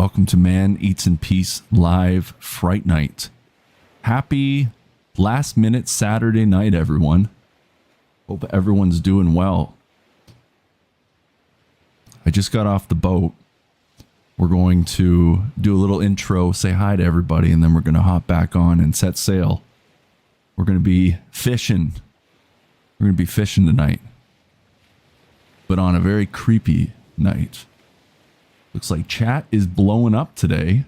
welcome to Man Eats in Peace live Fright Night. Happy last minute Saturday night, everyone. Hope everyone's doing well. I just got off the boat. We're going to do a little intro, say hi to everybody, and then we're going to hop back on and set sail. We're going to be fishing. We're going to be fishing tonight, but on a very creepy night. Looks like chat is blowing up today.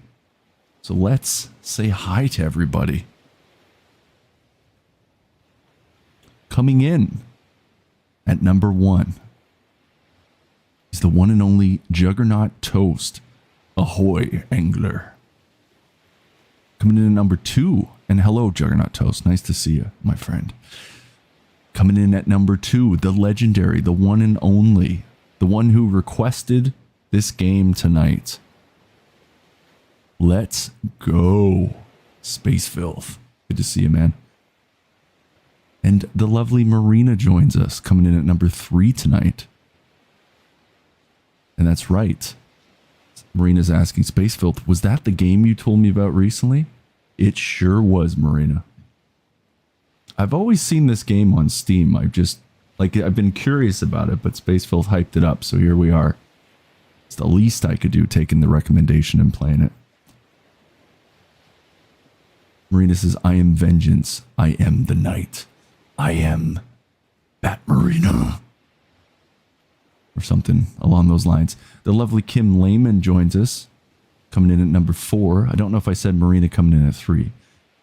So let's say hi to everybody. Coming in at number 1 is the one and only Juggernaut Toast. Ahoy, angler. Coming in at number 2, and hello, Juggernaut Toast. Nice to see you, my friend. Coming in at number 2, the legendary, the one and only, the one who requested this game tonight. Let's go, Space Filth. Good to see you, man. And the lovely Marina joins us, coming in at number 3 tonight. And that's right. Marina's asking, Space Filth, was that the game you told me about recently? It sure was, Marina. I've always seen this game on Steam. I've been curious about it, but Space Filth hyped it up, so here we are. It's the least I could do, taking the recommendation and playing it. Marina says, I am vengeance. I am the night. I am Bat Marina. Or something along those lines. The lovely Kim Lehman joins us, coming in at number 4. I don't know if I said Marina coming in at 3.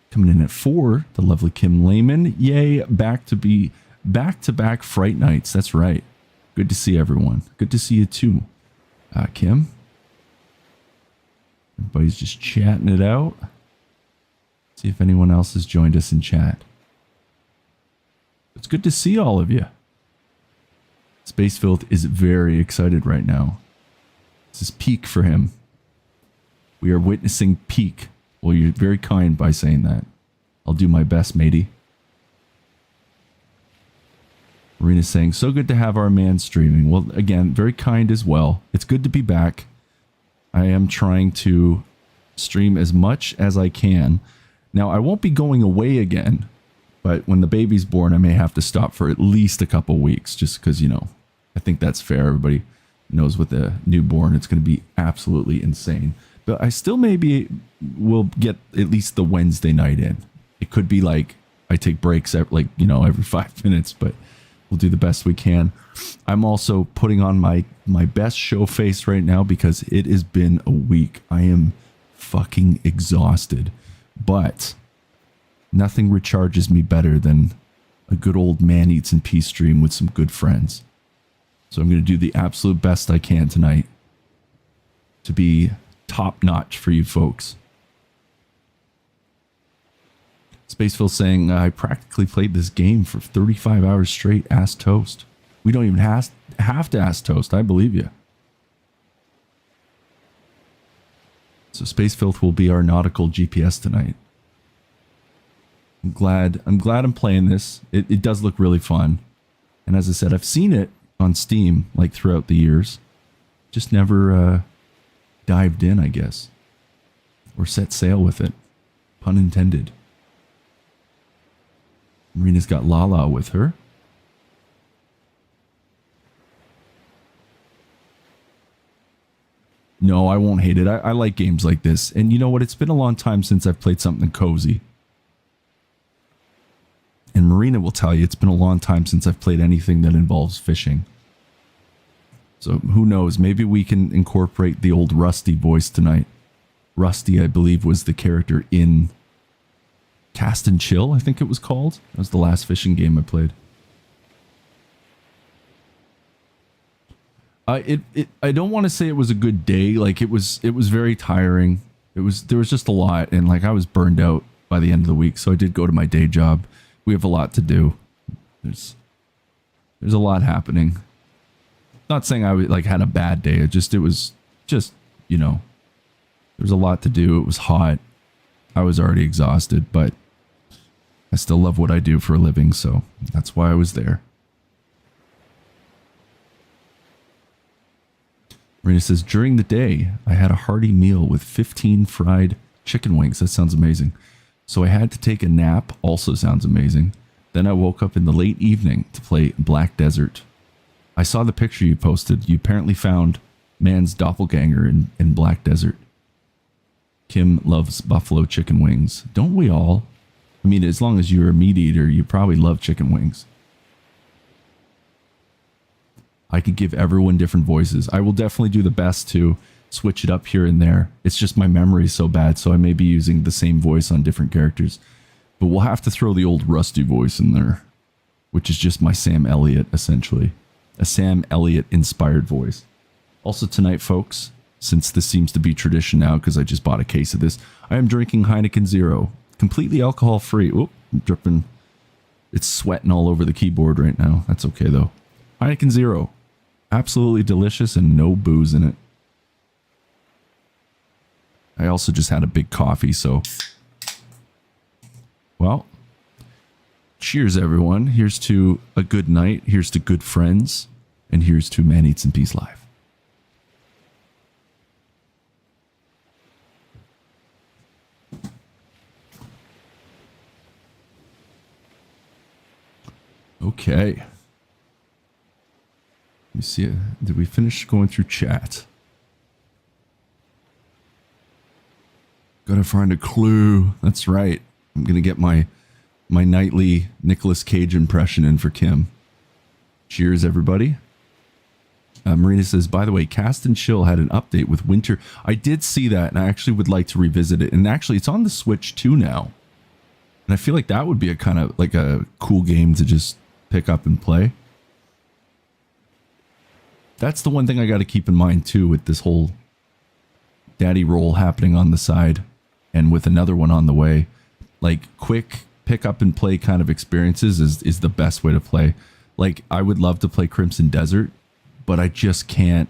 Coming in at 4, the lovely Kim Lehman. Yay, back-to-back Fright Nights. That's right. Good to see everyone. Good to see you too. Kim. Everybody's just chatting it out. See if anyone else has joined us in chat. It's good to see all of you. Space Filth is very excited right now. This is peak for him. We are witnessing peak. Well, you're very kind by saying that. I'll do my best, matey. Marina's saying, so good to have our man streaming. Well, again, very kind as well. It's good to be back. I am trying to stream as much as I can. Now, I won't be going away again, but when the baby's born, I may have to stop for at least a couple weeks, just because, you know, I think that's fair. Everybody knows with a newborn, it's going to be absolutely insane. But I still maybe will get at least the Wednesday night in. It could be like I take breaks every 5 minutes, but we'll do the best we can. I'm also putting on my best show face right now because it has been a week. I am fucking exhausted, but nothing recharges me better than a good old Man Eats in Peace stream with some good friends. So I'm going to do the absolute best I can tonight to be top notch for you folks. Spaceville saying, I practically played this game for 35 hours straight. Ask Toast. We don't even have to ask Toast. I believe you. So Space Filth will be our nautical GPS tonight. I'm glad I'm playing this. It does look really fun. And as I said, I've seen it on Steam like throughout the years. Just never dived in, I guess. Or set sail with it. Pun intended. Marina's got Lala with her. No, I won't hate it. I like games like this. And you know what? It's been a long time since I've played something cozy. And Marina will tell you it's been a long time since I've played anything that involves fishing. So who knows? Maybe we can incorporate the old Rusty voice tonight. Rusty, I believe, was the character in Cast and Chill, I think it was called. That was the last fishing game I played. I don't want to say it was a good day. Like it was very tiring. There was just a lot, and like I was burned out by the end of the week. So I did go to my day job. We have a lot to do. There's a lot happening. Not saying I had a bad day. It was just, you know, there's a lot to do. It was hot. I was already exhausted, but I still love what I do for a living, so that's why I was there. Marina says, during the day, I had a hearty meal with 15 fried chicken wings. That sounds amazing. So I had to take a nap. Also sounds amazing. Then I woke up in the late evening to play Black Desert. I saw the picture you posted. You apparently found man's doppelganger in Black Desert. Kim loves buffalo chicken wings. Don't we all? I mean, as long as you're a meat eater, you probably love chicken wings. I could give everyone different voices. I will definitely do the best to switch it up here and there. It's just my memory is so bad, so I may be using the same voice on different characters. But we'll have to throw the old rusty voice in there, which is just my Sam Elliott, essentially. A Sam Elliott inspired voice. Also tonight, folks, since this seems to be tradition now because I just bought a case of this, I am drinking Heineken Zero. Completely alcohol free. Oop, I'm dripping. It's sweating all over the keyboard right now. That's okay though. Heineken Zero. Absolutely delicious and no booze in it. I also just had a big coffee, so... Well, cheers everyone. Here's to a good night. Here's to good friends. And here's to Man Eats in Peace Live. Okay. Let me see. Did we finish going through chat? Gotta find a clue. That's right. I'm gonna get my nightly Nicolas Cage impression in for Kim. Cheers, everybody. Marina says, by the way, Cast and Chill had an update with Winter. I did see that, and I actually would like to revisit it. And actually, it's on the Switch too now. And I feel like that would be a kind of like a cool game to just pick up and play. That's the one thing I got to keep in mind too with this whole daddy roll happening on the side and with another one on the way. Like quick pick up and play kind of experiences is the best way to play. Like I would love to play Crimson Desert, but I just can't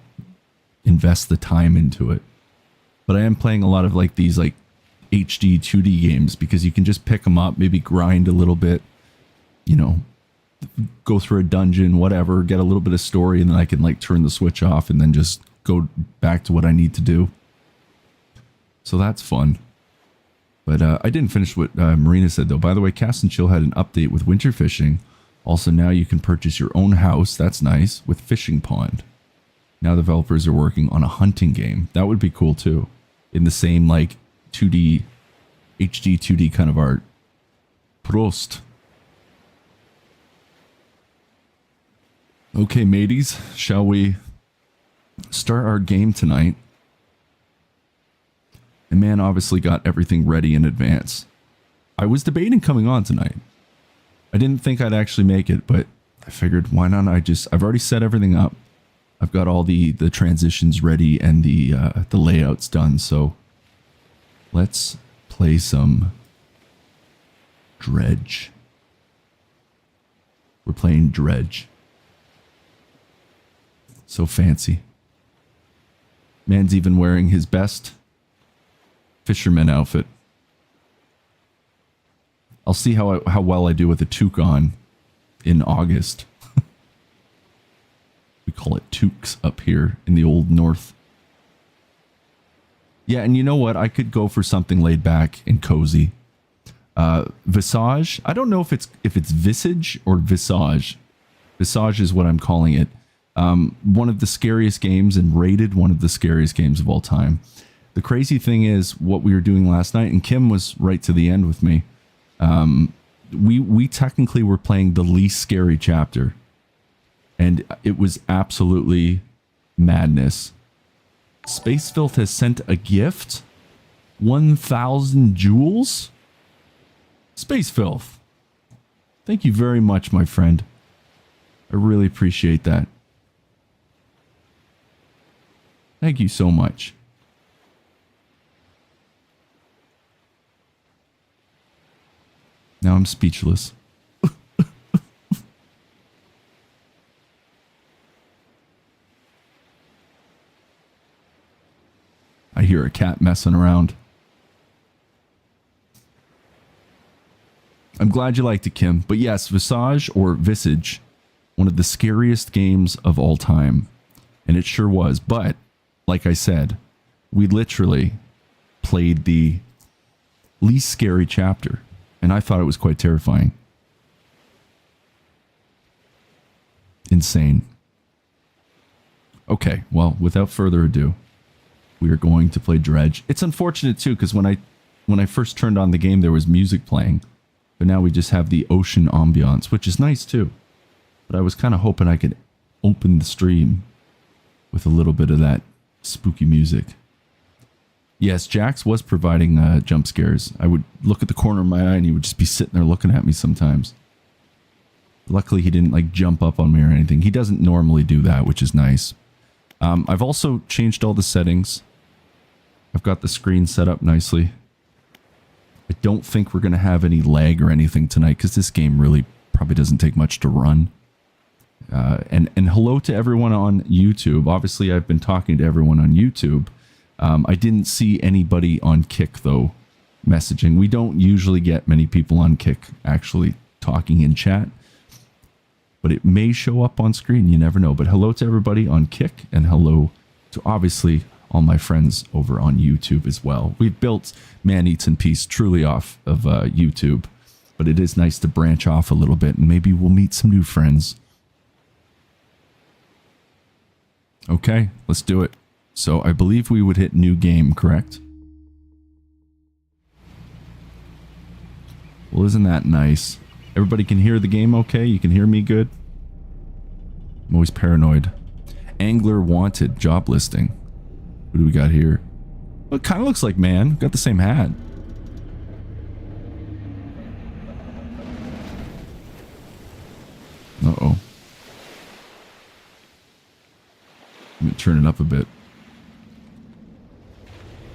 invest the time into it. But I am playing a lot of like these like HD 2D games because you can just pick them up, maybe grind a little bit, you know, go through a dungeon, whatever, get a little bit of story, and then I can like turn the Switch off and then just go back to what I need to do. So that's fun. But I didn't finish what Marina said though. By the way, Cast and Chill had an update with winter fishing. Also now you can purchase your own house, that's nice, with fishing pond. Now developers are working on a hunting game. That would be cool too. In the same like 2D, HD 2D kind of art. Prost. Okay, mateys, shall we start our game tonight? And man obviously got everything ready in advance. I was debating coming on tonight. I didn't think I'd actually make it, but I figured why not I've already set everything up. I've got all the transitions ready and the layouts done, so let's play some Dredge. We're playing Dredge. So fancy. Man's even wearing his best fisherman outfit. I'll see how well I do with a toque on in August. We call it toques up here in the old north. Yeah, and you know what? I could go for something laid back and cozy. Visage. I don't know if it's Visage or Visage. Visage is what I'm calling it. One of the scariest games and rated one of the scariest games of all time. The crazy thing is what we were doing last night, and Kim was right to the end with me. We technically were playing the least scary chapter, and it was absolutely madness. Space Filth has sent a gift. 1,000 jewels. Space Filth. Thank you very much, my friend. I really appreciate that. Thank you so much. Now I'm speechless. I hear a cat messing around. I'm glad you liked it, Kim. But yes, Visage or Visage, one of the scariest games of all time. And it sure was. But like I said, we literally played the least scary chapter, and I thought it was quite terrifying. Insane. Okay, well, without further ado, we are going to play Dredge. It's unfortunate too, because when I first turned on the game, there was music playing, but now we just have the ocean ambiance, which is nice too. But I was kind of hoping I could open the stream with a little bit of that spooky music. Yes, Jax was providing jump scares. I would look at the corner of my eye and he would just be sitting there looking at me sometimes. Luckily, he didn't like jump up on me or anything. He doesn't normally do that, which is nice. I've also changed all the settings. I've got the screen set up nicely. I don't think we're going to have any lag or anything tonight because this game really probably doesn't take much to run. And hello to everyone on YouTube. Obviously, I've been talking to everyone on YouTube. I didn't see anybody on Kick, though, messaging. We don't usually get many people on Kick actually talking in chat. But it may show up on screen. You never know. But hello to everybody on Kick. And hello to, obviously, all my friends over on YouTube as well. We've built Man Eats in Peace truly off of YouTube. But it is nice to branch off a little bit. And maybe we'll meet some new friends. Okay, let's do it. So I believe we would hit new game, correct? Well, isn't that nice? Everybody can hear the game okay? You can hear me good? I'm always paranoid. Angler wanted job listing. What do we got here? Well, it kind of looks like man. Got the same hat. Uh-oh. Let me turn it up a bit.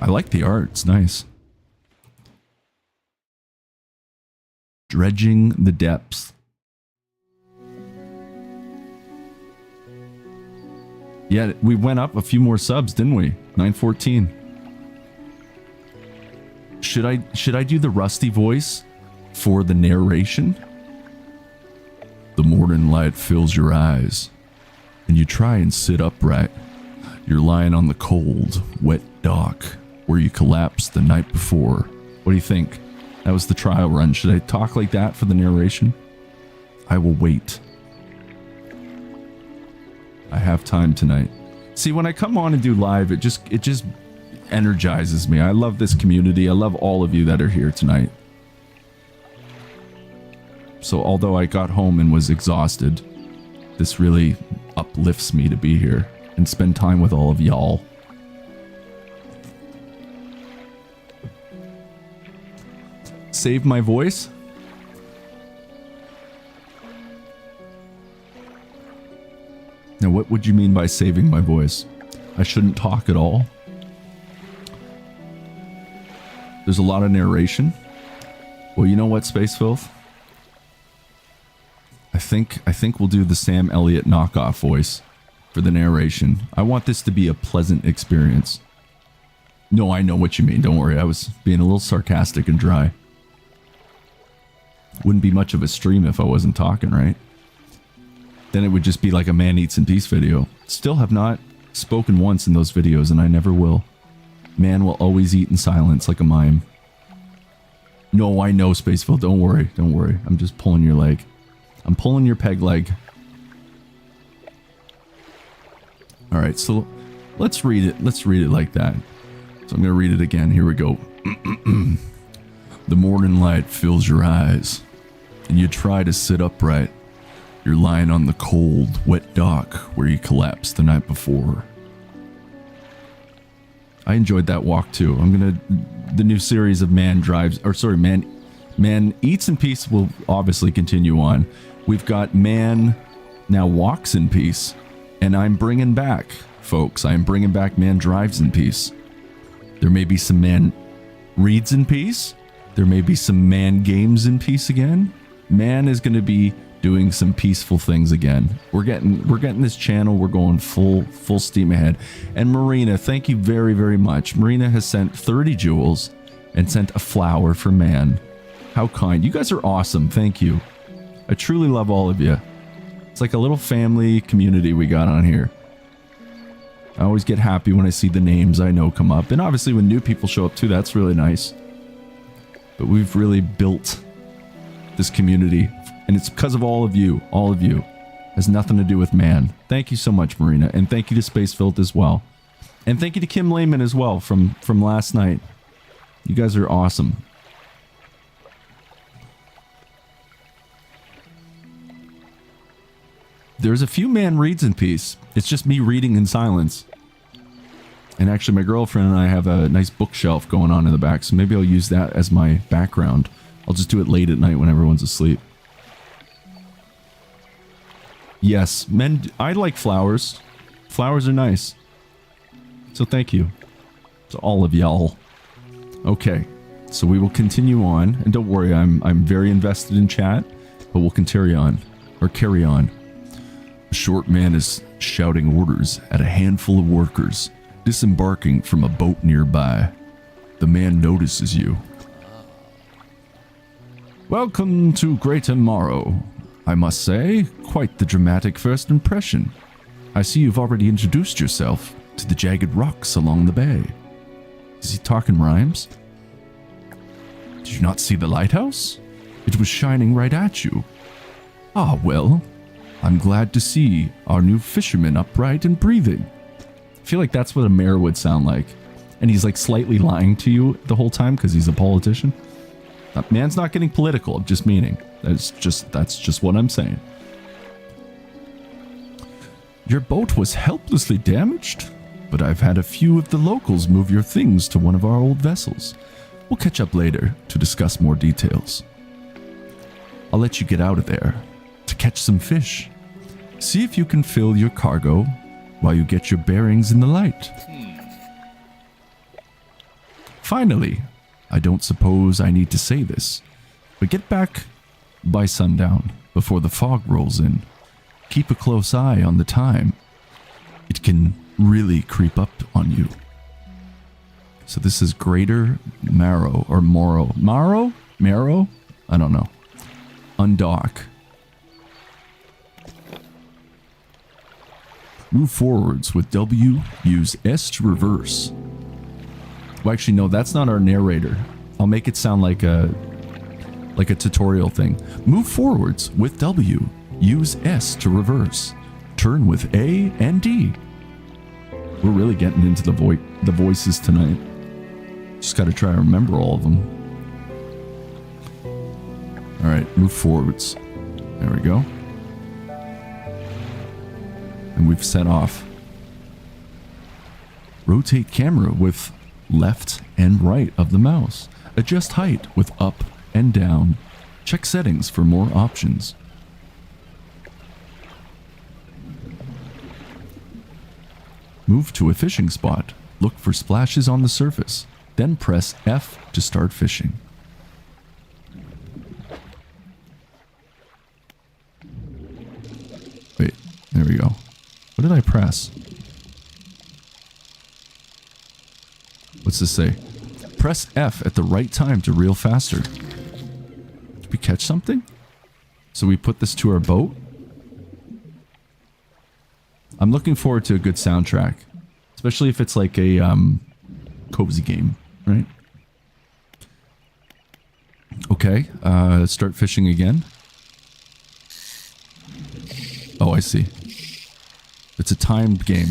I like the art. It's nice. Dredging the depths. Yeah, we went up a few more subs, didn't we? 914. Should I do the rusty voice for the narration? The morning light fills your eyes, and you try and sit upright. You're lying on the cold, wet dock where you collapsed the night before. What do you think? That was the trial run. Should I talk like that for the narration? I will wait. I have time tonight. See, when I come on and do live, it just energizes me. I love this community. I love all of you that are here tonight. So although I got home and was exhausted, this really uplifts me to be here and spend time with all of y'all. Save my voice? Now, what would you mean by saving my voice? I shouldn't talk at all? There's a lot of narration. Well, you know what, Space Filth? I think we'll do the Sam Elliott knockoff voice for the narration. I want this to be a pleasant experience. No, I know what you mean. Don't worry. I was being a little sarcastic and dry. Wouldn't be much of a stream if I wasn't talking, right? Then it would just be like a Man Eats in Peace video. Still have not spoken once in those videos, and I never will. Man will always eat in silence like a mime. No, I know, Spaceville. Don't worry. Don't worry. I'm just pulling your leg. I'm pulling your peg leg. Alright, so let's read it. Let's read it like that. So I'm going to read it again. Here we go. The morning light fills your eyes, and you try to sit upright. You're lying on the cold, wet dock where you collapsed the night before. I enjoyed that walk too. The new series of Man Eats in Peace will obviously continue on. We've got Man now Walks in Peace, and I'm bringing back, folks, I'm bringing back Man Drives in Peace. There may be some Man Reads in Peace. There may be some Man Games in Peace again. Man is going to be doing some peaceful things again. We're getting this channel. We're going full steam ahead. And Marina, thank you very, very much. Marina has sent 30 jewels and sent a flower for Man. How kind. You guys are awesome. Thank you. I truly love all of you. It's like a little family community we got on here. I always get happy when I see the names I know come up. And obviously when new people show up too, that's really nice. But we've really built this community. And it's because of all of you. All of you. It has nothing to do with man. Thank you so much, Marina. And thank you to Space Filth as well. And thank you to Kim Lehman as well from last night. You guys are awesome. There's a few man reads in peace. It's just me reading in silence. And actually my girlfriend and I have a nice bookshelf going on in the back, so maybe I'll use that as my background. I'll just do it late at night when everyone's asleep. Yes, men, I like flowers. Flowers are nice. So thank you to all of y'all. Okay, so we will continue on, and don't worry, I'm very invested in chat, but we'll carry on. A short man is shouting orders at a handful of workers disembarking from a boat nearby. The man notices you. Welcome to Greater Morrow. I must say, quite the dramatic first impression. I see you've already introduced yourself to the jagged rocks along the bay. Is he talking rhymes? Did you not see the lighthouse? It was shining right at you. Ah, well, I'm glad to see our new fisherman upright and breathing. I feel like that's what a mayor would sound like. And he's like slightly lying to you the whole time because he's a politician. Man's not getting political, I'm just meaning. That's just what I'm saying. Your boat was helplessly damaged, but I've had a few of the locals move your things to one of our old vessels. We'll catch up later to discuss more details. I'll let you get out of there to catch some fish. See if you can fill your cargo while you get your bearings in the light. Finally, I don't suppose I need to say this, but get back by sundown before the fog rolls in. Keep a close eye on the time. It can really creep up on you. So this is Greater Marrow or Morrow. Marrow? I don't know. Undock. Move forwards with W, use S to reverse. Well, actually, no, that's not our narrator. I'll make it sound like a tutorial thing. Move forwards with W, use S to reverse. Turn with A and D. We're really getting into the voices tonight. Just got to try to remember all of them. All right, move forwards. There we go. And we've set off. Rotate camera with left and right of the mouse. Adjust height with up and down. Check settings for more options. Move to a fishing spot. Look for splashes on the surface. Then press F to start fishing. Wait, there we go. What did I press? What's this say? Press F at the right time to reel faster. Did we catch something? So we put this to our boat? I'm looking forward to a good soundtrack. Especially if it's like a cozy game, right? Okay, let's start fishing again. Oh, I see. It's a timed game.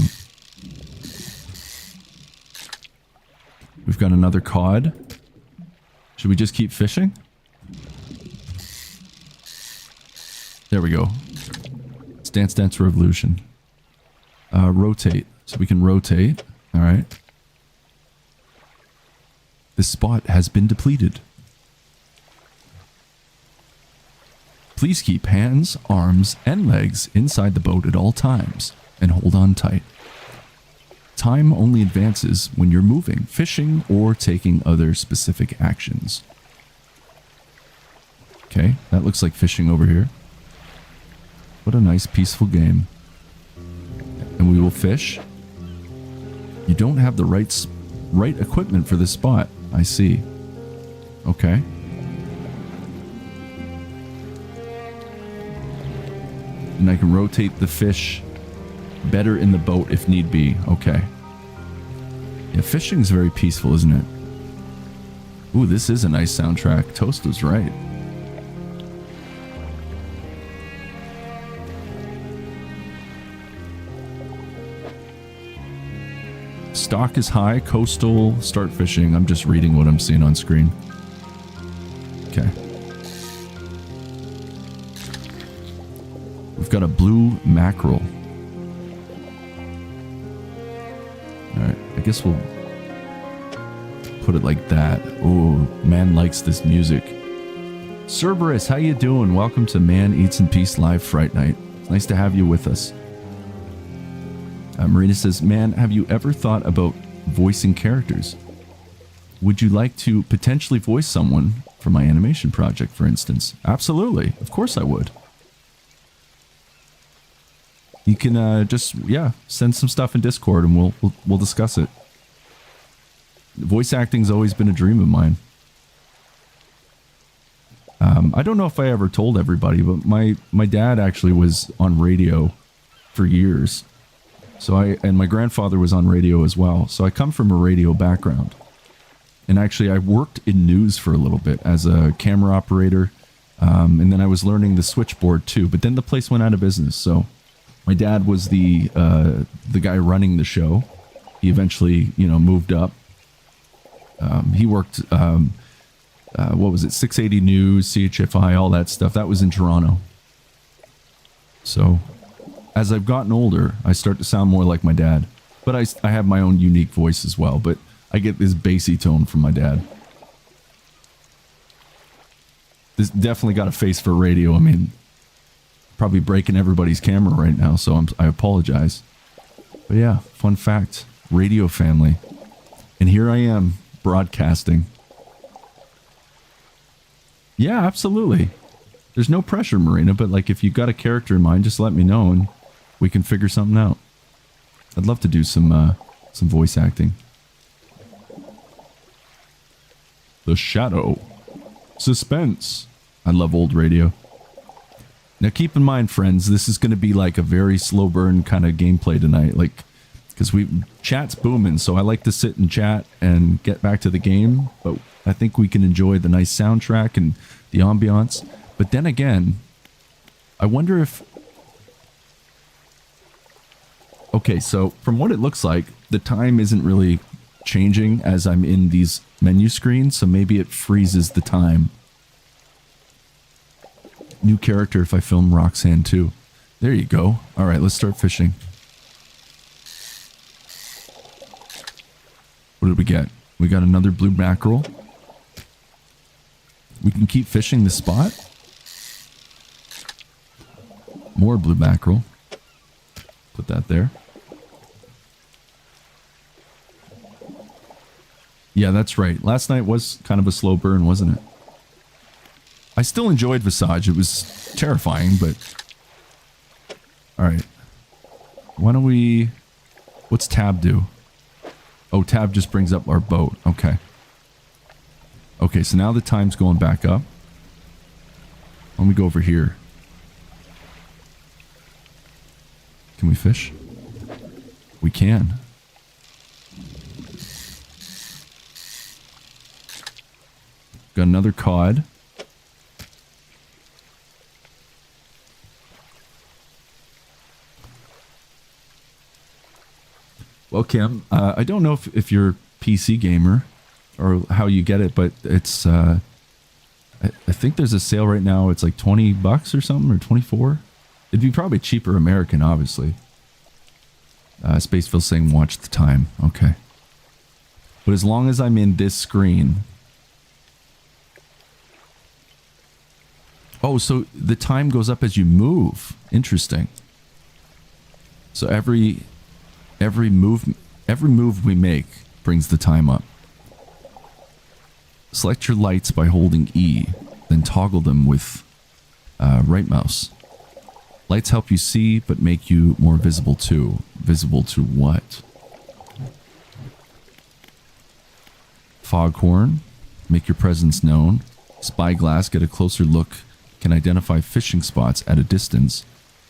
We've got another cod. Should we just keep fishing? There we go. It's Dance Dance Revolution. Rotate. So we can rotate. All right. This spot has been depleted. Please keep hands, arms, and legs inside the boat at all times and hold on tight. Time only advances when you're moving, fishing, or taking other specific actions. Okay, that looks like fishing over here. What a nice, peaceful game. And we will fish. You don't have the right equipment for this spot. I see. Okay. And I can rotate the fish Better in the boat if need be. Okay. Yeah, fishing's very peaceful, isn't it? Ooh, this is a nice soundtrack. Toast was right. Stock is high. Coastal. Start fishing. I'm just reading what I'm seeing on screen. Okay. We've got a blue mackerel. Alright, I guess we'll put it like that. Oh, man likes this music. Cerberus, how you doing? Welcome to Man Eats in Peace Live Fright Night. It's nice to have you with us. Marina says, man, have you ever thought about voicing characters? Would you like to potentially voice someone for my animation project, for instance? Absolutely. Of course I would. You can just, yeah, send some stuff in Discord and we'll discuss it. Voice acting's always been a dream of mine. I don't know if I ever told everybody, but my dad actually was on radio for years. And my grandfather was on radio as well. So I come from a radio background. And actually I worked in news for a little bit as a camera operator. And then I was learning the switchboard too, but then the place went out of business. So my dad was the guy running the show. He eventually, moved up. He worked, what was it? 680 News, CHFI, all that stuff. That was in Toronto. So as I've gotten older, I start to sound more like my dad. But I have my own unique voice as well. But I get this bassy tone from my dad. This definitely got a face for radio. I mean, probably breaking everybody's camera right now, so I apologize. But yeah, fun fact. Radio family. And here I am, broadcasting. Yeah, absolutely. There's no pressure, Marina, but like if you've got a character in mind, just let me know and we can figure something out. I'd love to do some voice acting. The Shadow. Suspense. I love old radio. Now keep in mind, friends, this is going to be like a very slow burn kind of gameplay tonight. Like, because chat's booming, so I like to sit and chat and get back to the game. But I think we can enjoy the nice soundtrack and the ambiance. But then again, I wonder if... Okay, so from what it looks like, the time isn't really changing as I'm in these menu screens, so maybe it freezes the time. New character if I film Roxanne too. There you go. Alright, let's start fishing. What did we get? We got another blue mackerel. We can keep fishing this spot. More blue mackerel. Put that there. Yeah, that's right. Last night was kind of a slow burn, wasn't it? I still enjoyed Visage. It was terrifying, but... Alright. Why don't we... What's tab do? Oh, tab just brings up our boat. Okay. Okay, so now the time's going back up. Let me go over here. Can we fish? We can. Got another cod. Well, Kim, I don't know if you're a PC gamer or how you get it, but it's, I think there's a sale right now. It's like $20 or something, or 24. It'd be probably cheaper American, obviously. Spaceville saying watch the time. Okay. But as long as I'm in this screen... Oh, so the time goes up as you move. Interesting. So every move we make brings the time up. Select your lights by holding E, then toggle them with right mouse. Lights help you see, but make you more visible too. Visible to what? Foghorn, make your presence known. Spyglass, get a closer look, can identify fishing spots at a distance.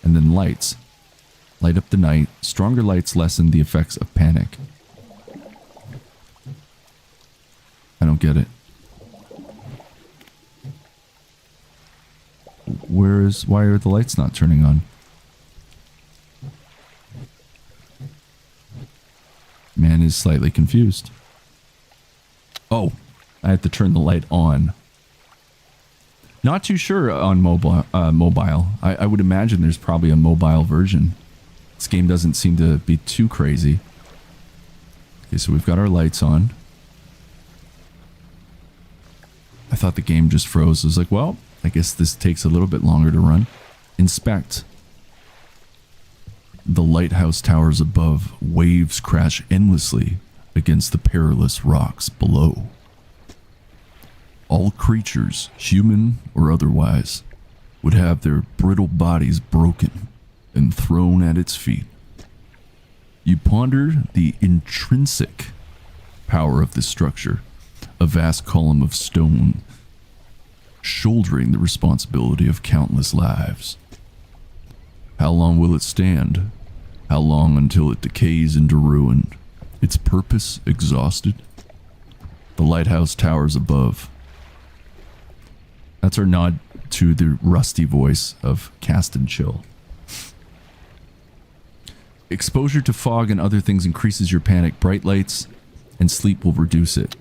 And then lights Light up the night. Stronger lights lessen the effects of panic. I don't get it. Why are the lights not turning on? Man is slightly confused. Oh, I have to turn the light on. Not too sure on mobile. I would imagine there's probably a mobile version. This game doesn't seem to be too crazy. Okay, so we've got our lights on. I thought the game just froze. I was like, well, I guess this takes a little bit longer to run. Inspect. The lighthouse towers above. Waves crash endlessly against the perilous rocks below. All creatures, human or otherwise, would have their brittle bodies broken and thrown at its feet. You ponder the intrinsic power of this structure, a vast column of stone, shouldering the responsibility of countless lives. How long will it stand? How long until it decays into ruin, its purpose exhausted? The lighthouse towers above. That's our nod to the rusty voice of Cast and Chill. Exposure to fog and other things increases your panic. Bright lights and sleep will reduce it.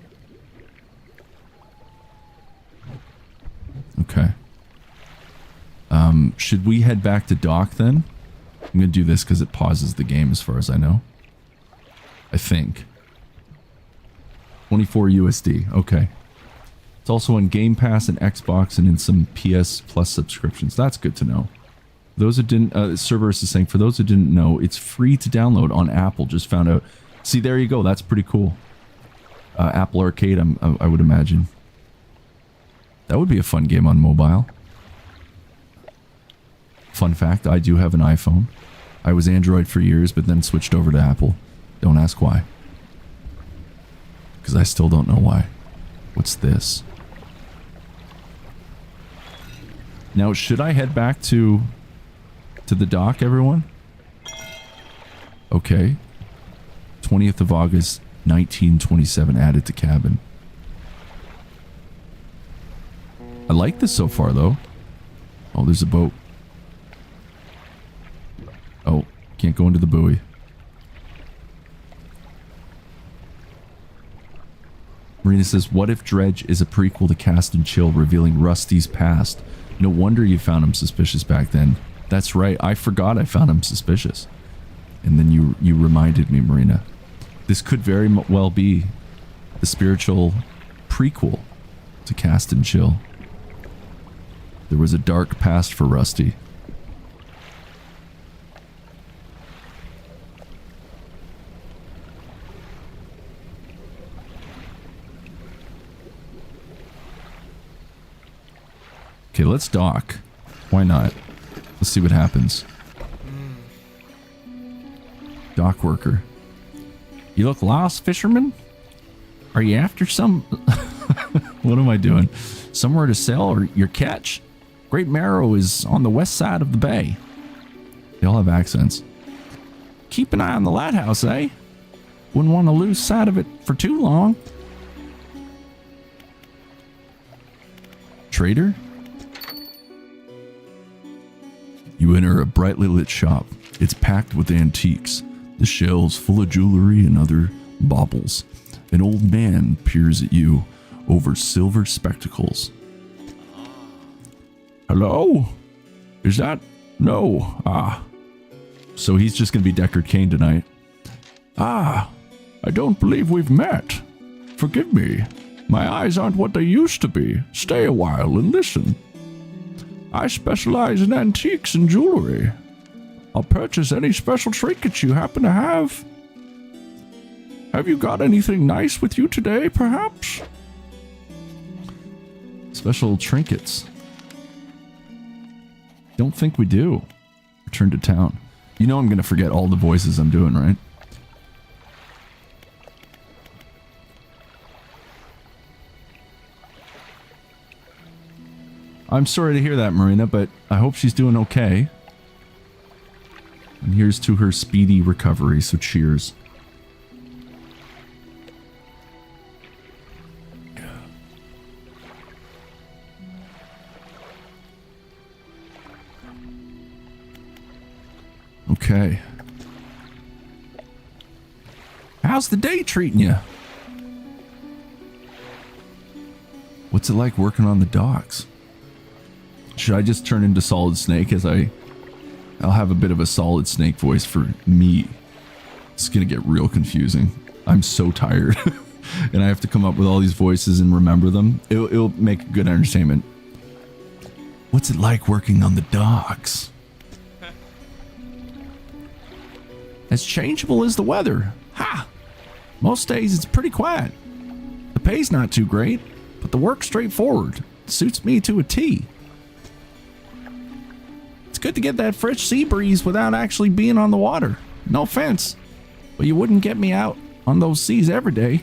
Okay. Should we head back to dock then? I'm going to do this because it pauses the game as far as I know. I think. 24 USD. Okay. It's also on Game Pass and Xbox and in some PS Plus subscriptions. That's good to know. Those who didn't, Cerberus is saying, for those who didn't know, it's free to download on Apple. Just found out. See, there you go. That's pretty cool. Apple Arcade, I would imagine. That would be a fun game on mobile. Fun fact, I do have an iPhone. I was Android for years, but then switched over to Apple. Don't ask why. Because I still don't know why. What's this? Now, should I head back to the dock, everyone? Okay. 20th of August, 1927, added to cabin. I like this so far, though. Oh, there's a boat. Oh, can't go into the buoy. Marina says, what if Dredge is a prequel to Cast and Chill, revealing Rusty's past? No wonder you found him suspicious back then. That's right, I forgot I found him suspicious. And then you reminded me, Marina. This could very well be the spiritual prequel to Cast and Chill. There was a dark past for Rusty. Okay, let's dock. Why not? Let's see what happens. Dock worker. You look lost, fisherman? Are you after some... What am I doing? Somewhere to sell or your catch? Great Marrow is on the west side of the bay. They all have accents. Keep an eye on the lighthouse, eh? Wouldn't want to lose sight of it for too long. Trader? You enter a brightly lit shop. It's packed with antiques, the shelves full of jewelry and other baubles. An old man peers at you over silver spectacles. Hello? Is that? No. Ah. So he's just going to be Deckard Cain tonight. Ah, I don't believe we've met. Forgive me. My eyes aren't what they used to be. Stay a while and listen. I specialize in antiques and jewelry. I'll purchase any special trinkets you happen to have. Have you got anything nice with you today, perhaps? Special trinkets. Don't think we do. Return to town. You know I'm going to forget all the voices I'm doing, right? I'm sorry to hear that, Marina, but I hope she's doing okay. And here's to her speedy recovery, so cheers. Okay. How's the day treating you? What's it like working on the docks? Should I just turn into Solid Snake as I'll have a bit of a Solid Snake voice for me. It's gonna get real confusing. I'm so tired. And I have to come up with all these voices and remember them. It'll make a good entertainment. What's it like working on the docks? As changeable as the weather. Ha! Most days it's pretty quiet. The pay's not too great, but the work's straightforward. It suits me to a T. It's good to get that fresh sea breeze without actually being on the water. No offense, but you wouldn't get me out on those seas every day.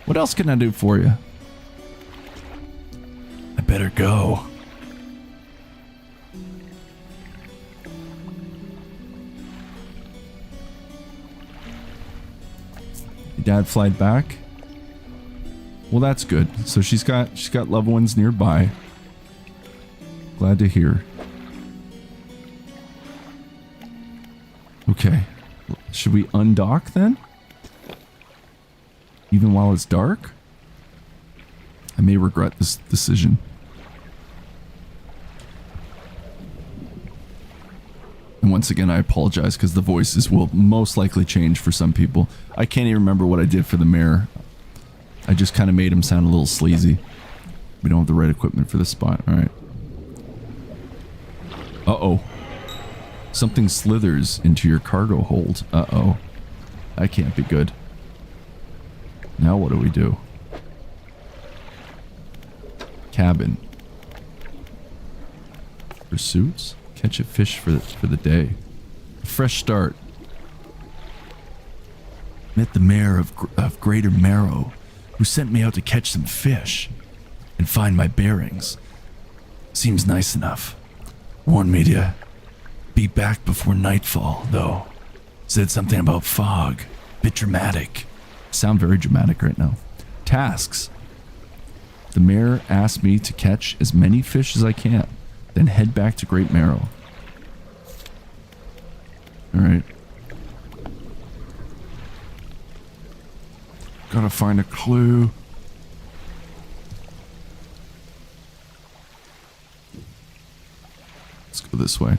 What else can I do for you? I better go. Dad flied back. Well, that's good. So she's got loved ones nearby. Glad to hear. Okay. Should we undock then? Even while it's dark? I may regret this decision. And once again, I apologize because the voices will most likely change for some people. I can't even remember what I did for the mayor. I just kind of made him sound a little sleazy. We don't have the right equipment for this spot. All right. Uh-oh. Something slithers into your cargo hold. Uh-oh. That can't be good. Now what do we do? Cabin. Pursuits? Catch a fish for the day. A fresh start. Met the mayor of Greater Marrow, who sent me out to catch some fish and find my bearings. Seems nice enough. Warned me to be back before nightfall, though. Said something about fog. Bit dramatic. Sound very dramatic right now. Tasks. The mayor asked me to catch as many fish as I can, then head back to Great Marrow. Alright. Gotta find a clue. Let's go this way.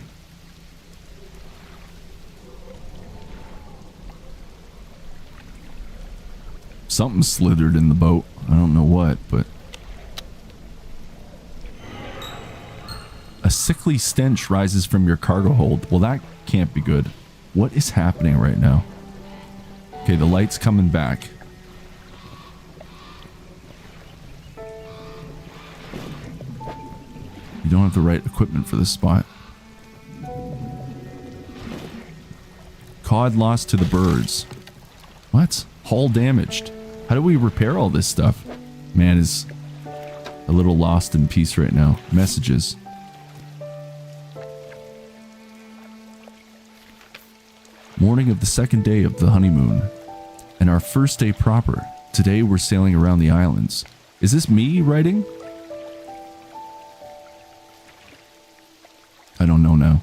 Something slithered in the boat. I don't know what, but... A sickly stench rises from your cargo hold. Well, that can't be good. What is happening right now? Okay, the light's coming back. You don't have the right equipment for this spot. Cod lost to the birds. What? Hull damaged. How do we repair all this stuff? Man is a little lost in peace right now. Messages. Morning of the second day of the honeymoon. And our first day proper. Today we're sailing around the islands. Is this me writing? I don't know now.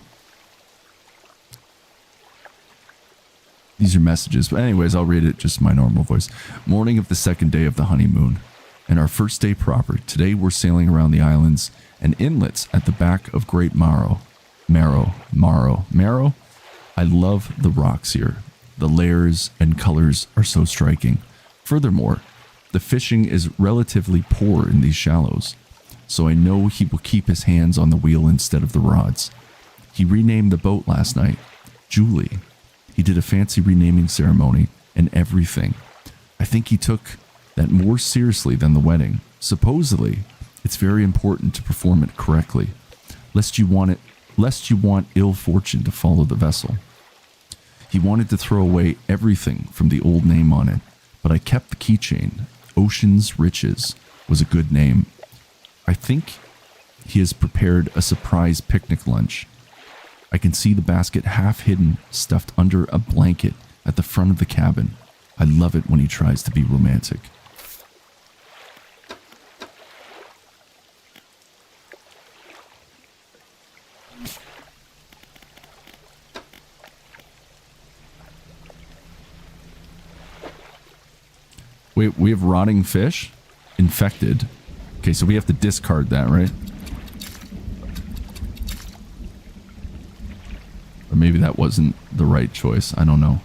These are messages, but anyways, I'll read it just my normal voice. Morning of the second day of the honeymoon, and our first day proper. Today we're sailing around the islands and inlets at the back of Great Marrow. Marrow. I love the rocks here. The layers and colors are so striking. Furthermore, the fishing is relatively poor in these shallows, so I know he will keep his hands on the wheel instead of the rods. He renamed the boat last night. Julie. He did a fancy renaming ceremony and everything. I think he took that more seriously than the wedding. Supposedly, it's very important to perform it correctly, lest you want ill fortune to follow the vessel. He wanted to throw away everything from the old name on it, but I kept the keychain. Ocean's Riches was a good name. I think he has prepared a surprise picnic lunch. I can see the basket half hidden, stuffed under a blanket at the front of the cabin. I love it when he tries to be romantic. Wait, we have rotting fish? Infected. Okay, so we have to discard that, right? Or maybe that wasn't the right choice. I don't know.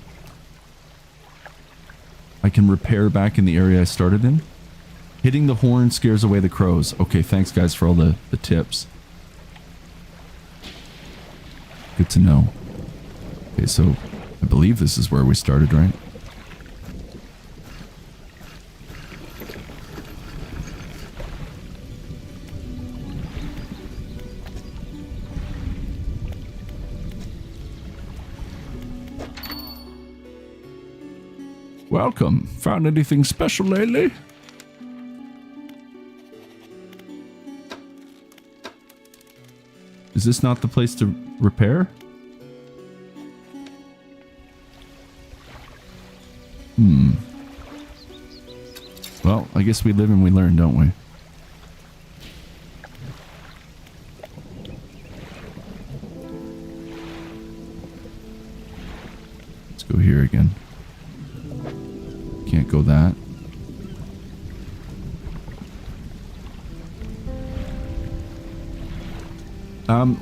I can repair back in the area I started in. Hitting the horn scares away the crows. Okay, thanks guys for all the tips. Good to know. Okay, so I believe this is where we started, right? Welcome. Found anything special lately? Is this not the place to repair? Well, I guess we live and we learn, don't we? Let's go here again. Can't go that.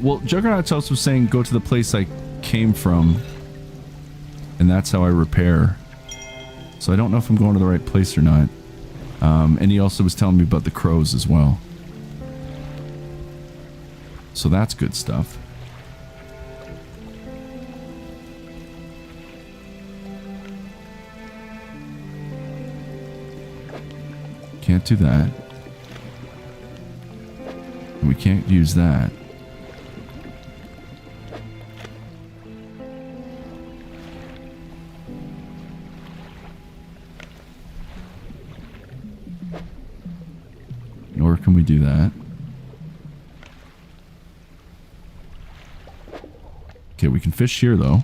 Well, Juggernaut's also saying go to the place I came from, and that's how I repair. So I don't know if I'm going to the right place or not. And he also was telling me about the crows as well. So that's good stuff. Can't do that. And we can't use that. Nor can we do that. Okay, we can fish here though.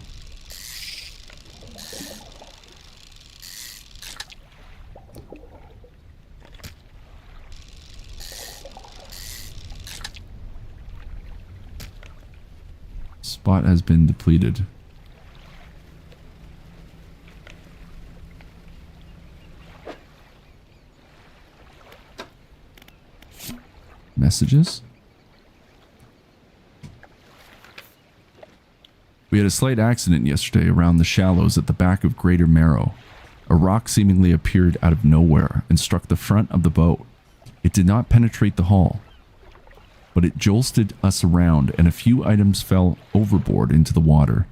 Spot has been depleted. Messages? We had a slight accident yesterday around the shallows at the back of Greater Marrow. A rock seemingly appeared out of nowhere and struck the front of the boat. It did not penetrate the hull, but it jolted us around and a few items fell overboard into the water.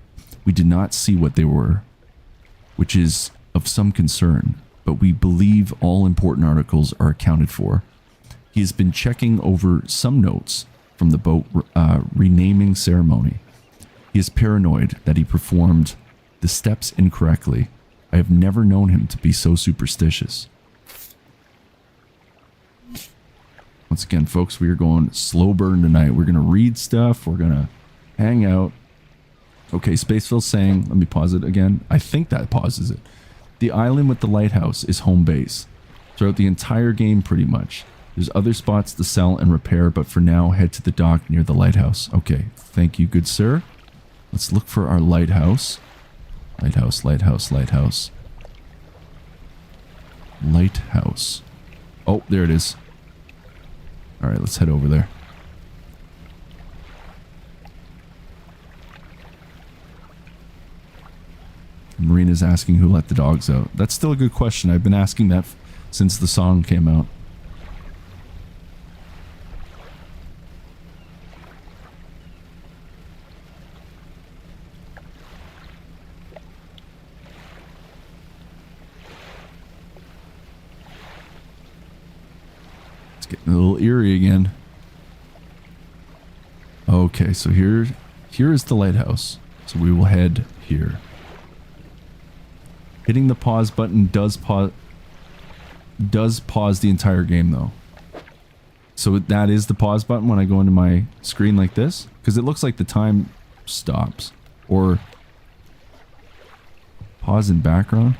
We did not see what they were, which is of some concern, but we believe all important articles are accounted for. He has been checking over some notes from the boat renaming ceremony. He is paranoid that he performed the steps incorrectly. I have never known him to be so superstitious. Once again, folks, we are going slow burn tonight. We're going to read stuff. We're going to hang out. Okay, Spaceville's saying, let me pause it again. I think that pauses it. The island with the lighthouse is home base throughout the entire game pretty much. There's other spots to sell and repair, but for now, head to the dock near the lighthouse. Okay, thank you, good sir. Let's look for our lighthouse. Lighthouse, lighthouse, lighthouse. Lighthouse. Oh, there it is. Alright, let's head over there. Marina's asking who let the dogs out. That's still a good question. I've been asking that since the song came out. Getting a little eerie again. Okay, so here is the lighthouse. So we will head here. Hitting the pause button does pause the entire game though. So that is the pause button when I go into my screen like this, because it looks like the time stops. Or pause in background.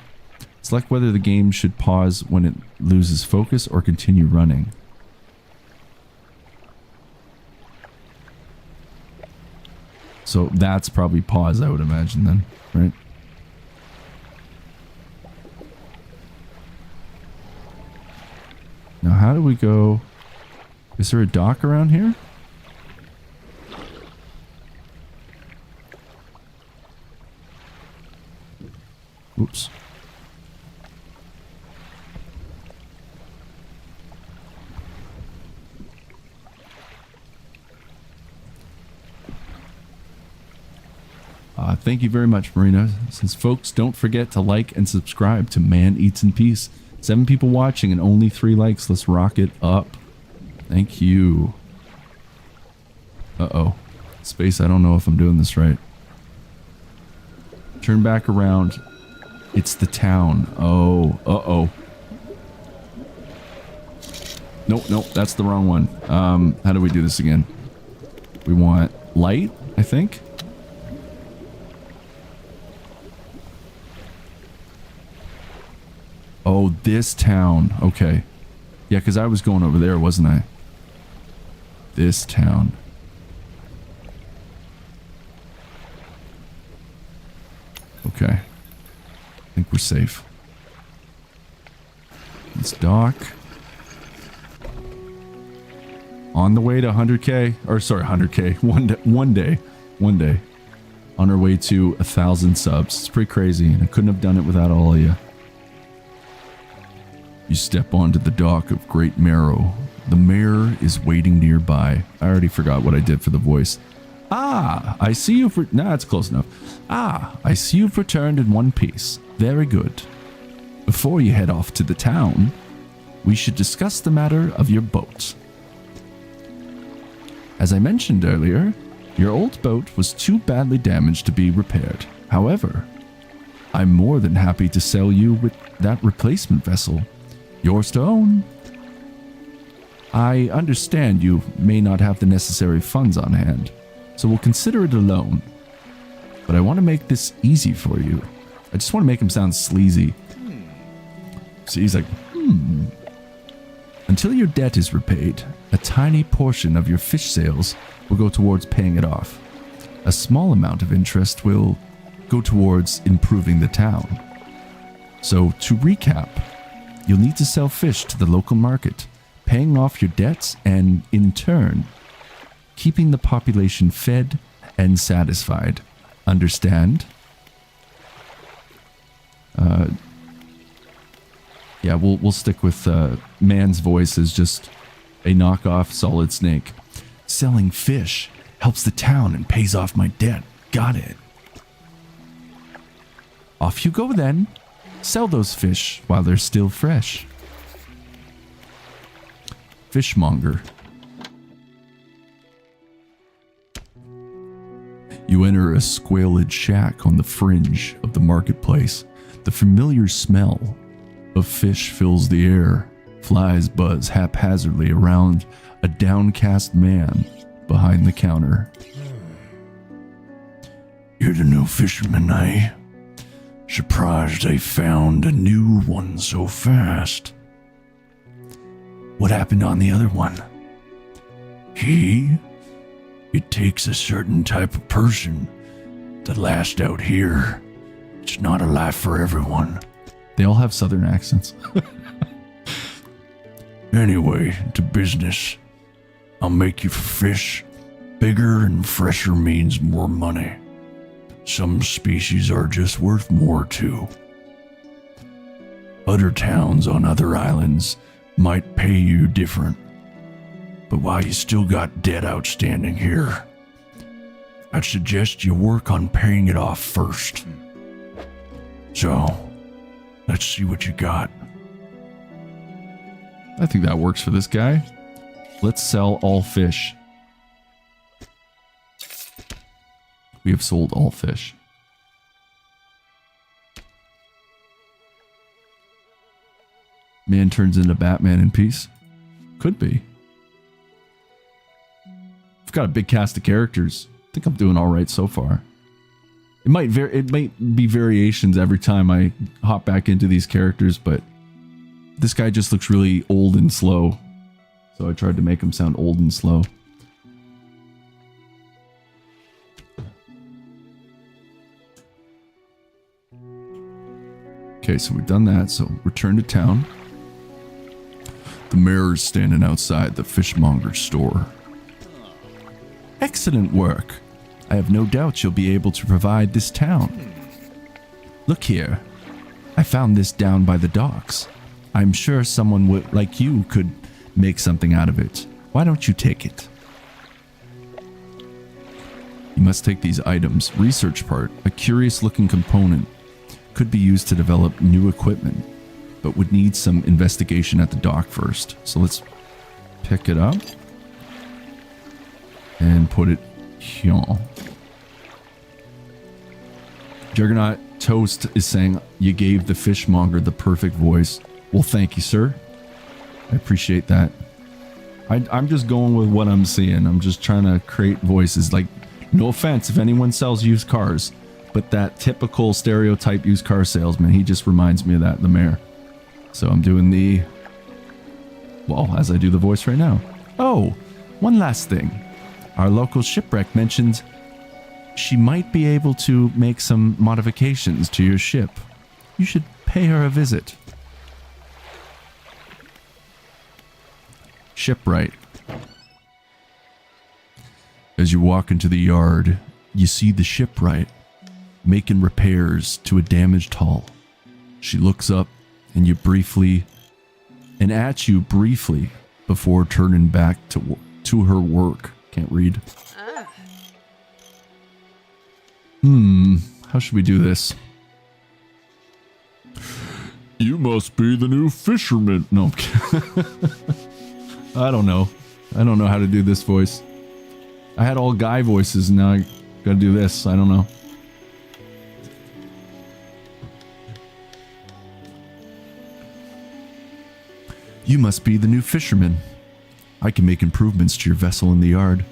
Select whether the game should pause when it loses focus or continue running. So that's probably pause, I would imagine then, right? Now how do we go? Is there a dock around here? Oops. Thank you very much, Marina. Since folks, don't forget to like and subscribe to Man Eats in Peace. 7 people watching and only 3 likes. Let's rock it up. Thank you. Uh-oh. Space, I don't know if I'm doing this right. Turn back around. It's the town. Oh, uh-oh. Nope, nope, that's the wrong one. How do we do this again? We want light, I think. Oh, this town. Okay. Yeah, because I was going over there, wasn't I? This town. Okay. I think we're safe. Let's dock. On the way to 100K. Or, sorry, 100K. One day. On our way to 1,000 subs. It's pretty crazy. And I couldn't have done it without all of you. You step onto the dock of Great Marrow. The mayor is waiting nearby. I already forgot what I did for the voice. Ah, I see you've... Nah, it's close enough. Ah, I see you've returned in one piece. Very good. Before you head off to the town, we should discuss the matter of your boat. As I mentioned earlier, your old boat was too badly damaged to be repaired. However, I'm more than happy to sell you with that replacement vessel. Yours to own. I understand you may not have the necessary funds on hand, so we'll consider it a loan. But I want to make this easy for you. I just want to make him sound sleazy. So he's like, Until your debt is repaid, a tiny portion of your fish sales will go towards paying it off. A small amount of interest will go towards improving the town. So to recap, you'll need to sell fish to the local market, paying off your debts and, in turn, keeping the population fed and satisfied. Understand? Yeah, we'll stick with man's voice as just a knockoff Solid Snake. Selling fish helps the town and pays off my debt. Got it. Off you go then. Sell those fish while they're still fresh. Fishmonger. You enter a squalid shack on the fringe of the marketplace. The familiar smell of fish fills the air. Flies buzz haphazardly around a downcast man behind the counter. You're the new fisherman, eh? Surprised I found a new one so fast. What happened on the other one? It takes a certain type of person to last out here. It's not a life for everyone. They all have southern accents. Anyway, to business. I'll make you fish. Bigger and fresher means more money. Some species are just worth more too. Other towns on other islands might pay you different. But while you still got debt outstanding here, I'd suggest you work on paying it off first. So, let's see what you got. I think that works for this guy. Let's sell all fish. We have sold all fish. Man turns into Batman in peace. Could be. We've got a big cast of characters. think I'm doing all right so far. It might be variations every time I hop back into these characters, but this guy just looks really old and slow. So I tried to make him sound old and slow. Okay, so we've done that, so return to town. The mayor is standing outside the fishmonger's store. Excellent work. I have no doubt you'll be able to provide this town. Look here. I found this down by the docks. I'm sure someone like you could make something out of it. Why don't you take it? You must take these items. Research part, a curious looking component, could be used to develop new equipment, but would need some investigation at the dock first. So let's pick it up and put it here. Juggernaut Toast is saying, you gave the fishmonger the perfect voice. Well, thank you, sir. I appreciate that. I'm just going with what I'm seeing. I'm just trying to create voices. Like, no offense if anyone sells used cars, but that typical stereotype used car salesman, he just reminds me of that, the mayor. So I'm doing the, well, as I do the voice right now. Oh, one last thing. Our local shipwreck mentioned she might be able to make some modifications to your ship. You should pay her a visit. Shipwright. As you walk into the yard, you see the shipwright making repairs to a damaged hull. She looks up and at you briefly before turning back to her work. Can't read. How should we do this? You must be the new fisherman. No, I'm kidding. I don't know. I don't know how to do this voice. I had all guy voices, and now I gotta do this. I don't know. You must be the new fisherman. I can make improvements to your vessel in the yard.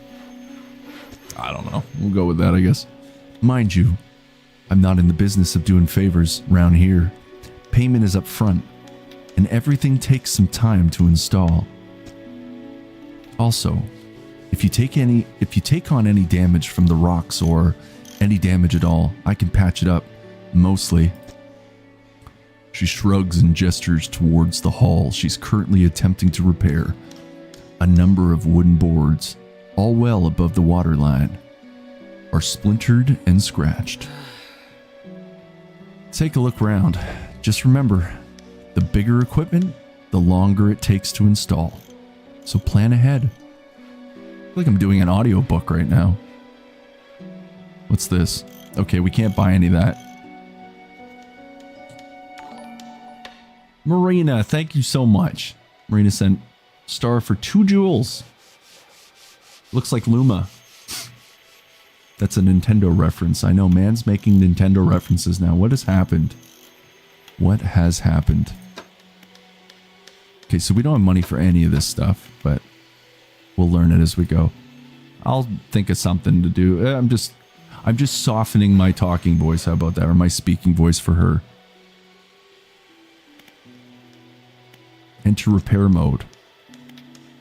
I don't know. We'll go with that, I guess. Mind you, I'm not in the business of doing favors around here. Payment is up front, and everything takes some time to install. Also, if you take on any damage from the rocks or any damage at all, I can patch it up, mostly. She shrugs and gestures towards the hull she's currently attempting to repair. A number of wooden boards, all well above the waterline, are splintered and scratched. Take a look around. Just remember, the bigger equipment, the longer it takes to install. So plan ahead. I feel like I'm doing an audiobook right now. What's this? Okay, we can't buy any of that. Marina, thank you so much. Marina sent star for 2 jewels. Looks like Luma. That's a Nintendo reference. I know, man's making Nintendo references now. What has happened? What has happened? Okay, so we don't have money for any of this stuff, but we'll learn it as we go. I'll think of something to do. I'm just softening my talking voice. How about that? Or my speaking voice for her. Enter repair mode.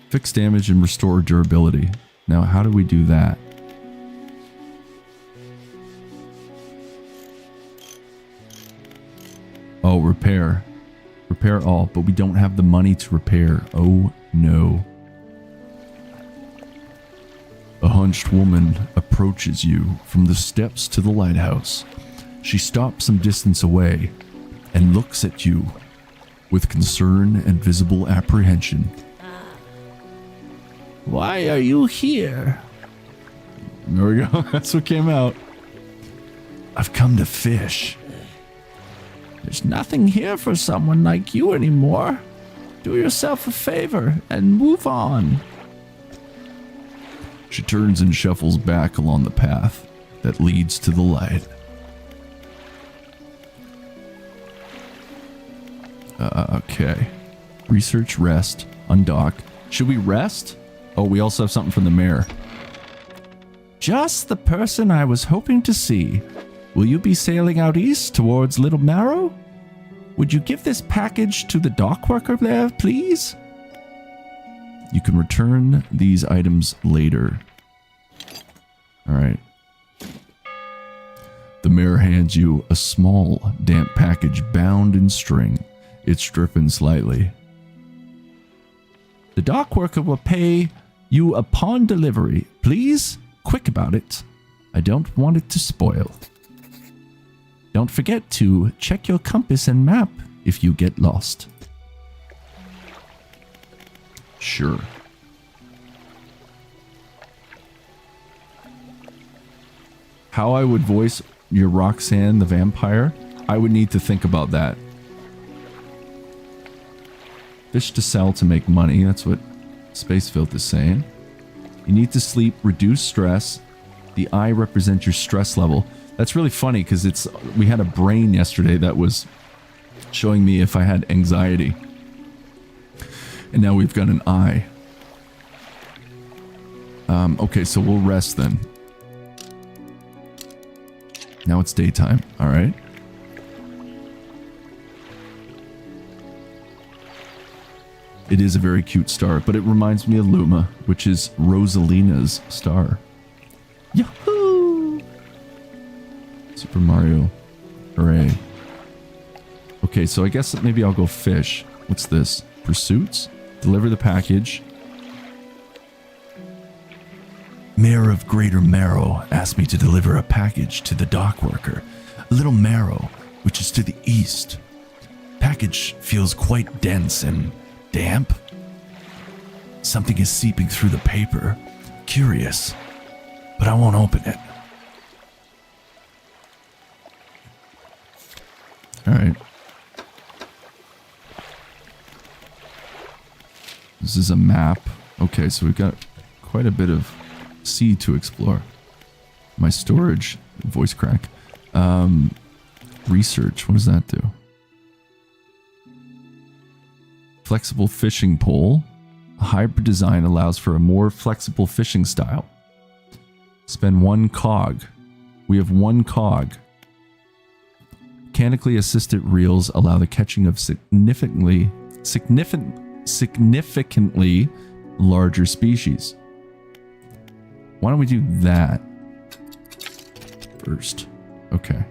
Fix damage and restore durability. Now, how do we do that? Oh, repair. Repair all, but we don't have the money to repair. Oh, no. A hunched woman approaches you from the steps to the lighthouse. She stops some distance away and looks at you with concern and visible apprehension. Why are you here? There we go. That's what came out. I've come to fish. There's nothing here for someone like you anymore. Do yourself a favor and move on. She turns and shuffles back along the path that leads to the light. Okay. Research, rest, undock. Should we rest? Oh, we also have something from the mayor. Just the person I was hoping to see. Will you be sailing out east towards Little Marrow? Would you give this package to the dock worker there, please? You can return these items later. Alright. The mirror hands you a small, damp package bound in string. It's dripping slightly. The dock worker will pay you upon delivery. Please, quick about it. I don't want it to spoil. Don't forget to check your compass and map if you get lost. Sure. How I would voice your Roxanne the vampire, I would need to think about that. Fish to sell to make money, that's what Spacefilth is saying. You need to sleep, reduce stress. The eye represents your stress level. That's really funny because we had a brain yesterday that was showing me if I had anxiety. And now we've got an eye. Okay, so we'll rest then. Now it's daytime, alright. It is a very cute star, but it reminds me of Luma, which is Rosalina's star. Yahoo! Super Mario. Hooray. Okay, so I guess maybe I'll go fish. What's this? Pursuits? Deliver the package. Mayor of Greater Marrow asked me to deliver a package to the dock worker. Little Marrow, which is to the east. Package feels quite dense and damp. Something is seeping through the paper. Curious, but I won't open it. Alright. This is a map. Okay, so we've got quite a bit of sea to explore. My storage, voice crack. Research, what does that do? Flexible fishing pole. A hybrid design allows for a more flexible fishing style. Spend 1 cog. We have 1 cog. Mechanically assisted reels allow the catching of significantly larger species. Why don't we do that first? Okay.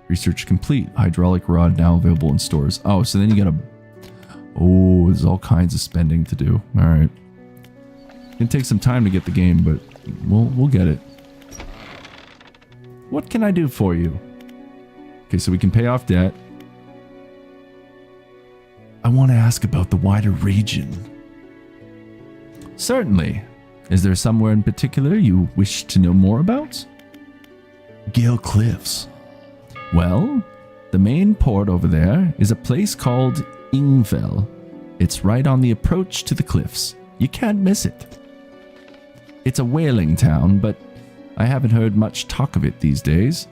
Research complete. Hydraulic rod now available in stores. Oh, so then you gotta... Oh, there's all kinds of spending to do. Alright. It's gonna take some time to get the game, but we'll get it. What can I do for you? Okay, so we can pay off debt. I want to ask about the wider region. Certainly. Is there somewhere in particular you wish to know more about? Gale Cliffs. Well, the main port over there is a place called Ingvel. It's right on the approach to the cliffs. You can't miss it. It's a whaling town, but I haven't heard much talk of it these days.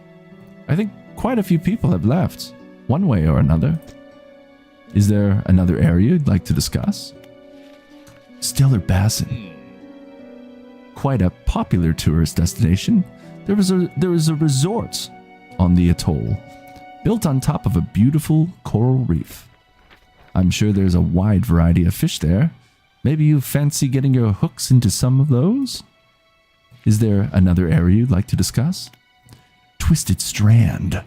I think quite a few people have left, one way or another. Is there another area you'd like to discuss? Stellar Basin. Quite a popular tourist destination. There is a resort on the atoll, built on top of a beautiful coral reef. I'm sure there's a wide variety of fish there. Maybe you fancy getting your hooks into some of those? Is there another area you'd like to discuss? Twisted Strand.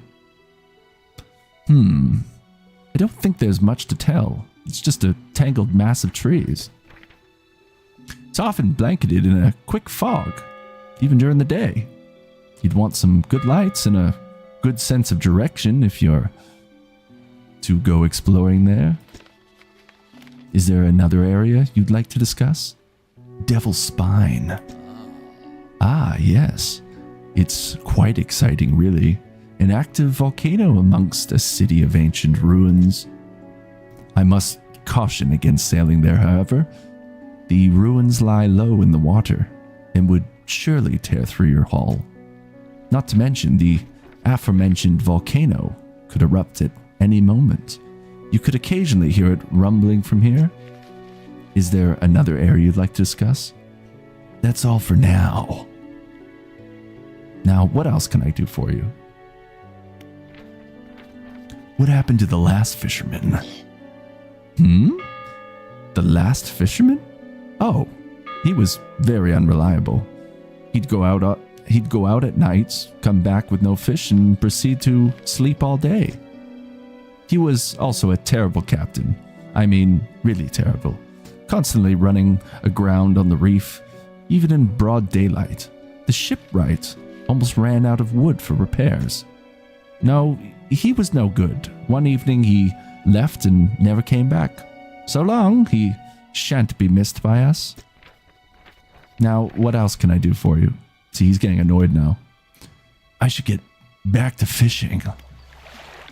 I don't think there's much to tell. It's just a tangled mass of trees. It's often blanketed in a quick fog, even during the day. You'd want some good lights and a good sense of direction if you're to go exploring there. Is there another area you'd like to discuss? Devil's Spine. Ah, yes. It's quite exciting, really. An active volcano amongst a city of ancient ruins. I must caution against sailing there, however. The ruins lie low in the water and would surely tear through your hull. Not to mention the aforementioned volcano could erupt at any moment. You could occasionally hear it rumbling from here. Is there another area you'd like to discuss? That's all for now. Now, what else can I do for you? What happened to the last fisherman? The last fisherman? Oh, he was very unreliable. He'd go out at nights, come back with no fish, and proceed to sleep all day. He was also a terrible captain. I mean, really terrible. Constantly running aground on the reef, even in broad daylight. The shipwright almost ran out of wood for repairs. No, he was no good. One evening he left and never came back. So long, he shan't be missed by us. Now, what else can I do for you? See, he's getting annoyed now. I should get back to fishing.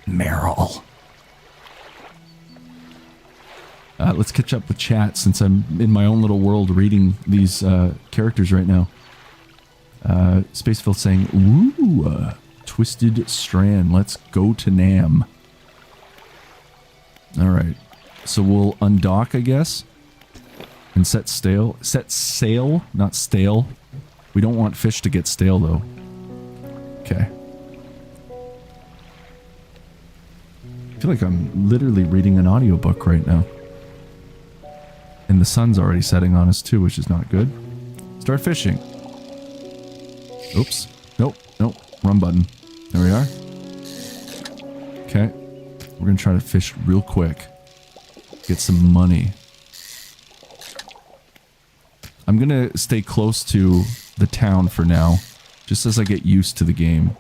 Meryl. Let's catch up with chat since I'm in my own little world reading these characters right now. Spaceville saying, "Ooh, Twisted Strand. Let's go to Nam." All right, so we'll undock, I guess, and set sail, not stale. We don't want fish to get stale though. Okay. I feel like I'm literally reading an audiobook right now. And the sun's already setting on us too, which is not good. Start fishing. Oops. Nope. Wrong button. There we are. Okay. We're going to try to fish real quick. Get some money. I'm going to stay close to the town for now, just as I get used to the game.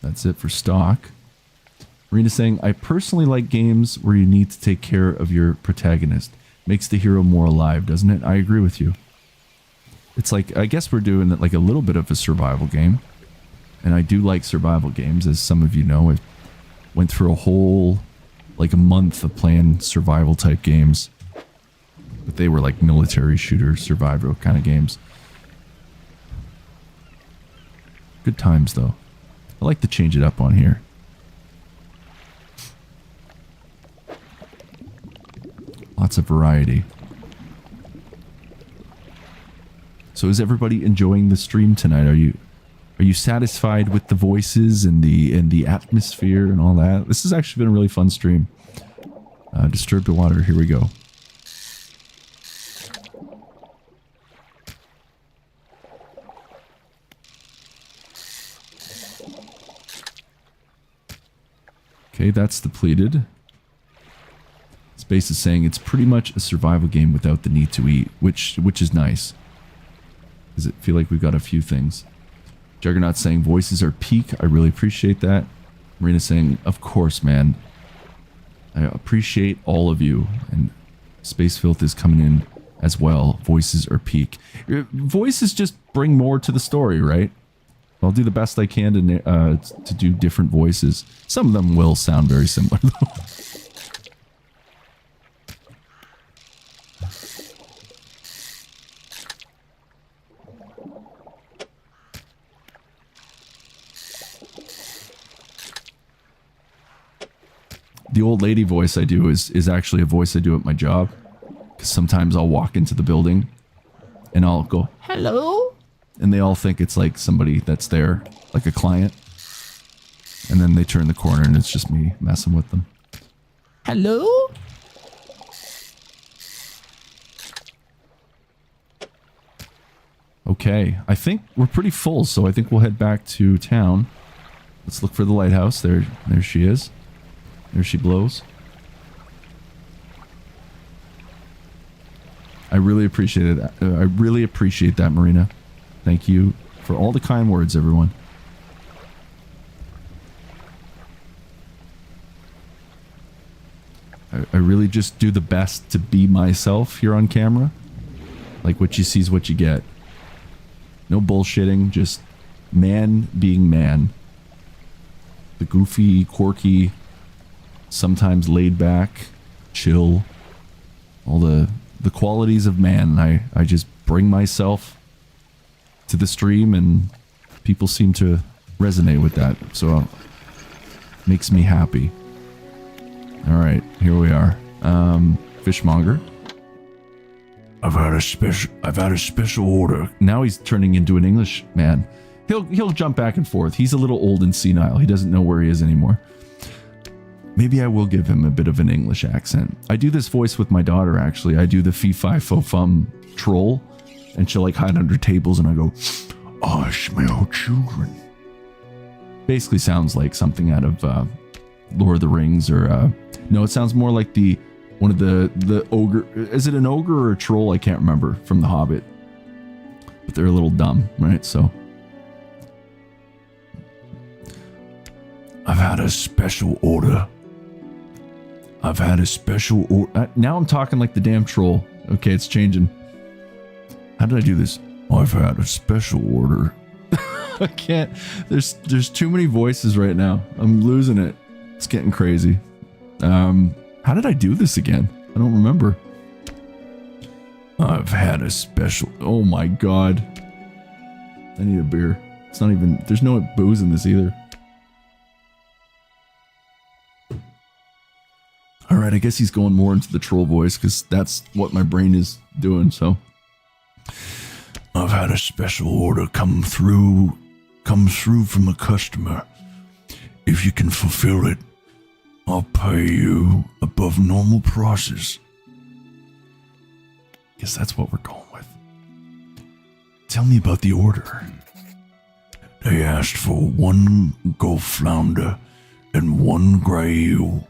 That's it for stock. Marina's saying, I personally like games where you need to take care of your protagonist. Makes the hero more alive, doesn't it? I agree with you. It's like, I guess we're doing like a little bit of a survival game. And I do like survival games, as some of you know. I went through a whole, like a month of playing survival type games. But they were like military shooter, survival kind of games. Good times though. I like to change it up on here. Lots of variety. So is everybody enjoying the stream tonight? Are you satisfied with the voices and the atmosphere and all that? This has actually been a really fun stream. Disturb the water. Here we go. Okay, that's depleted. Space is saying it's pretty much a survival game without the need to eat, which is nice. Does it feel like we've got a few things? Juggernaut saying voices are peak. I really appreciate that. Marina saying, of course, man. I appreciate all of you. And Space Filth is coming in as well. Voices are peak. Voices just bring more to the story, right? I'll do the best I can to do different voices. Some of them will sound very similar, though. The old lady voice I do is actually a voice I do at my job. Because sometimes I'll walk into the building and I'll go, hello? And they all think it's like somebody that's there, like a client. And then they turn the corner and it's just me messing with them. Hello? Okay, I think we're pretty full, so I think we'll head back to town. Let's look for the lighthouse. There she is. There she blows. I really appreciate it. I really appreciate that, Marina. Thank you for all the kind words, everyone. I really just do the best to be myself here on camera. Like, what you see is what you get. No bullshitting, just man being man. The goofy, quirky, sometimes laid back, chill. All the qualities of man. I just bring myself to the stream and people seem to resonate with that. So makes me happy. All right, here we are. Fishmonger. I've had a special order. Now he's turning into an English man. He'll jump back and forth. He's a little old and senile. He doesn't know where he is anymore. Maybe I will give him a bit of an English accent. I do this voice with my daughter, actually. I do the fee-fi-fo-fum troll, and she'll like hide under tables, and I go, I smell children. Basically sounds like something out of Lord of the Rings, or no, it sounds more like one of the ogre. Is it an ogre or a troll? I can't remember, from The Hobbit. But they're a little dumb, right? So I've had a special order. I've had a special order. Now I'm talking like the damn troll. Okay, it's changing. How did I do this? I've had a special order. I can't. There's too many voices right now. I'm losing it. It's getting crazy. How did I do this again? I don't remember. I've had a special... Oh my god. I need a beer. It's not even... There's no booze in this either. Alright, I guess he's going more into the troll voice, because that's what my brain is doing, so... I've had a special order come through from a customer. If you can fulfill it, I'll pay you above normal prices. Guess that's what we're going with. Tell me about the order. They asked for 1 Gulf flounder and 1 gray eel.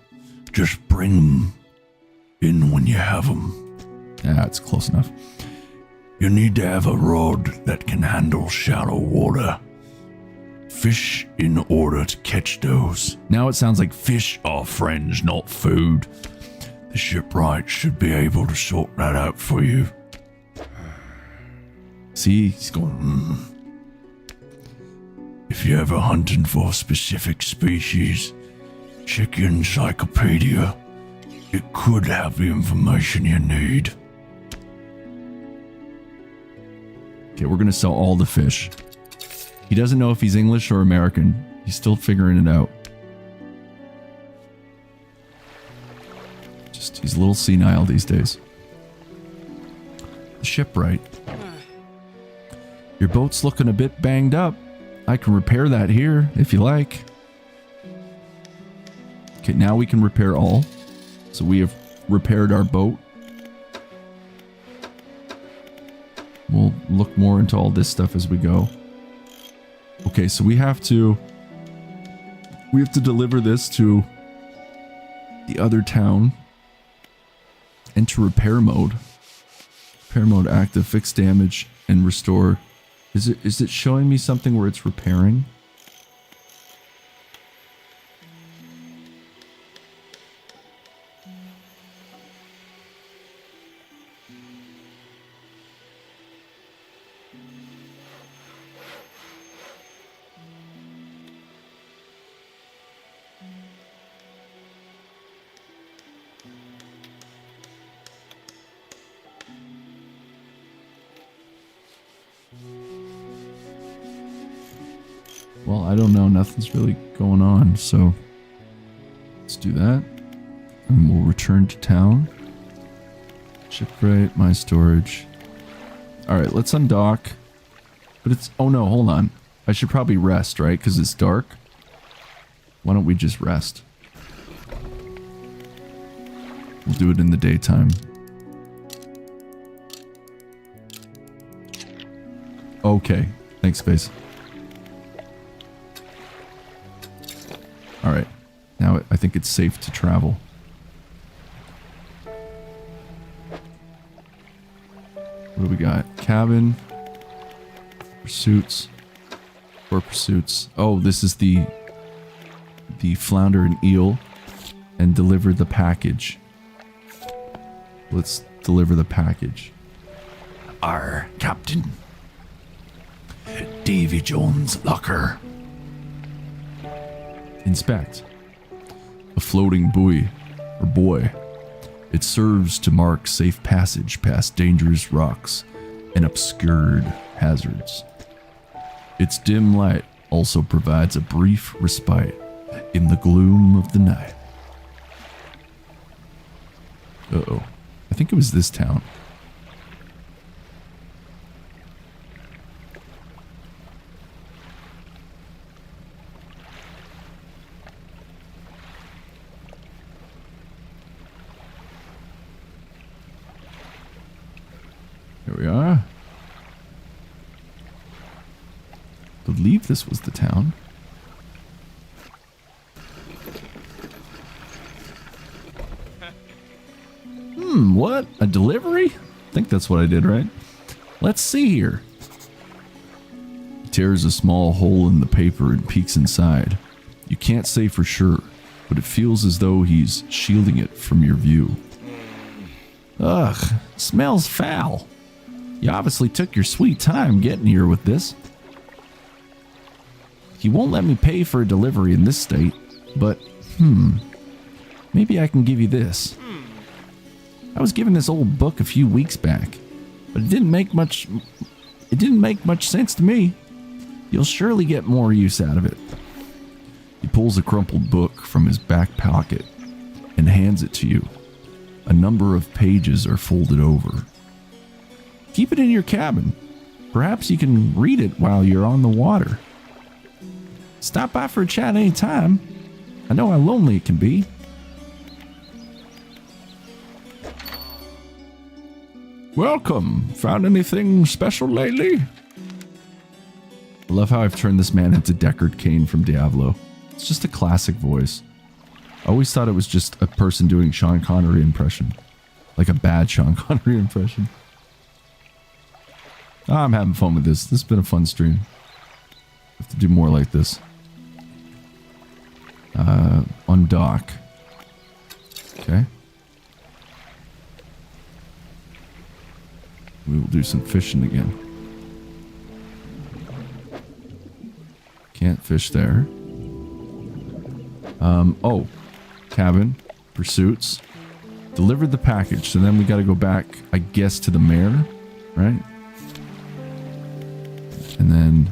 Just bring them in when you have them. Yeah, it's close enough. You need to have a rod that can handle shallow water. Fish in order to catch those. Now it sounds like fish are friends, not food. The shipwright should be able to sort that out for you. See, he's going, If you're ever hunting for a specific species, check your encyclopedia. It could have the information you need. Okay, we're gonna sell all the fish. He doesn't know if he's English or American. He's still figuring it out. He's a little senile these days. The shipwright. Your boat's looking a bit banged up. I can repair that here, if you like. Okay, now we can repair all. So we have repaired our boat. We'll look more into all this stuff as we go. Okay, so we have to deliver this to the other town. Enter repair mode. Repair mode active, fix damage, and restore. Is it showing me something where it's repairing? Well, I don't know. Nothing's really going on, so let's do that. And we'll return to town. Shipwright, my storage. Alright, let's undock. But it's... Oh no, hold on. I should probably rest, right? Because it's dark. Why don't we just rest? We'll do it in the daytime. Okay. Thanks, Space. Alright. Now I think it's safe to travel. What do we got? Cabin. Pursuits. 4 pursuits. Oh, this is the flounder and eel. And deliver the package. Let's deliver the package. Arr, Captain. Davy Jones' locker. Inspect. A floating buoy, or buoy. It serves to mark safe passage past dangerous rocks and obscured hazards. Its dim light also provides a brief respite in the gloom of the night. Uh-oh. I think it was this town. Here we are. I believe this was the town. What? A delivery? I think that's what I did, right? Let's see here. He tears a small hole in the paper and peeks inside. You can't say for sure, but it feels as though he's shielding it from your view. Ugh, smells foul. You obviously took your sweet time getting here with this. He won't let me pay for a delivery in this state, but, maybe I can give you this. I was given this old book a few weeks back, but it didn't make much sense to me. You'll surely get more use out of it. He pulls a crumpled book from his back pocket and hands it to you. A number of pages are folded over. Keep it in your cabin. Perhaps you can read it while you're on the water. Stop by for a chat any time. I know how lonely it can be. Welcome. Found anything special lately? I love how I've turned this man into Deckard Cain from Diablo. It's just a classic voice. I always thought it was just a person doing Sean Connery impression. Like a bad Sean Connery impression. I'm having fun with this. This has been a fun stream. I have to do more like this. Undock. Okay. We will do some fishing again. Can't fish there. Oh. Cabin. Pursuits. Delivered the package, so then we gotta go back, I guess, to the mayor, right? And then...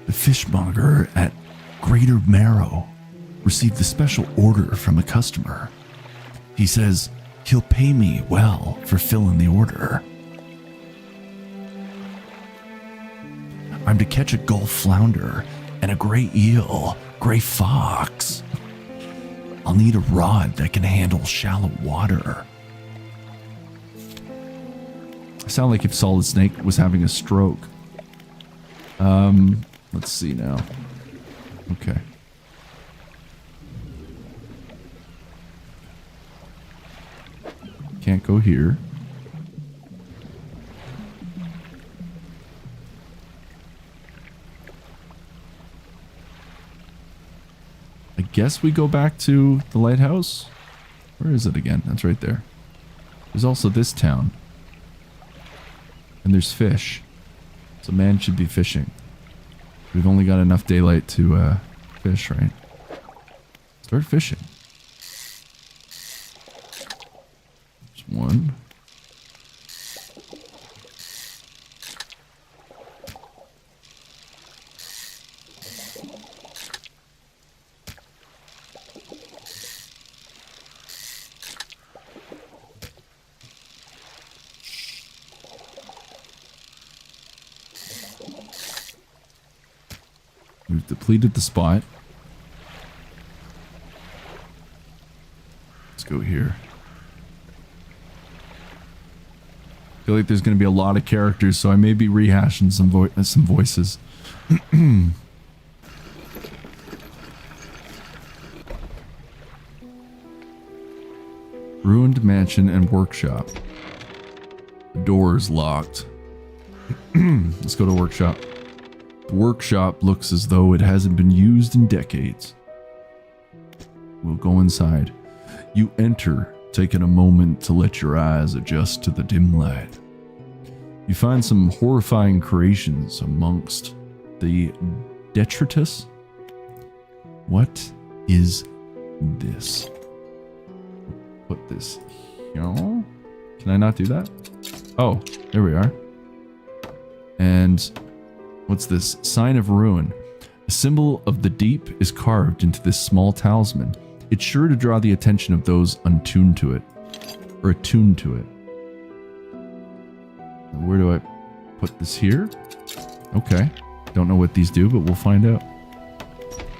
the fishmonger at Greater Marrow received a special order from a customer. He says he'll pay me well for filling the order. I'm to catch a gulf flounder and a gray eel, gray fox. I'll need a rod that can handle shallow water. I sound like if Solid Snake was having a stroke. Let's see now. Okay. Can't go here. I guess we go back to the lighthouse. Where is it again? That's right there. There's also this town. And there's fish. So man should be fishing. We've only got enough daylight to fish, right? Start fishing. One. We've depleted the spot. Let's go here. I feel like there's going to be a lot of characters, so I may be rehashing some voices. Ruined mansion and workshop. The door is locked. Let's go to workshop. The workshop looks as though it hasn't been used in decades. We'll go inside. You enter, taking a moment to let your eyes adjust to the dim light. You find some horrifying creations amongst the detritus. What is this? Put this here. Can I not do that? Oh, there we are. And what's this? Sign of ruin. A symbol of the deep is carved into this small talisman. It's sure to draw the attention of those untuned to it. Or attuned to it. Where do I put this here? Okay. Don't know what these do, but we'll find out.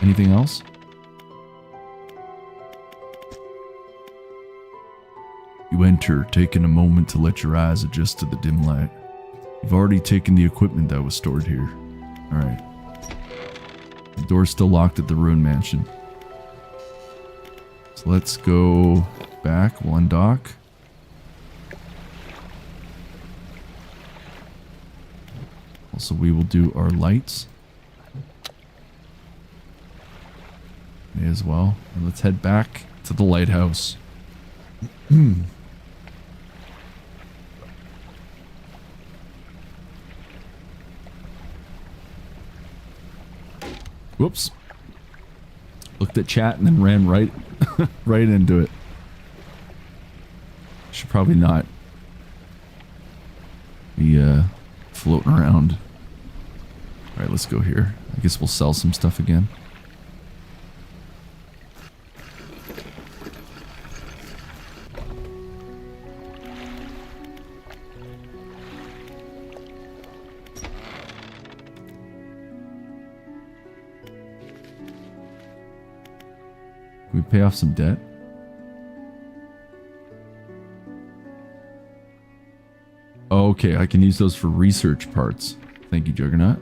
Anything else? You enter, taking a moment to let your eyes adjust to the dim light. You've already taken the equipment that was stored here. Alright. The door's still locked at the ruined mansion. So let's go back. We'll undock. Also, we will do our lights. May as well. And let's head back to the lighthouse. Whoops. Looked at chat and then ran right right into it. Should probably not be floating around. Alright, let's go here. I guess we'll sell some stuff again. Can we pay off some debt? Oh, okay, I can use those for research parts. Thank you, Juggernaut.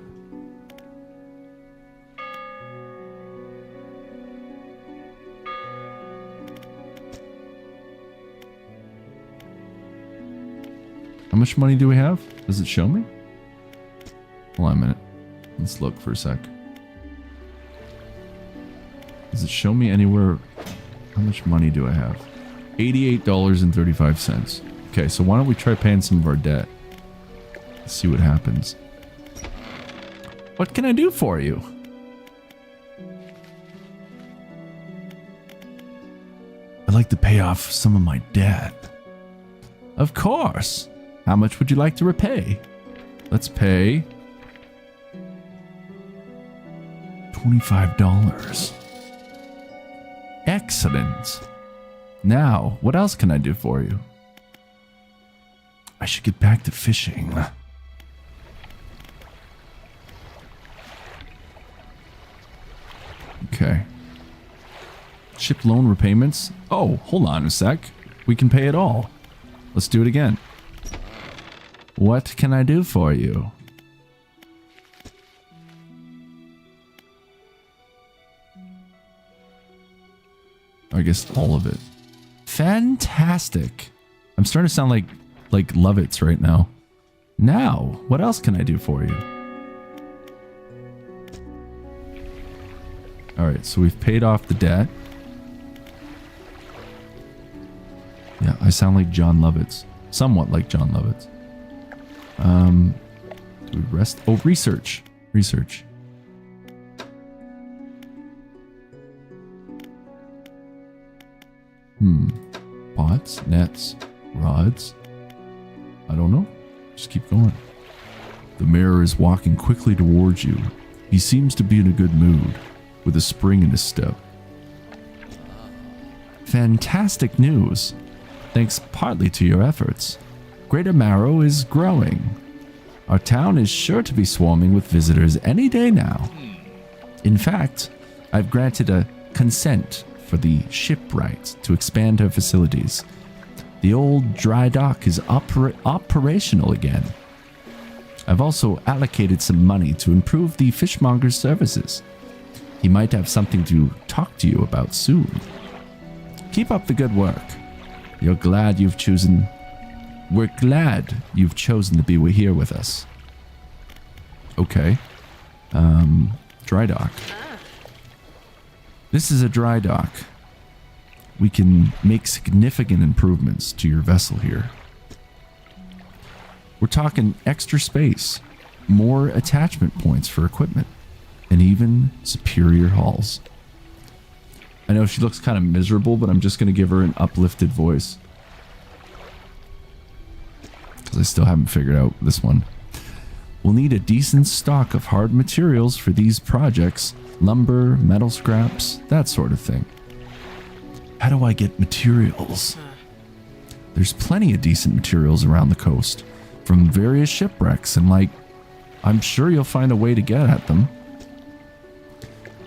How much money do we have? Does it show me? Hold on a minute. Let's look for a sec. Does it show me anywhere? How much money do I have? $88.35. Okay, so why don't we try paying some of our debt? Let's see what happens. What can I do for you? I'd like to pay off some of my debt. Of course. How much would you like to repay? Let's pay $25. Excellent. Now, what else can I do for you? I should get back to fishing. Okay. Ship loan repayments? Oh, hold on a sec. We can pay it all. Let's do it again. What can I do for you? I guess all of it. Fantastic. I'm starting to sound like Lovitz right now. Now, what else can I do for you? Alright, so we've paid off the debt. Yeah, I sound like John Lovitz. Somewhat like John Lovitz. Do we rest? Oh, research. Research. Pots, nets, rods. I don't know. Just keep going. The mayor is walking quickly towards you. He seems to be in a good mood, with a spring in his step. Fantastic news. Thanks partly to your efforts. Greater Marrow is growing. Our town is sure to be swarming with visitors any day now. In fact, I've granted a consent for the shipwright to expand her facilities. The old dry dock is operational again. I've also allocated some money to improve the fishmonger's services. He might have something to talk to you about soon. Keep up the good work. We're glad you've chosen to be here with us. Okay. Dry dock. This is a dry dock. We can make significant improvements to your vessel here. We're talking extra space, more attachment points for equipment, and even superior hulls. I know she looks kind of miserable, but I'm just going to give her an uplifted voice. Because I still haven't figured out this one. We'll need a decent stock of hard materials for these projects. Lumber, metal scraps, that sort of thing. How do I get materials? There's plenty of decent materials around the coast. From various shipwrecks and I'm sure you'll find a way to get at them.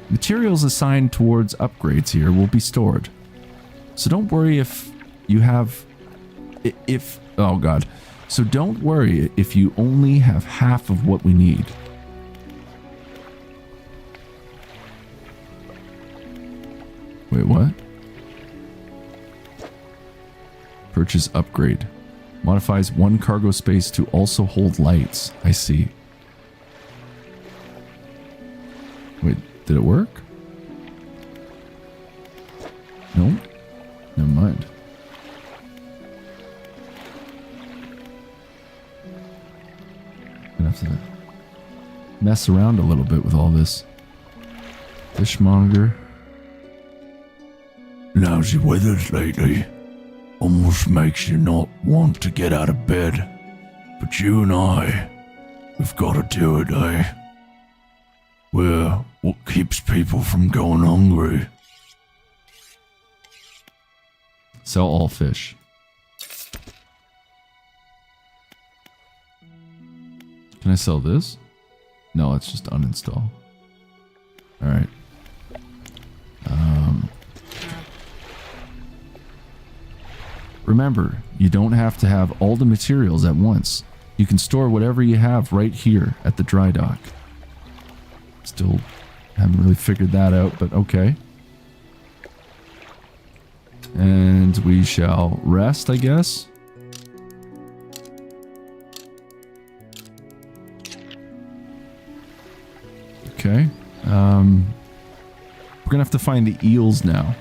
Materials assigned towards upgrades here will be stored. So don't worry if you have... oh god. So don't worry if you only have half of what we need. Wait, what? Purchase upgrade. Modifies one cargo space to also hold lights. I see. Wait, did it work? No? Never mind. Gonna have to mess around a little bit with all this. Fishmonger. Lousy weathers lately. Almost makes you not want to get out of bed. But you and I, we've got to do it, eh? We're what keeps people from going hungry. Sell all fish. Can I sell this? No, it's just uninstall. Alright. Remember, you don't have to have all the materials at once. You can store whatever you have right here at the dry dock. Still haven't really figured that out, but okay. And we shall rest, I guess. Okay. We're gonna have to find the eels now.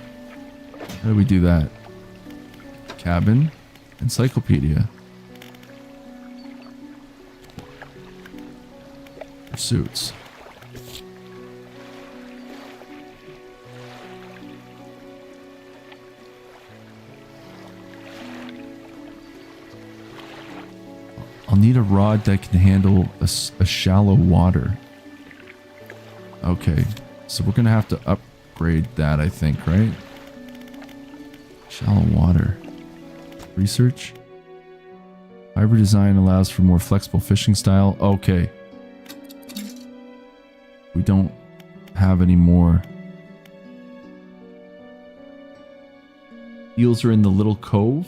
How do we do that? Cabin. Encyclopedia. Pursuits. I'll need a rod that can handle a shallow water. Okay, so we're gonna have to upgrade that, I think, right? Shallow water. Research. Hybrid design allows for more flexible fishing style. Okay. We don't have any more. Eels are in the little cove.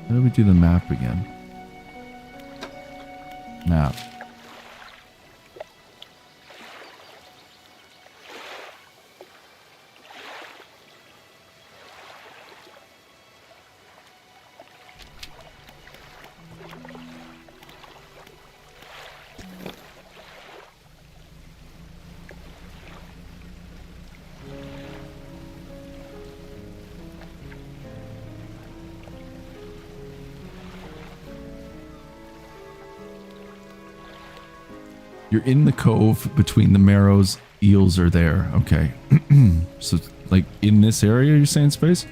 How do we do the map again? Map. You're in the cove between the marrows. Eels are there. Okay. So, like, in this area, you're saying, Space?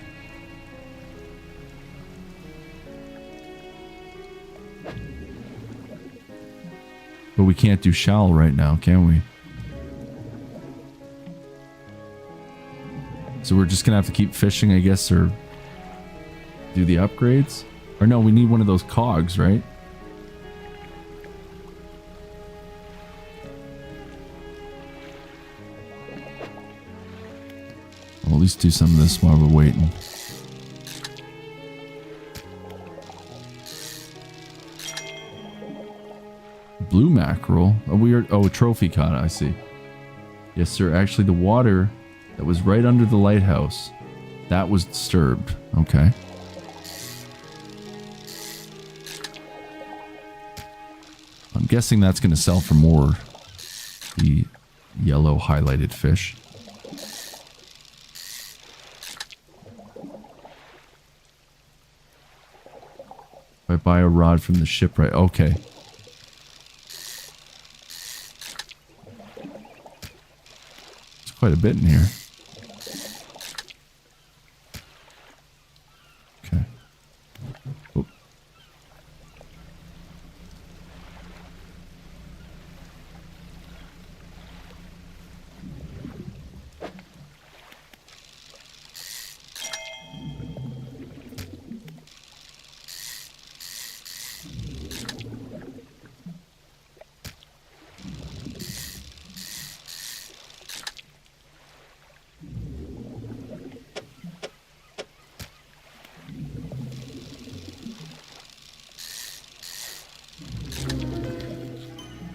But we can't do shallow right now, can we? So we're just gonna have to keep fishing, I guess, or do the upgrades? Or no, we need one of those cogs, right? Well, at least do some of this while we're waiting. Blue mackerel? Oh, weird. Oh, trophy caught it, I see. Yes, sir. Actually, the water that was right under the lighthouse, that was disturbed. Okay. I'm guessing that's going to sell for more. The yellow highlighted fish. If I buy a rod from the shipwright. Okay. There's quite a bit in here.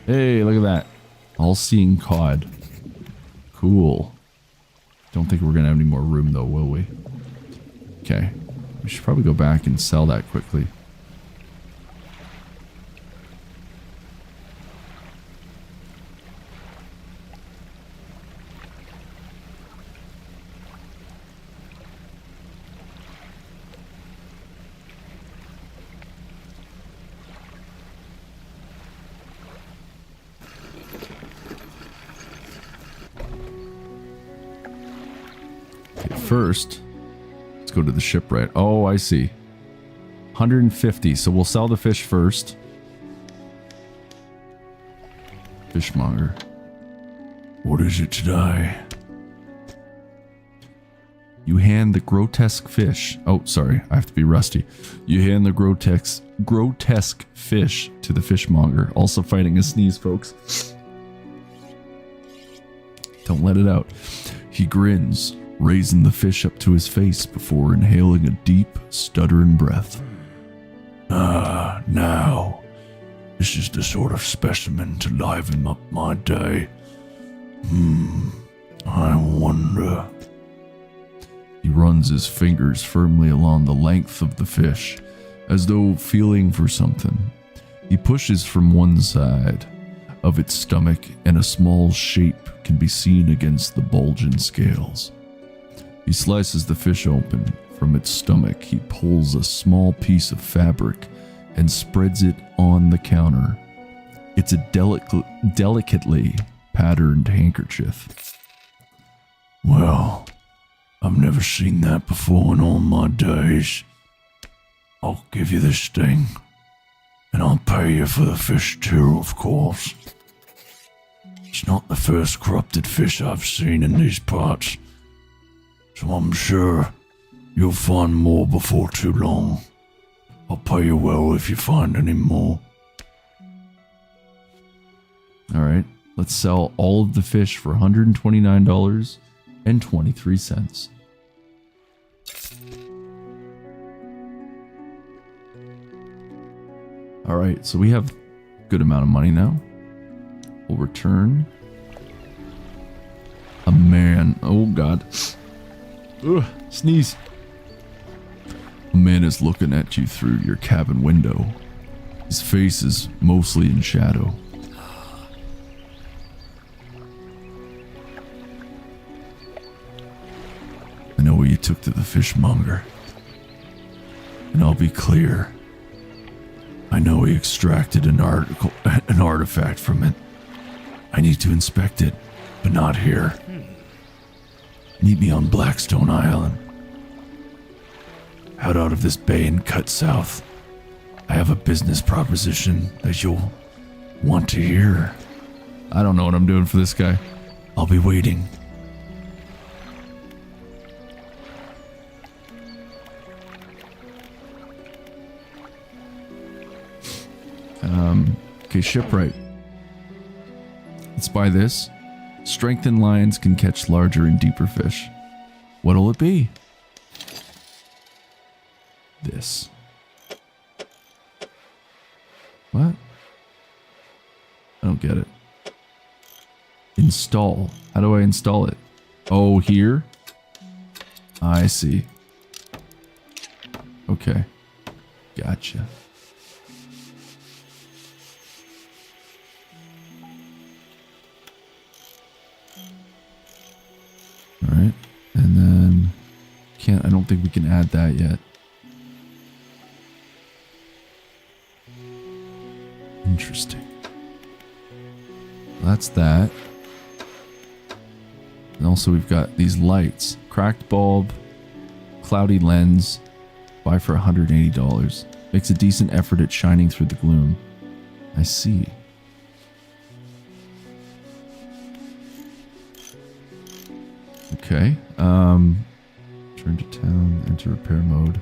Hey, look at that. All-seeing cod. Cool. Don't think we're gonna have any more room though, will we? Okay. We should probably go back and sell that quickly. First, let's go to the shipwright. Oh, I see. 150. So we'll sell the fish first. Fishmonger. What is it today? You hand the grotesque fish. Oh, sorry. I have to be rusty. You hand the grotesque fish to the fishmonger. Also fighting a sneeze, folks. Don't let it out. He grins, raising the fish up to his face before inhaling a deep, stuttering breath. Now, this is the sort of specimen to liven up my day. I wonder. He runs his fingers firmly along the length of the fish, as though feeling for something. He pushes from one side of its stomach, and a small shape can be seen against the bulging scales. He slices the fish open. From its stomach, he pulls a small piece of fabric and spreads it on the counter. It's a delicately patterned handkerchief. Well, I've never seen that before in all my days. I'll give you this thing, and I'll pay you for the fish too, of course. It's not the first corrupted fish I've seen in these parts, so I'm sure you'll find more before too long. I'll pay you well if you find any more. Alright, let's sell all of the fish for $129.23. Alright, so we have a good amount of money now. We'll return. A man. Oh god. Ugh, sneeze. A man is looking at you through your cabin window. His face is mostly in shadow. I know what you took to the fishmonger. And I'll be clear. I know he extracted an artifact from it. I need to inspect it, but not here. Meet me on Blackstone Island. Head out of this bay and cut south. I have a business proposition that you'll want to hear. I don't know what I'm doing for this guy. I'll be waiting. Okay, shipwright. Let's buy this. Strengthened lines can catch larger and deeper fish. What'll it be? This. What? I don't get it. Install. How do I install it? Oh, here? I see. Okay. Gotcha. Alright, and then I don't think we can add that yet. Interesting. That's that. And also we've got these lights. Cracked bulb, cloudy lens, buy for $180. Makes a decent effort at shining through the gloom. I see. Okay, turn to town, enter repair mode.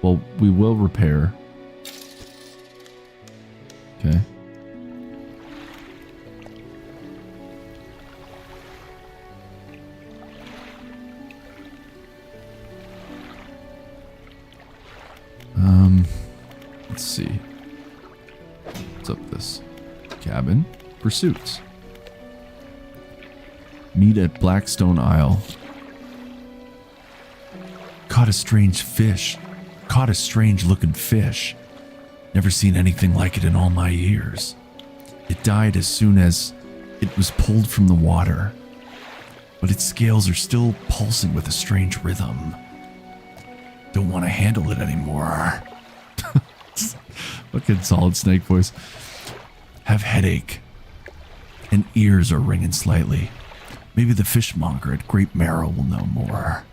Well, we will repair. Okay. Let's see. What's up this cabin? pursuits. Meet at Blackstone Isle. Caught a strange fish. Caught a strange looking fish. Never seen anything like it in all my years. It died as soon as it was pulled from the water, but its scales are still pulsing with a strange rhythm. Don't want to handle it anymore. Fucking Solid Snake voice. Have headache, and ears are ringing slightly. Maybe the fishmonger at Great Marrow will know more.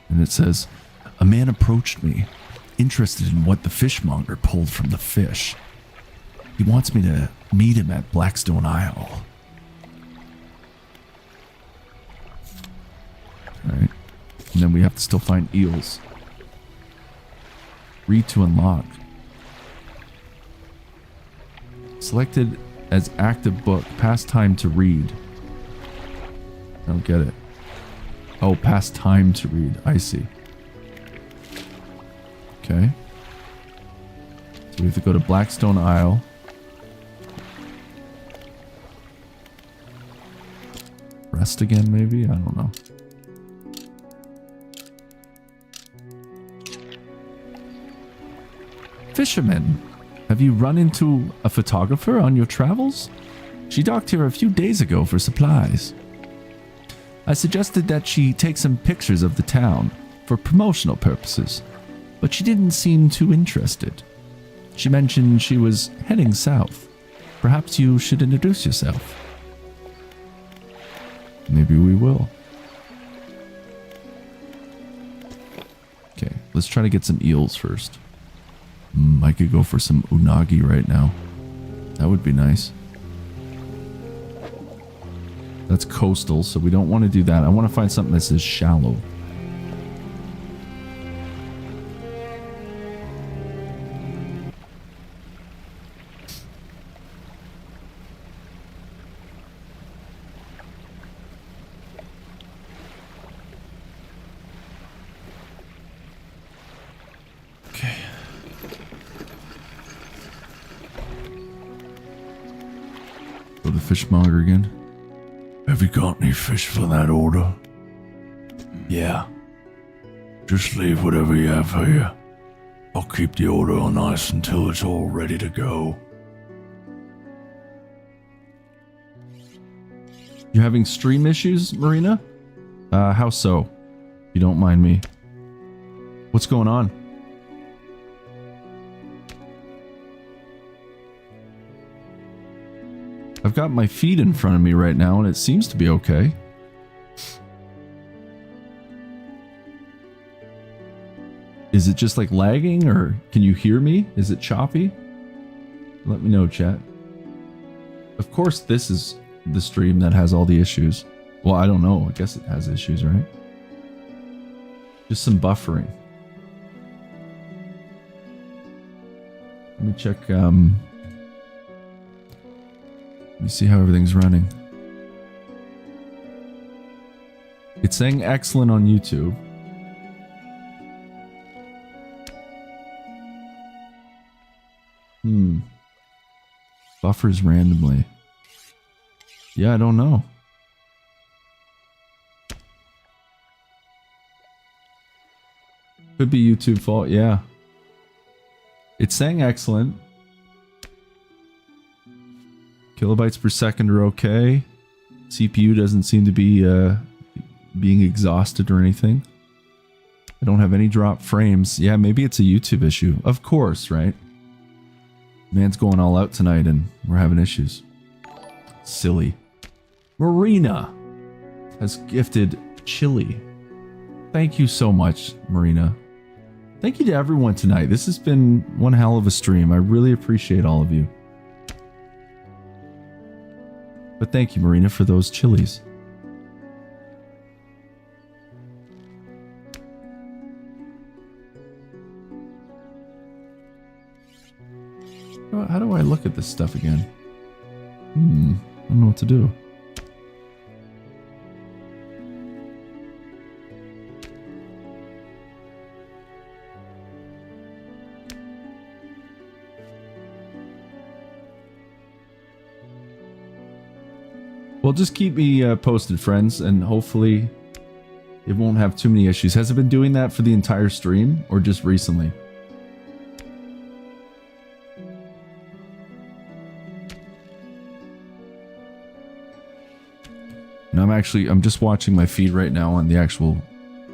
And it says, a man approached me, interested in what the fishmonger pulled from the fish. He wants me to meet him at Blackstone Isle. Alright. And then we have to still find eels. Read to unlock. Selected as active book. Past time to read. I don't get it. Oh, past time to read. I see. Okay. So we have to go to Blackstone Isle. Rest again, maybe? I don't know. Fisherman, have you run into a photographer on your travels? She docked here a few days ago for supplies. I suggested that she take some pictures of the town for promotional purposes, but she didn't seem too interested. She mentioned she was heading south. Perhaps you should introduce yourself. Maybe we will. Okay, let's try to get some eels first. I could go for some unagi right now. That would be nice. That's coastal, so we don't want to do that. I want to find something that says shallow. Okay. Go to the fishmonger again. Have you got any fish for that order? Yeah. Just leave whatever you have here. I'll keep the order on ice until it's all ready to go. You having stream issues, Marina? How so? You don't mind me. What's going on? I've got my feed in front of me right now and it seems to be okay. Is it just like lagging or can you hear me? Is it choppy? Let me know, chat. Of course, this is the stream that has all the issues. Well, I don't know. I guess it has issues, right? Just some buffering. Let me check, let me see how everything's running. It's saying excellent on YouTube. Buffers randomly. Yeah, I don't know. Could be YouTube fault, yeah. It's saying excellent. Kilobytes per second are okay. CPU doesn't seem to be being exhausted or anything. I don't have any drop frames. Yeah, maybe it's a YouTube issue. Of course, right? Man's going all out tonight and we're having issues. Silly. Marina has gifted chili. Thank you so much, Marina. Thank you to everyone tonight. This has been one hell of a stream. I really appreciate all of you. But thank you, Marina, for those chilies. How do I look at this stuff again? I don't know what to do. Well, just keep me posted, friends, and hopefully it won't have too many issues. Has it been doing that for the entire stream or just recently? No, I'm just watching my feed right now on the actual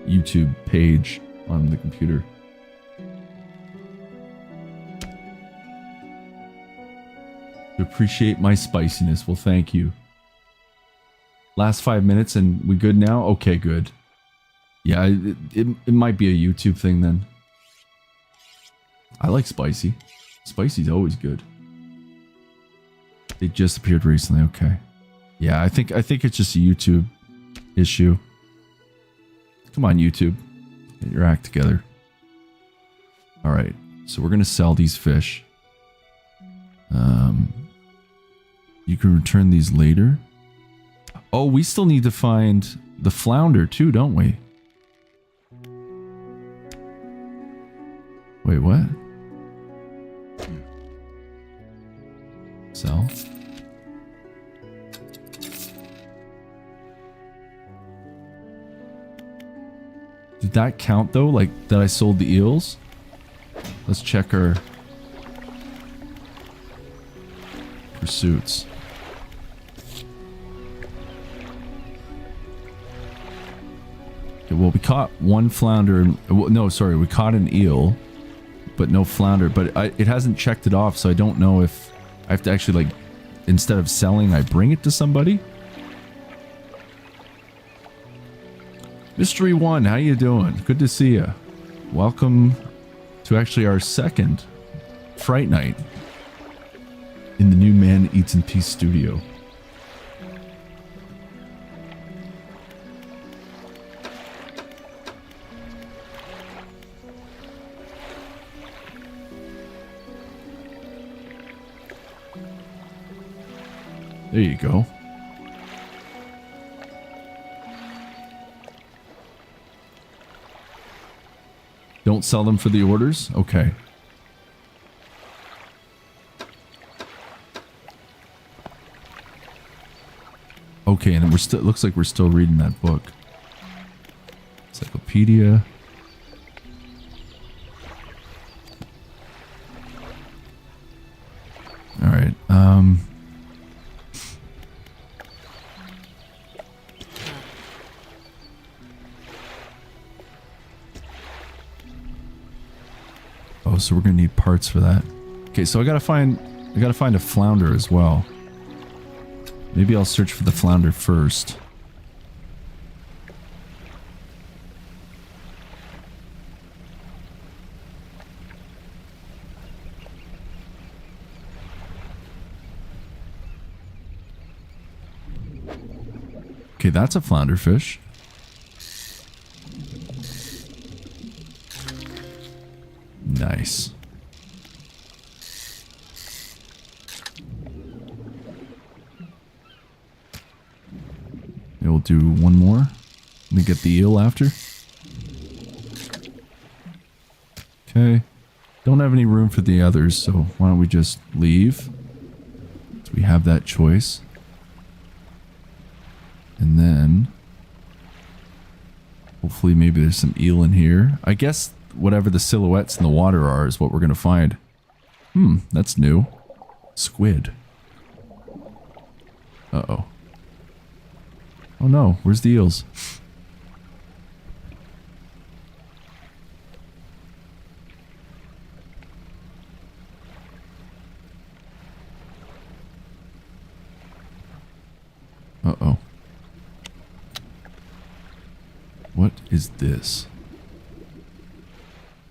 YouTube page on the computer. To appreciate my spiciness. Well, thank you. Last 5 minutes and we good now? Okay, good. Yeah, it might be a YouTube thing then. I like spicy. Spicy's always good. It just appeared recently, okay. Yeah, I think it's just a YouTube issue. Come on, YouTube. Get your act together. Alright, so we're gonna sell these fish. You can return these later. Oh, we still need to find the flounder too, don't we? Wait, what? Sell. Did that count though? Like that I sold the eels? Let's check our pursuits. Okay, well, we caught one flounder. No, sorry, we caught an eel, but no flounder. But it hasn't checked it off, so I don't know if I have to actually, like, instead of selling, I bring it to somebody. Mystery 1, how you doing? Good to see you. Welcome to actually our second Fright Night in the new Man Eats in Peace studio. There you go. Don't sell them for the orders? Okay. Okay, and we're still, looks like we're still reading that book. Encyclopedia. All right. Oh, so we're gonna need parts for that. Okay, so I gotta find a flounder as well. Maybe I'll search for the flounder first. Okay, that's a flounder fish. Nice. We'll do one more. Let me get the eel after. Okay. Don't have any room for the others, so why don't we just leave? So we have that choice. And then hopefully maybe there's some eel in here. I guess whatever the silhouettes in the water are is what we're gonna find. That's new. Squid. Uh-oh. Oh no, where's the eels? Uh-oh. What is this?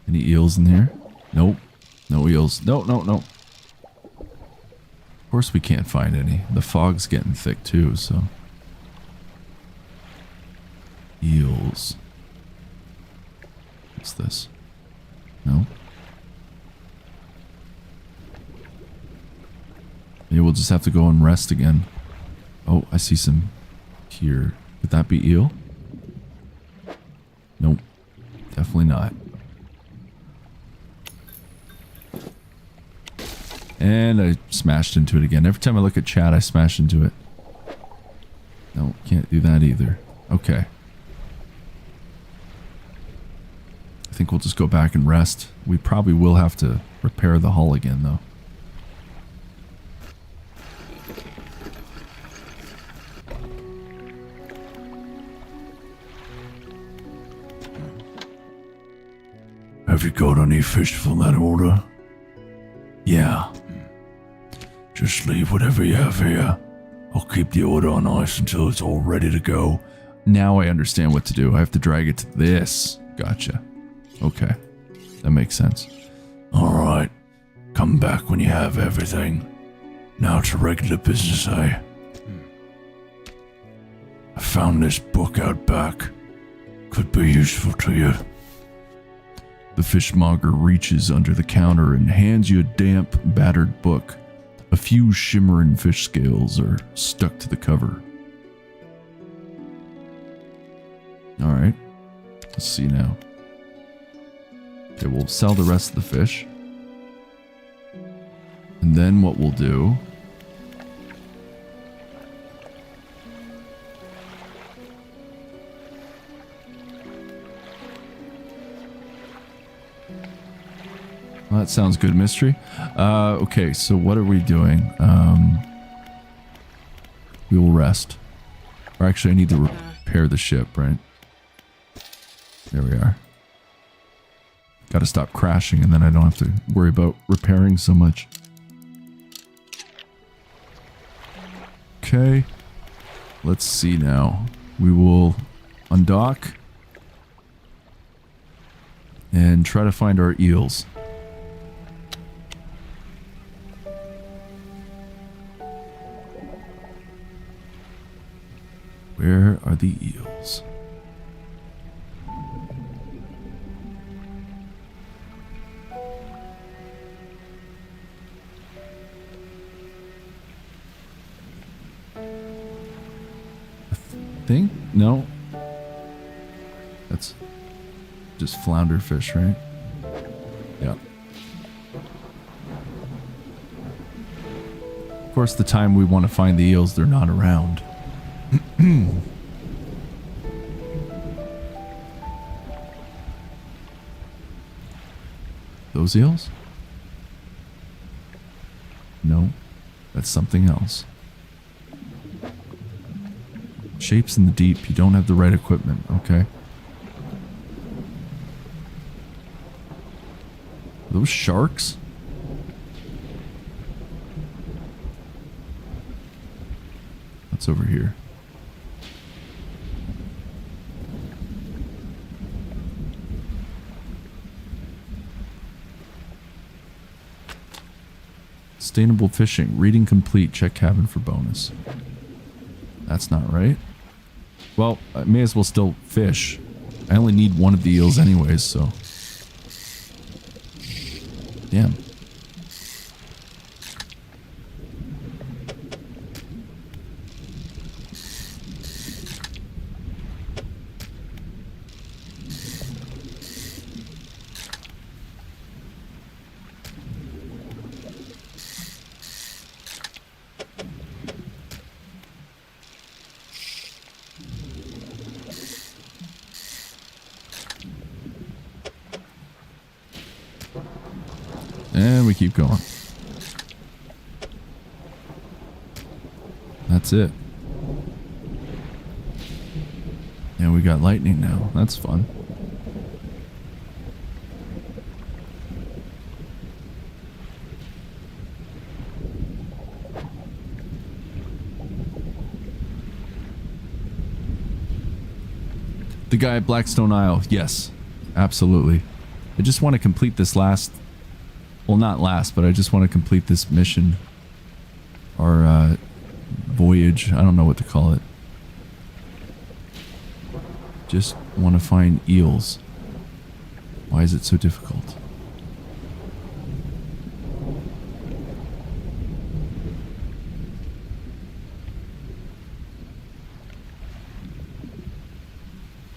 Any eels in there? Nope. No eels. No, no, no. Of course we can't find any. The fog's getting thick too, so... Eels. What's this? No? Maybe we'll just have to go and rest again. Oh, I see some here. Could that be eel? Nope. Definitely not. And I smashed into it again. Every time I look at chat, I smash into it. No, can't do that either. Okay. I think we'll just go back and rest. We probably will have to repair the hull again, though. Have you got any fish from that order? Yeah. Just leave whatever you have here. I'll keep the order on ice until it's all ready to go. Now I understand what to do. I have to drag it to this. Gotcha. Okay. That makes sense. Alright. Come back when you have everything. Now to regular business, eh? I found this book out back. Could be useful to you. The fishmonger reaches under the counter and hands you a damp, battered book. A few shimmering fish scales are stuck to the cover. Alright. Let's see now. Okay, we'll sell the rest of the fish. And then what we'll do... Well, that sounds good, mystery. Okay, so what are we doing? We will rest. Or actually, I need to repair the ship, right? There we are. Got to stop crashing, and then I don't have to worry about repairing so much. Okay. Let's see now. We will undock and try to find our eels. Where are the eels? I think? No. That's just flounder fish, right? Yeah. Of course, the time we want to find the eels, they're not around. Those eels? No, that's something else. Shapes in the deep, you don't have the right equipment, okay? Are those sharks? What's over here? Sustainable fishing. Reading complete. Check cabin for bonus. That's not right. Well, I may as well still fish. I only need one of the eels anyways, so... Damn. And we keep going. That's it. And we got lightning now. That's fun. The guy at Blackstone Isle. Yes, absolutely. I just want to complete this last... Well, not last, but I just want to complete this mission. Or, voyage. I don't know what to call it. Just want to find eels. Why is it so difficult?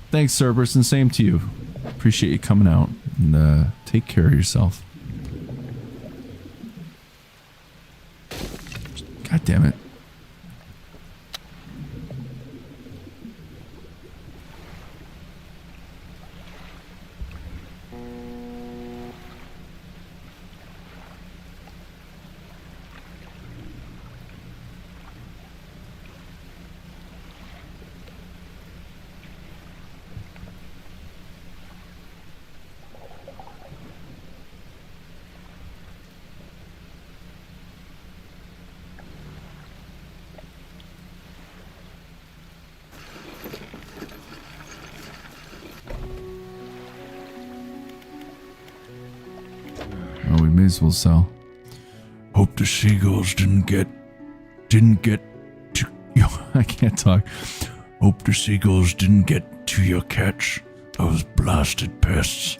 Thanks, Cerberus, and same to you. Appreciate you coming out, and take care of yourself. God damn it. may as well sell. Hope the seagulls didn't get to I can't talk. Hope the seagulls didn't get to your catch, those blasted pests.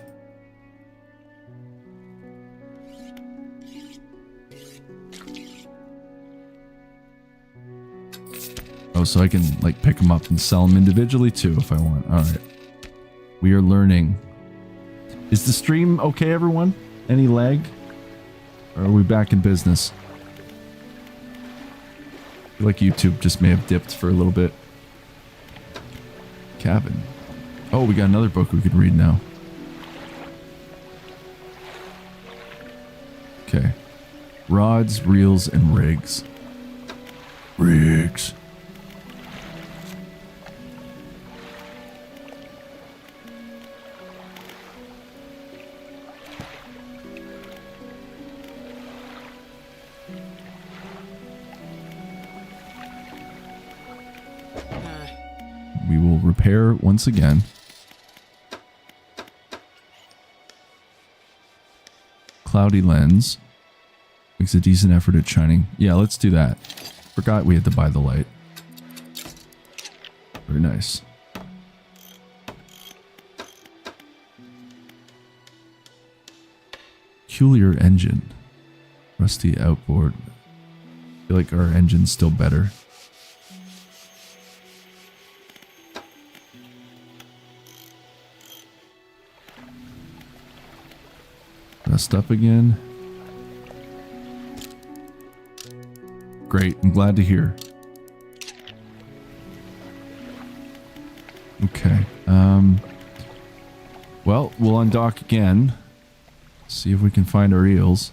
Oh, so I can like pick them up and sell them individually too if I want. All right. We are learning. Is the stream okay, everyone? Any lag? Or are we back in business? I feel like YouTube just may have dipped for a little bit. Cabin. Oh, we got another book we could read now. Okay. Rods, reels, and rigs. Rigs. We will repair once again. Cloudy lens. Makes a decent effort at shining. Yeah, let's do that. Forgot we had to buy the light. Very nice. Peculiar engine. Rusty outboard. I feel like our engine's still better. Messed up again. Great, I'm glad to hear. Okay. Well, we'll undock again. See if we can find our eels.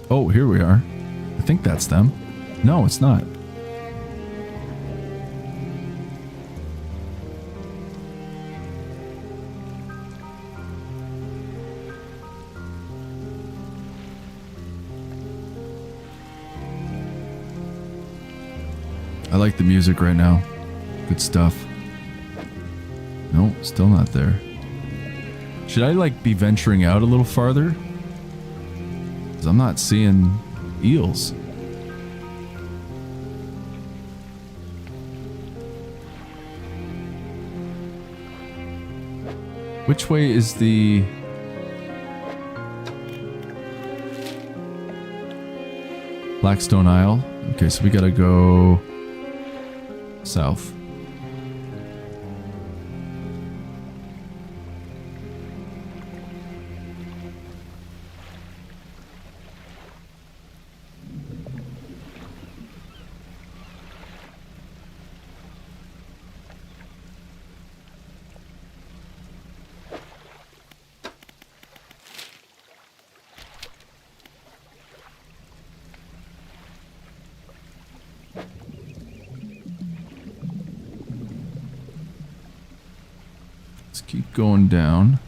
Oh, here we are. I think that's them. No, it's not. I like the music right now. Good stuff. No, still not there. Should I like be venturing out a little farther? Because I'm not seeing eels. Which way is the... Blackstone Isle? Okay, so we gotta go... south. Keep going down.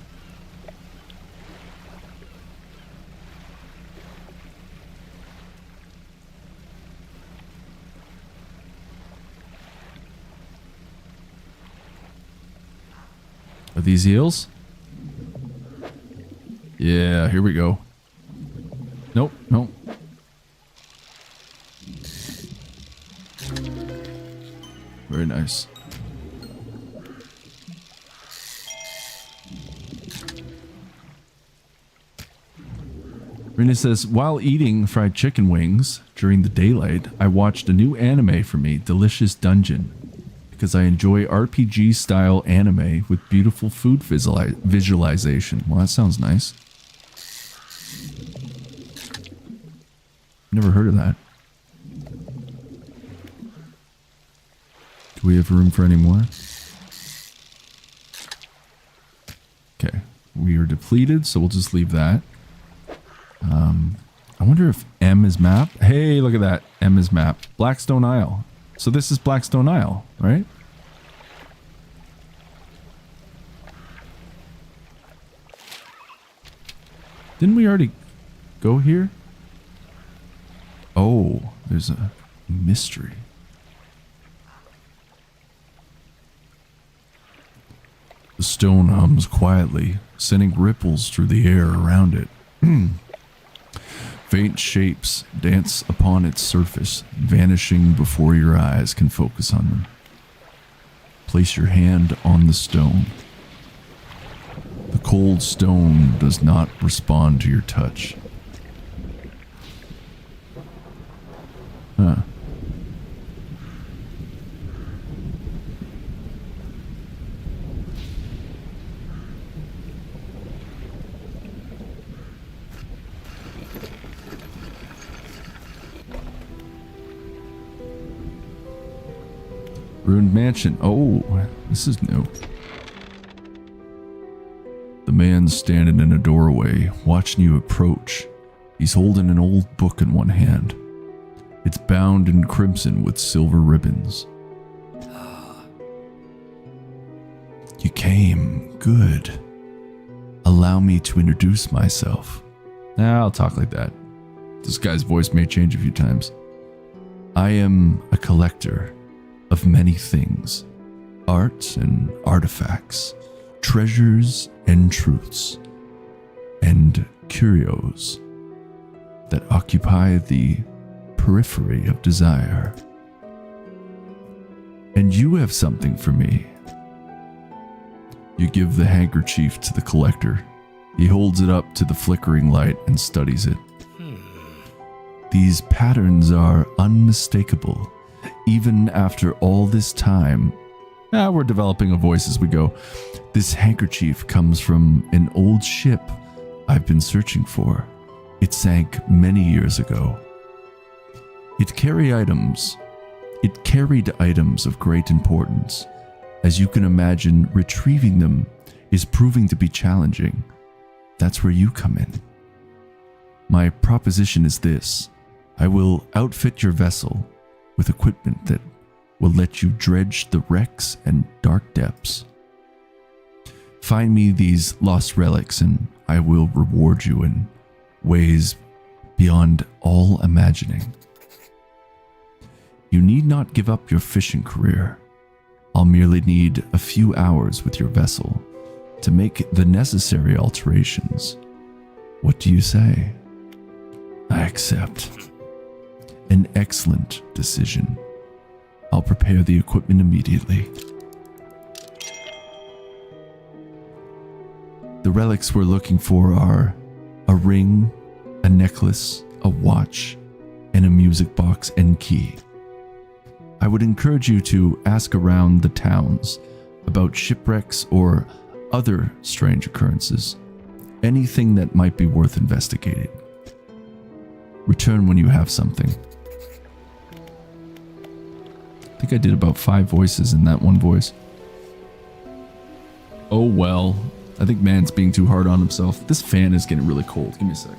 Are these eels? Yeah, here we go. Nope, nope. Very nice. Rena says, while eating fried chicken wings during the daylight, I watched a new anime for me, Delicious Dungeon, because I enjoy RPG style anime with beautiful food visualization. Well, that sounds nice. Never heard of that. Do we have room for any more? Okay, we are depleted, so we'll just leave that. I wonder if M is map. Hey, look at that. M is map. Blackstone Isle. So this is Blackstone Isle, right? Didn't we already go here? Oh, there's a mystery. The stone hums quietly, sending ripples through the air around it. Faint shapes dance upon its surface, vanishing before your eyes can focus on them. Place your hand on the stone. The cold stone does not respond to your touch. Huh. Ruined mansion. Oh, this is new. The man's standing in a doorway, watching you approach. He's holding an old book in one hand. It's bound in crimson with silver ribbons. You came. Good. Allow me to introduce myself. I'll talk like that. This guy's voice may change a few times. I am a collector of many things. Art and artifacts. Treasures and truths. And curios that occupy the periphery of desire. And you have something for me. You give the handkerchief to the collector. He holds it up to the flickering light and studies it. These patterns are unmistakable, even after all this time. We're developing a voice as we go. This handkerchief comes from an old ship I've been searching for. It sank many years ago. It carried items of great importance. As you can imagine, retrieving them is proving to be challenging. That's where you come in. My proposition is this. I will outfit your vessel with equipment that will let you dredge the wrecks and dark depths. Find me these lost relics and I will reward you in ways beyond all imagining. You need not give up your fishing career. I'll merely need a few hours with your vessel to make the necessary alterations. What do you say? I accept. An excellent decision. I'll prepare the equipment immediately. The relics we're looking for are a ring, a necklace, a watch, and a music box and key. I would encourage you to ask around the towns about shipwrecks or other strange occurrences, anything that might be worth investigating. Return when you have something. I think I did about 5 voices in that one voice. Oh well, I think man's being too hard on himself. This fan is getting really cold. Give me a sec.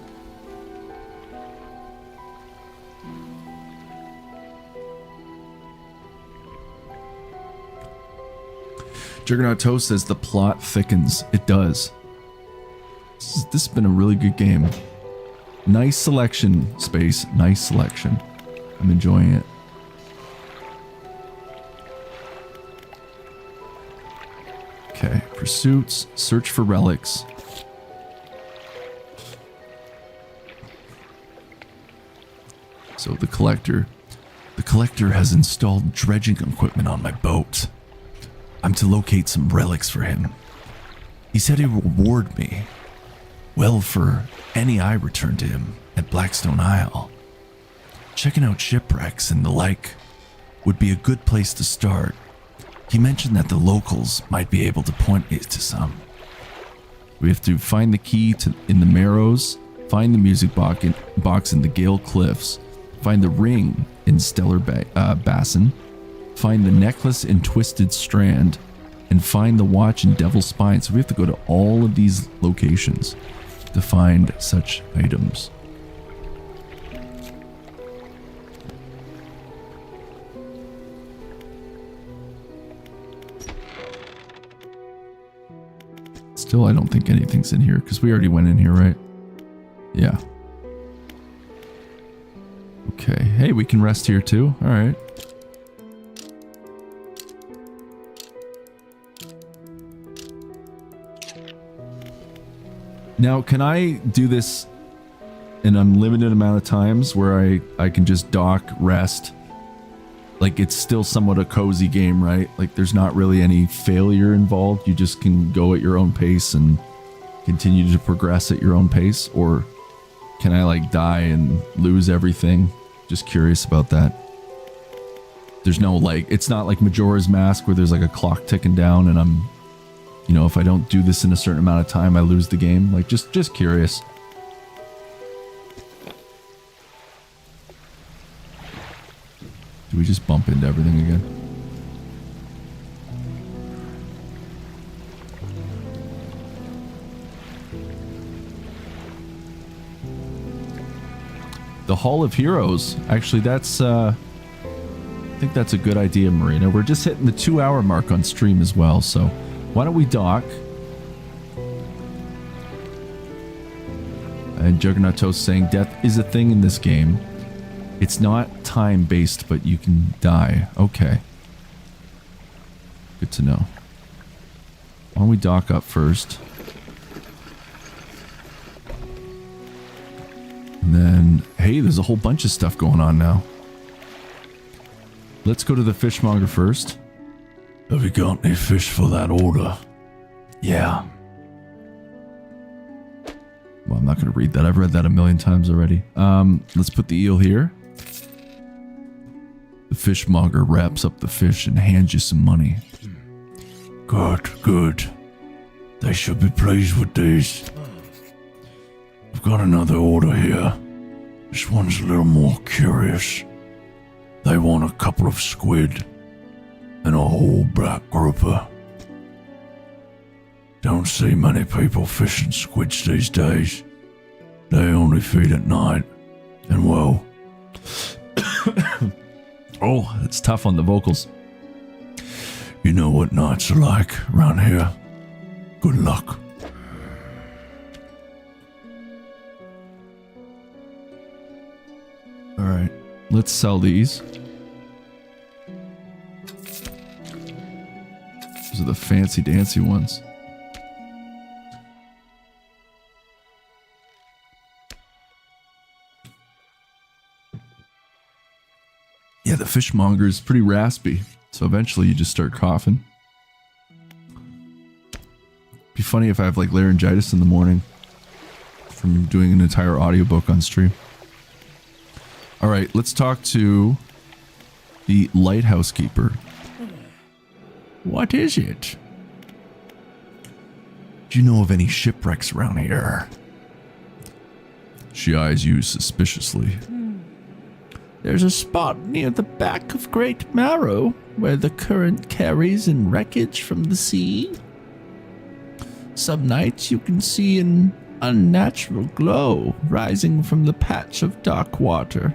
Juggernaut Toast says the plot thickens. It does. This has been a really good game. Nice selection, Space. Nice selection. I'm enjoying it. Okay, pursuits, search for relics. So the collector has installed dredging equipment on my boat. I'm to locate some relics for him. He said he would reward me. Well, for any I return to him at Blackstone Isle. Checking out shipwrecks and the like would be a good place to start. He mentioned that the locals might be able to point me to some. We have to find the key in the Marrows, find the music box in the Gale Cliffs, find the ring in Stellar Basin, find the necklace in Twisted Strand, and find the watch in Devil's Spine. So we have to go to all of these locations to find such items. Still, I don't think anything's in here because we already went in here, right? Yeah. Okay. Hey, we can rest here too. All right. Now, can I do this an unlimited amount of times where I can just dock, rest? Like, it's still somewhat a cozy game, right? Like, there's not really any failure involved. You just can go at your own pace and continue to progress at your own pace. Or can I, like, die and lose everything? Just curious about that. There's no, like, it's not like Majora's Mask where there's, like, a clock ticking down and I'm, you know, if I don't do this in a certain amount of time, I lose the game. Like, just curious. Do we just bump into everything again? The Hall of Heroes. Actually, that's, I think that's a good idea, Marina. We're just hitting the 2-hour mark on stream as well, so why don't we dock? And Juggernaut Toast saying death is a thing in this game. It's not time-based, but you can die. Okay. Good to know. Why don't we dock up first? And then, hey, there's a whole bunch of stuff going on now. Let's go to the fishmonger first. Have you got any fish for that order? Yeah. Well, I'm not going to read that. I've read that a million times already. Let's put the eel here. The fishmonger wraps up the fish and hands you some money. Good, good. They should be pleased with these. I've got another order here. This one's a little more curious. They want a couple of squid and a whole black grouper. Don't see many people fishing squids these days. They only feed at night. And well... Oh, it's tough on the vocals. You know what nights are like around here. Good luck. Alright, let's sell these. Those are the fancy dancy ones. Yeah, the fishmonger is pretty raspy, so eventually you just start coughing. Be funny if I have like laryngitis in the morning from doing an entire audiobook on stream. All right, let's talk to the lighthouse keeper. What is it? Do you know of any shipwrecks around here? She eyes you suspiciously. There's a spot near the back of Great Marrow where the current carries in wreckage from the sea. Some nights you can see an unnatural glow rising from the patch of dark water.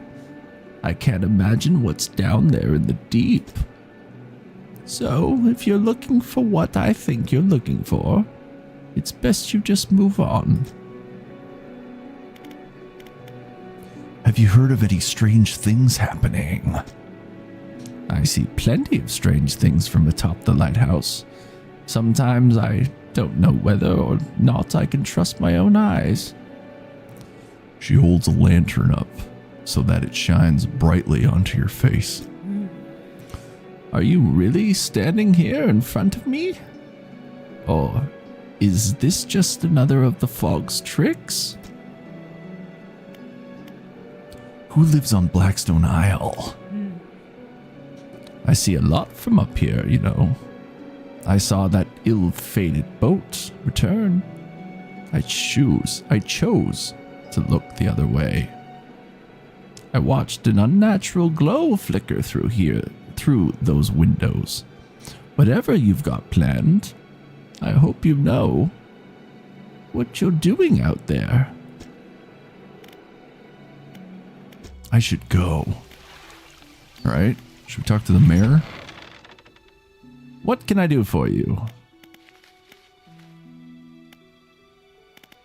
I can't imagine what's down there in the deep. So, if you're looking for what I think you're looking for, it's best you just move on. Have you heard of any strange things happening? I see plenty of strange things from atop the lighthouse. Sometimes I don't know whether or not I can trust my own eyes. She holds a lantern up so that it shines brightly onto your face. Are you really standing here in front of me? Or is this just another of the fog's tricks? Who lives on Blackstone Isle? I see a lot from up here, you know. I saw that ill-fated boat return. I chose to look the other way. I watched an unnatural glow flicker through those windows. Whatever you've got planned, I hope you know what you're doing out there. I should go. All right, should we talk to the mayor? What can I do for you?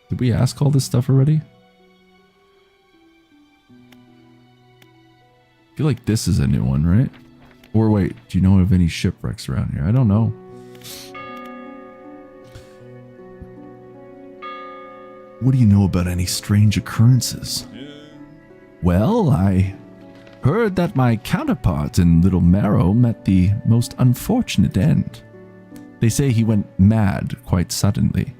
Did we ask all this stuff already? I feel like this is a new one, right? Or wait, do you know of any shipwrecks around here? I don't know. What do you know about any strange occurrences? Well, I heard that my counterpart in Little Marrow met the most unfortunate end. They say he went mad quite suddenly.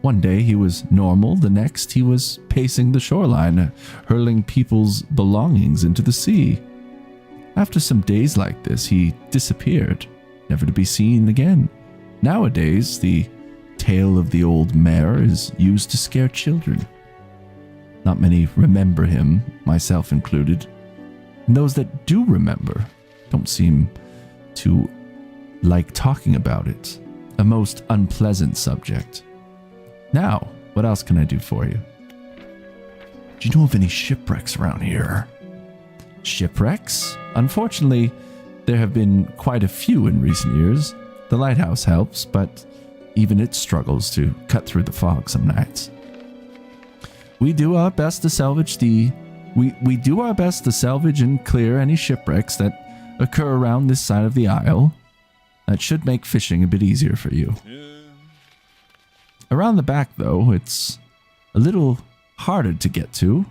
One day he was normal, the next he was pacing the shoreline, hurling people's belongings into the sea. After some days like this, he disappeared, never to be seen again. Nowadays, the tale of the old mare is used to scare children. Not many remember him, myself included. And those that do remember don't seem to like talking about it. A most unpleasant subject. Now, what else can I do for you? Do you know of any shipwrecks around here? Shipwrecks? Unfortunately, there have been quite a few in recent years. The lighthouse helps, but even it struggles to cut through the fog some nights. We do our best to salvage we do our best to salvage and clear any shipwrecks that occur around this side of the isle. That should make fishing a bit easier for you. Around the back, though, it's a little harder to get to.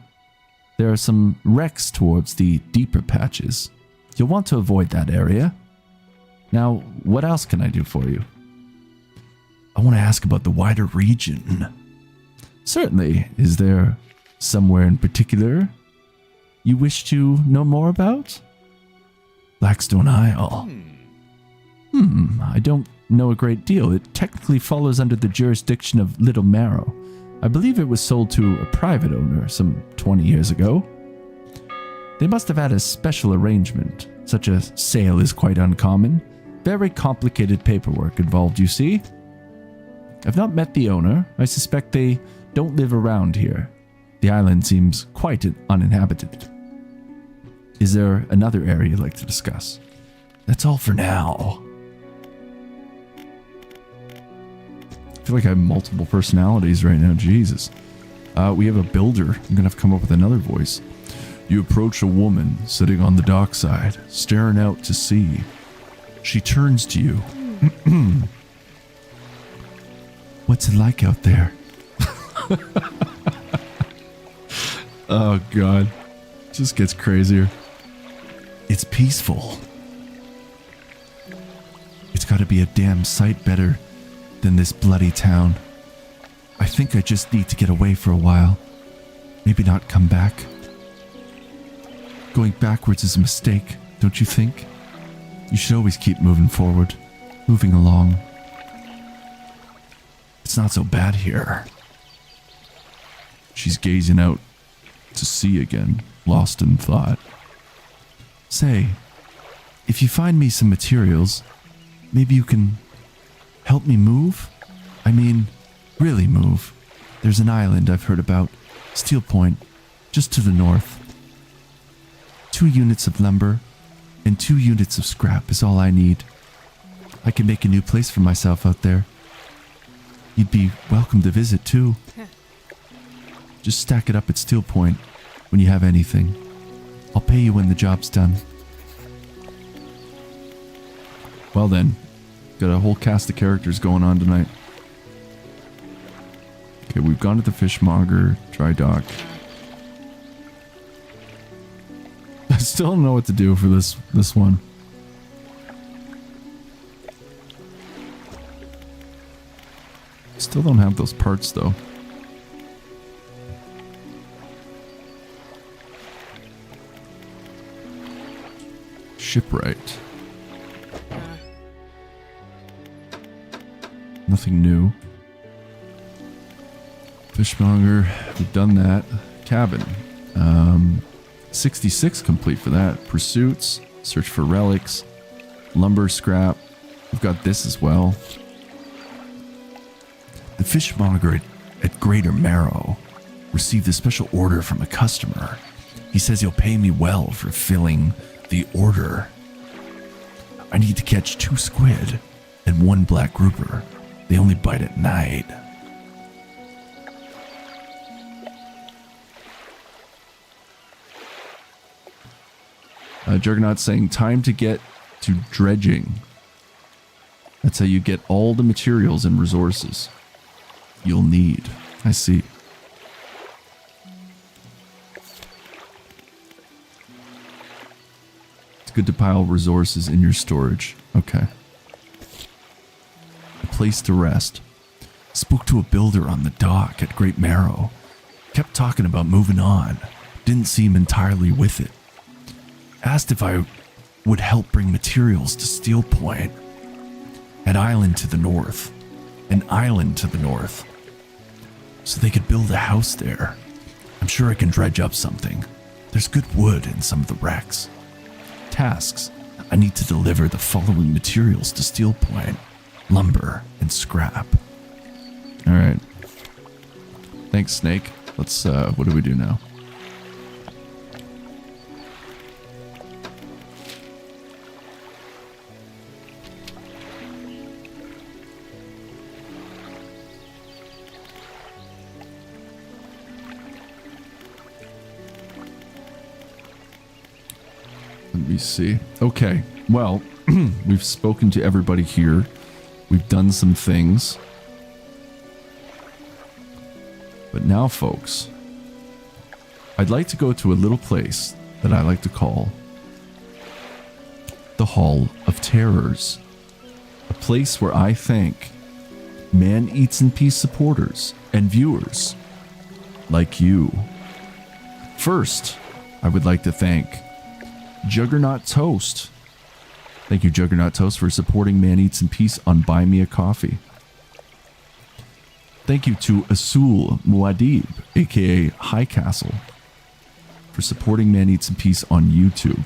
There are some wrecks towards the deeper patches. You'll want to avoid that area. Now, what else can I do for you? I want to ask about the wider region. Certainly. Is there somewhere in particular you wish to know more about? Blackstone Isle. I don't know a great deal. It technically follows under the jurisdiction of Little Marrow. I believe it was sold to a private owner some 20 years ago. They must have had a special arrangement. Such a sale is quite uncommon. Very complicated paperwork involved, you see. I've not met the owner. I suspect they don't live around here. The island seems quite uninhabited. Is there another area you'd like to discuss? That's all for now. I feel like I have multiple personalities right now. Jesus. We have a builder. I'm going to have to come up with another voice. You approach a woman sitting on the dockside, staring out to sea. She turns to you. What's it like out there? Oh, God. It just gets crazier. It's peaceful. It's got to be a damn sight better than this bloody town. I think I just need to get away for a while. Maybe not come back. Going backwards is a mistake, don't you think? You should always keep moving forward, moving along. It's not so bad here. She's gazing out to sea again, lost in thought. Say, if you find me some materials, maybe you can help me move? I mean, really move. There's an island I've heard about, Steel Point, just to the north. 2 units of lumber and 2 units of scrap is all I need. I can make a new place for myself out there. You'd be welcome to visit too. Just stack it up at Steel Point when you have anything. I'll pay you when the job's done. Well then, got a whole cast of characters going on tonight. Okay, we've gone to the fishmonger, dry dock. I still don't know what to do for this one. Still don't have those parts though. Shipwright. Nothing new. Fishmonger, we've done that. Cabin. 66 complete for that. Pursuits, search for relics, lumber scrap. We've got this as well. The fishmonger at Greater Marrow received a special order from a customer. He says he'll pay me well for filling the order. I need to catch 2 squid and 1 black grouper. They only bite at night. Juggernaut saying, time to get to dredging. That's how you get all the materials and resources you'll need. I see. Good to pile resources in your storage. Okay. A place to rest. Spoke to a builder on the dock at Great Marrow. Kept talking about moving on. Didn't seem entirely with it. Asked if I would help bring materials to Steel Point. An island to the north. An island to the north. So they could build a house there. I'm sure I can dredge up something. There's good wood in some of the wrecks. Tasks. I need to deliver the following materials to Steel Point. Lumber and scrap. Alright. Thanks, Snake. Let's, what do we do now? Let me see. Okay, well, we've spoken to everybody here. We've done some things. But now, folks, I'd like to go to a little place that I like to call the Hall of Terrors. A place where I thank Man Eats in Peace supporters and viewers like you. First, I would like to thank Juggernaut Toast. Thank you, Juggernaut Toast, for supporting Man Eats in Peace on Buy Me a Coffee. Thank you to Asul Muad'Dib, aka High Castle, for supporting Man Eats in Peace on YouTube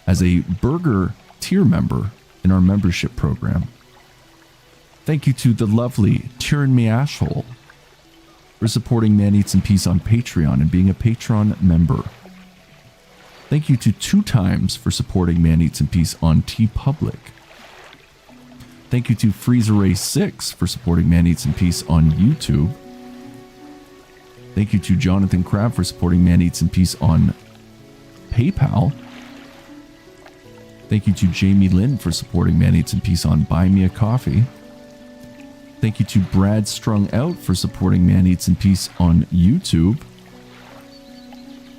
as a burger tier member in our membership program. Thank you to the lovely Tyrann Me Ashhole for supporting Man Eats in Peace on Patreon and being a Patreon member. Thank you to 2 times for supporting Man Eats in Peace on TeePublic. Thank you to Freezer Ray 6 for supporting Man Eats in Peace on YouTube. Thank you to Jonathan Crab for supporting Man Eats in Peace on PayPal. Thank you to Jamie Lynn for supporting Man Eats in Peace on Buy Me a Coffee. Thank you to Brad Strung Out for supporting Man Eats in Peace on YouTube.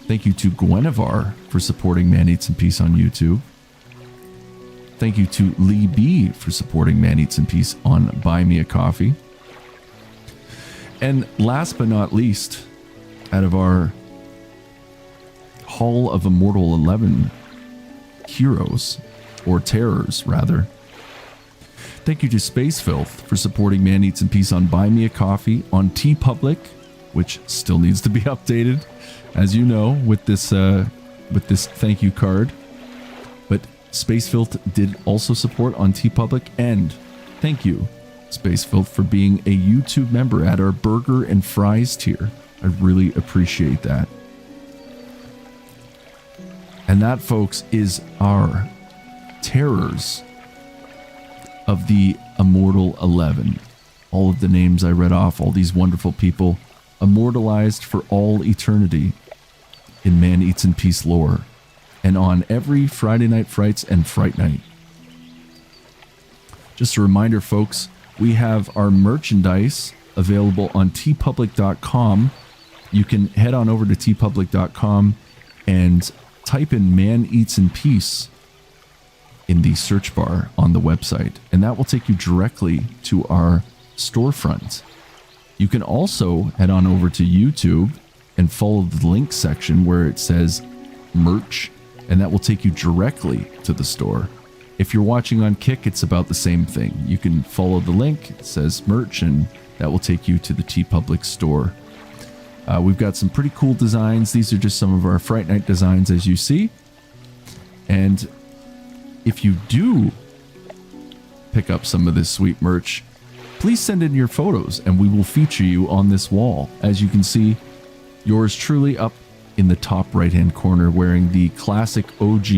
Thank you to Gwenevar for supporting Man Eats in Peace on YouTube. Thank you to Lee B for supporting Man Eats in Peace on Buy Me a Coffee. And last but not least, out of our Hall of Immortal 11 heroes, or terrors rather, thank you to Space Filth for supporting Man Eats in Peace on Buy Me a Coffee on TeePublic, which still needs to be updated, as you know, with this thank you card. But Space Filth did also support on TeePublic, and thank you, Space Filth, for being a YouTube member at our burger and fries tier. I really appreciate that. And that, folks, is our terrors of the Immortal 11. All of the names I read off, all these wonderful people immortalized for all eternity in Man Eats in Peace lore, and on every Friday Night Frights and Fright Night. Just a reminder, folks, we have our merchandise available on teepublic.com. You can head on over to teepublic.com and type in Man Eats in Peace in the search bar on the website, and that will take you directly to our storefront. You can also head on over to YouTube and follow the link section where it says merch, and that will take you directly to the store. If you're watching on Kick, it's about the same thing. You can follow the link, it says merch, and that will take you to the TeePublic store. We've got some pretty cool designs. These are just some of our Fright Night designs, as you see. And if you do pick up some of this sweet merch, please send in your photos and we will feature you on this wall. As you can see, yours truly up in the top right-hand corner wearing the classic OG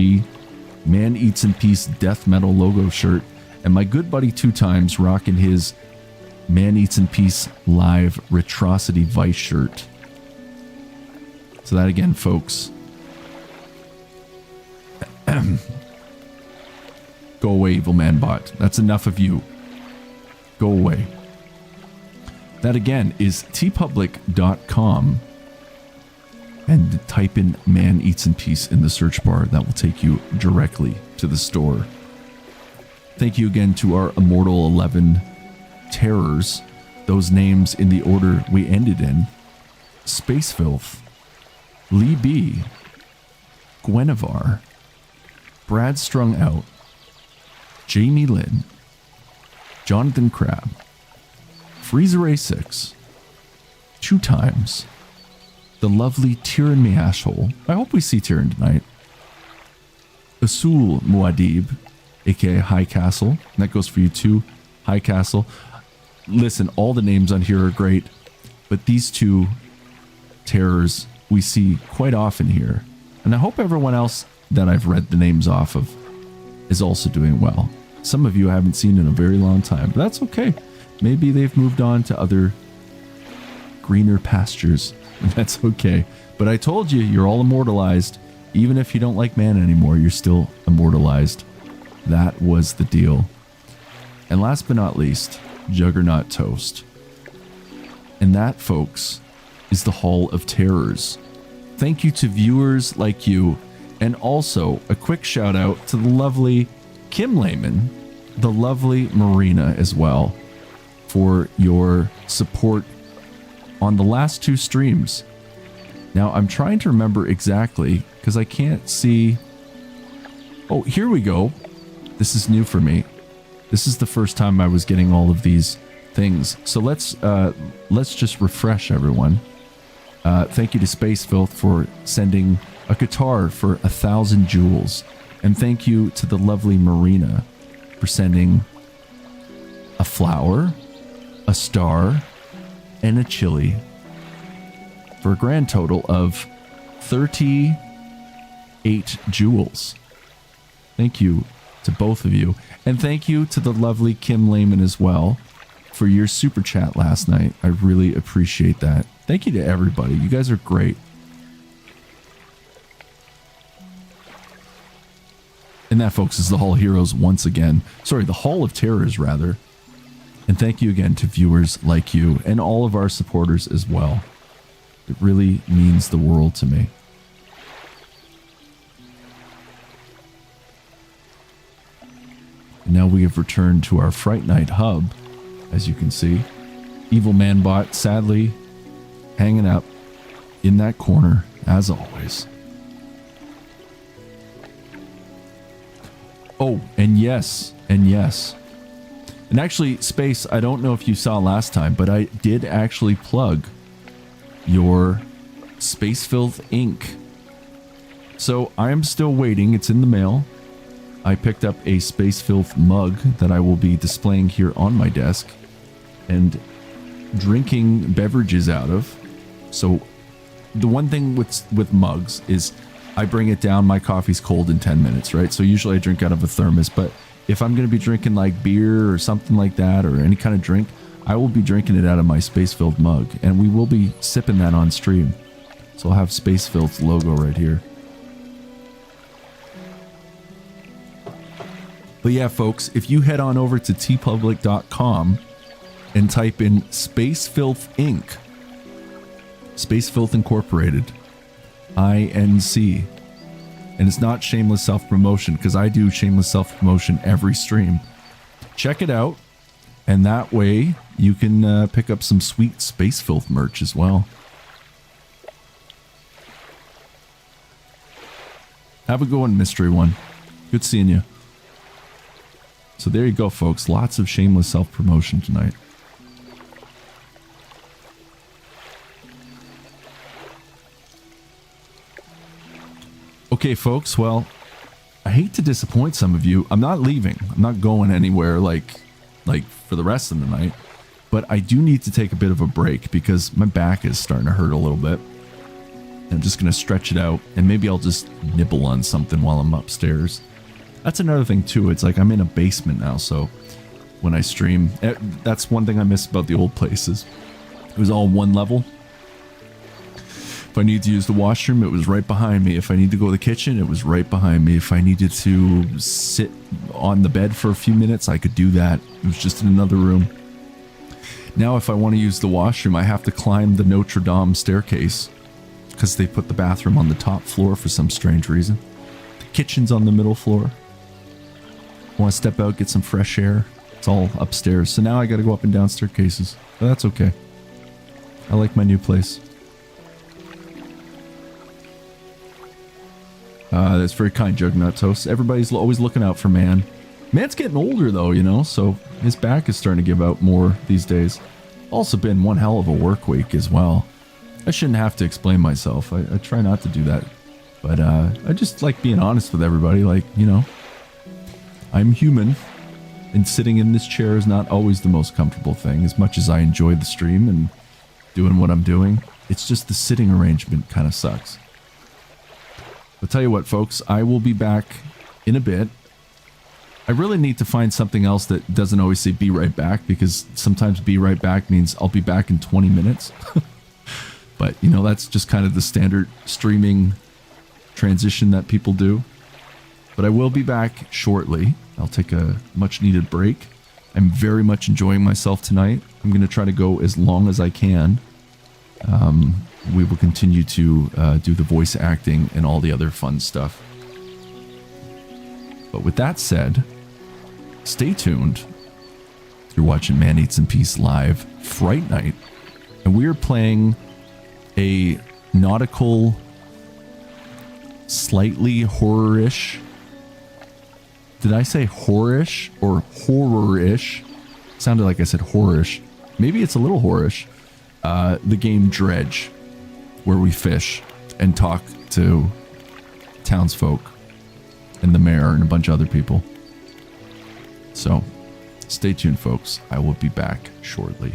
Man Eats in Peace death metal logo shirt, and my good buddy 2 times rocking his Man Eats in Peace live RETROCITY Vice shirt. So that again, folks. Go away, evil man bot. That's enough of you. Go away. That again is teepublic.com and type in Man Eats in Peace in the search bar. That will take you directly to the store. Thank you again to our Immortal 11 terrors, those names in the order we ended in. Space Filth, Lee B, Gwenevar, Brad Strung Out, Jamie Lynn, Jonathan Crab, Freezer A6, 2 times, the lovely Tyrion Miashhole. I hope we see Tyrion tonight. Asul Muad'Dib, aka High Castle. And that goes for you too, High Castle. Listen, all the names on here are great, but these 2 terrors we see quite often here. And I hope everyone else that I've read the names off of is also doing well. Some of you I haven't seen in a very long time, but that's okay. Maybe they've moved on to other greener pastures, and that's okay. But I told you, you're all immortalized. Even if you don't like man anymore, you're still immortalized. That was the deal. And last but not least, Juggernaut Toast. And that, folks, is the Hall of Terrors. Thank you to viewers like you, and also a quick shout out to the lovely Kim Lehman, the lovely Marina as well, for your support on the last 2 streams. Now, I'm trying to remember exactly, because I can't see... Oh, here we go. This is new for me. This is the first time I was getting all of these things. So let's just refresh everyone. Thank you to Space Filth for sending a guitar for 1,000 jewels. And thank you to the lovely Marina for sending a flower, a star, and a chili, for a grand total of 38 jewels. Thank you to both of you. And thank you to the lovely Kim Lehman as well for your super chat last night. I really appreciate that. Thank you to everybody. You guys are great. And that, folks, is the Hall of Heroes once again. Sorry, the Hall of Terrors, rather. And thank you again to viewers like you and all of our supporters as well. It really means the world to me. And now we have returned to our Fright Night hub, as you can see. Evil Manbot, sadly, hanging up in that corner, as always. Oh, and yes. And actually, Space, I don't know if you saw last time, but I did actually plug your Space Filth ink. So I am still waiting. It's in the mail. I picked up a Space Filth mug that I will be displaying here on my desk and drinking beverages out of. So the one thing with mugs is I bring it down, my coffee's cold in 10 minutes, right? So usually I drink out of a thermos, but if I'm going to be drinking like beer or something like that, or any kind of drink, I will be drinking it out of my Space Filth mug, and we will be sipping that on stream. So I'll have Space Filth's logo right here. But yeah, folks, if you head on over to tpublic.com and type in Space Filth Inc., Space Filth Incorporated, INC, and it's not shameless self-promotion, because I do shameless self-promotion every stream. Check it out, and that way you can pick up some sweet Space Filth merch as well. Have a good one, Mystery One. Good seeing you. So there you go, folks. Lots of shameless self-promotion tonight. Okay, folks, well, I hate to disappoint some of you. I'm not leaving. I'm not going anywhere like for the rest of the night. But I do need to take a bit of a break because my back is starting to hurt a little bit. I'm just going to stretch it out, and maybe I'll just nibble on something while I'm upstairs. That's another thing, too. It's like I'm in a basement now, so when I stream, that's one thing I miss about the old places. It was all one level. If I needed to use the washroom, it was right behind me. If I needed to go to the kitchen, it was right behind me. If I needed to sit on the bed for a few minutes, I could do that. It was just in another room. Now, if I want to use the washroom, I have to climb the Notre Dame staircase because they put the bathroom on the top floor for some strange reason. The kitchen's on the middle floor. Want to step out, get some fresh air. It's all upstairs. So now I got to go up and down staircases. But that's okay. I like my new place. That's very kind, Jugnuts Host. Everybody's always looking out for Man. Man's getting older though, you know, so his back is starting to give out more these days. Also been one hell of a work week as well. I shouldn't have to explain myself. I try not to do that. But I just like being honest with everybody. Like, you know, I'm human. And sitting in this chair is not always the most comfortable thing. As much as I enjoy the stream and doing what I'm doing, it's just the sitting arrangement kind of sucks. I'll tell you what, folks, I will be back in a bit. I really need to find something else that doesn't always say be right back, because sometimes be right back means I'll be back in 20 minutes. But, you know, that's just kind of the standard streaming transition that people do. But I will be back shortly. I'll take a much needed break. I'm very much enjoying myself tonight. I'm going to try to go as long as I can. We will continue to do the voice acting and all the other fun stuff. But with that said, stay tuned. You're watching Man Eats in Peace live, Fright Night, and we are playing a nautical, slightly horror-ish. Did I say horror-ish or horror-ish? Sounded like I said horror-ish. Maybe it's a little horror-ish. The game Dredge, where we fish and talk to townsfolk and the mayor and a bunch of other people. So, stay tuned, folks. I will be back shortly.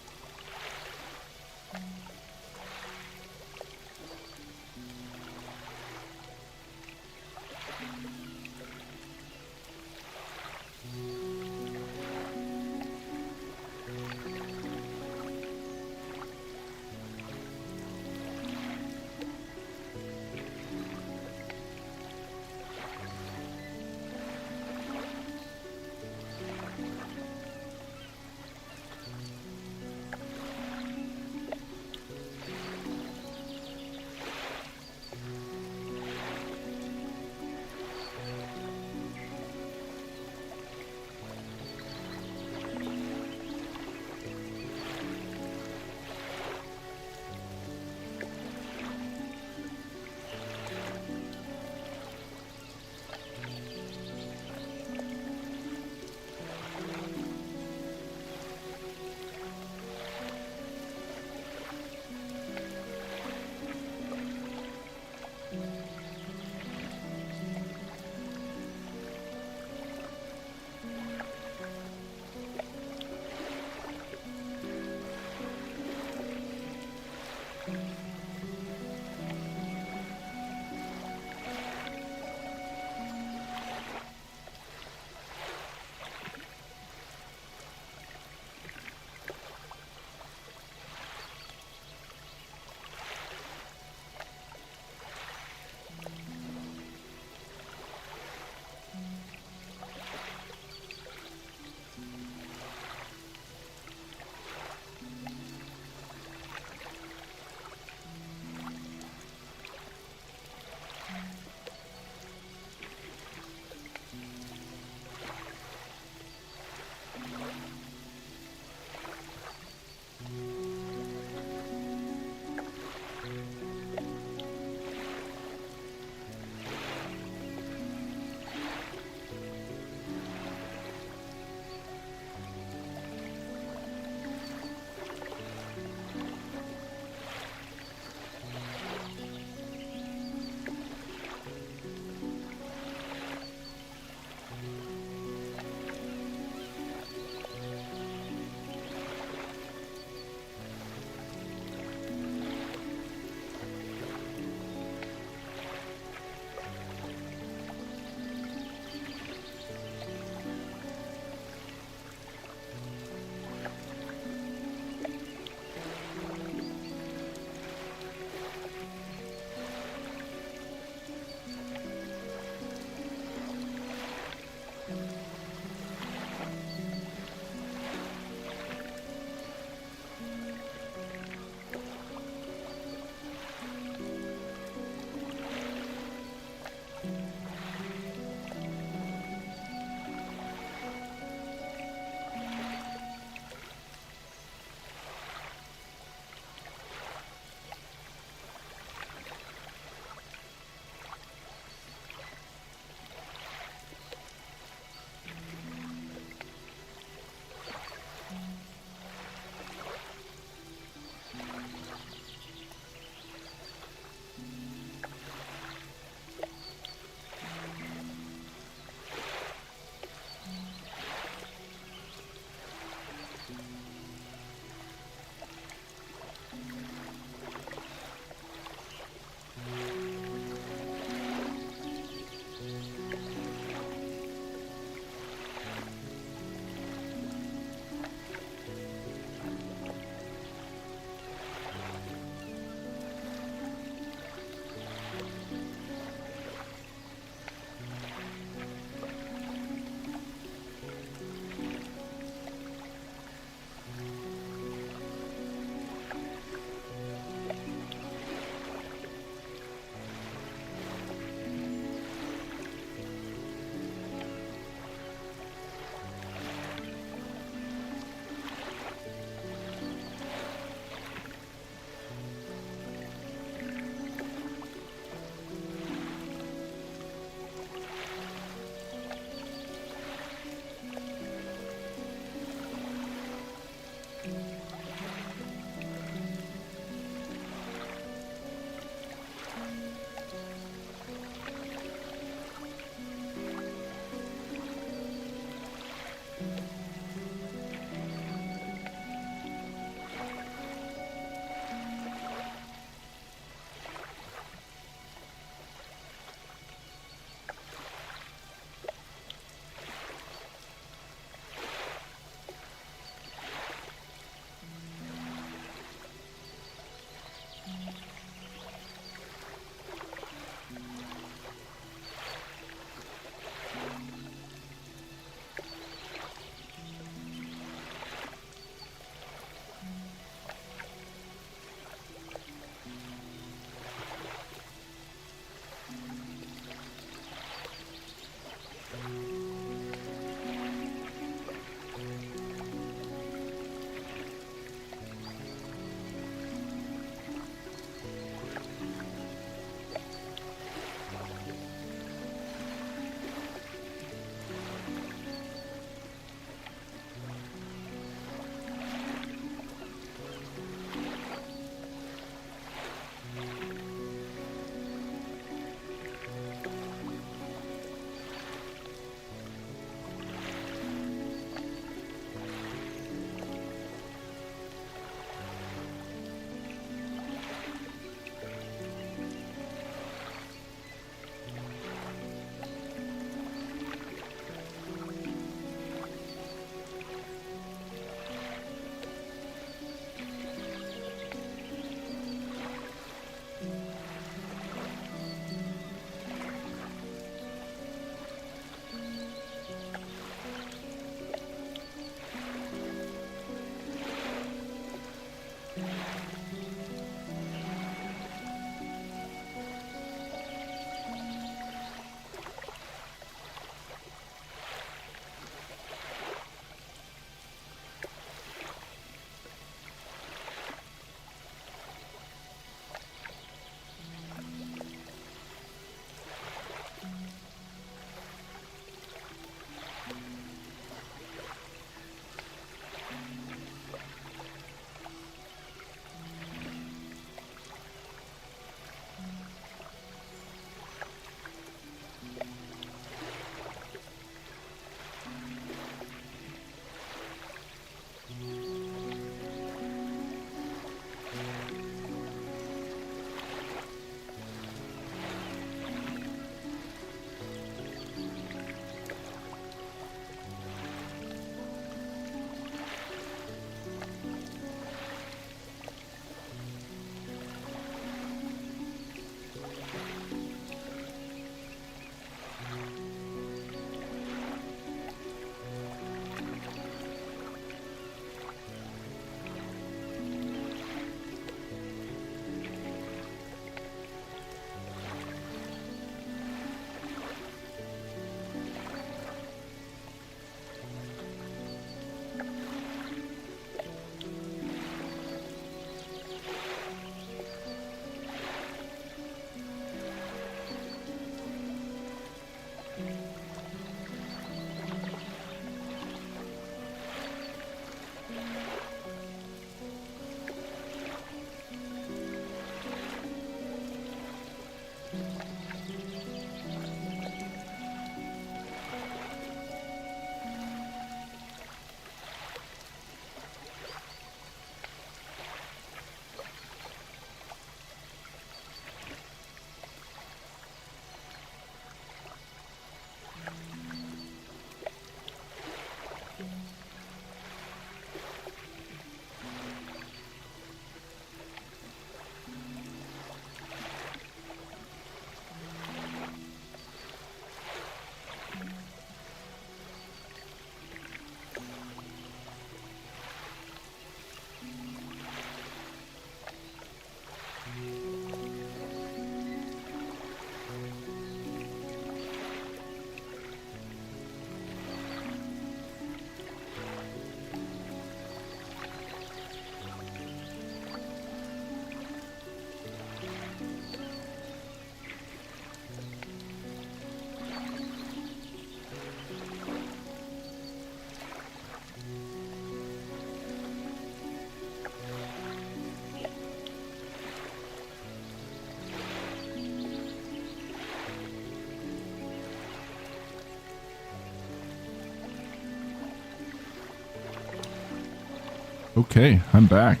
Okay, I'm back.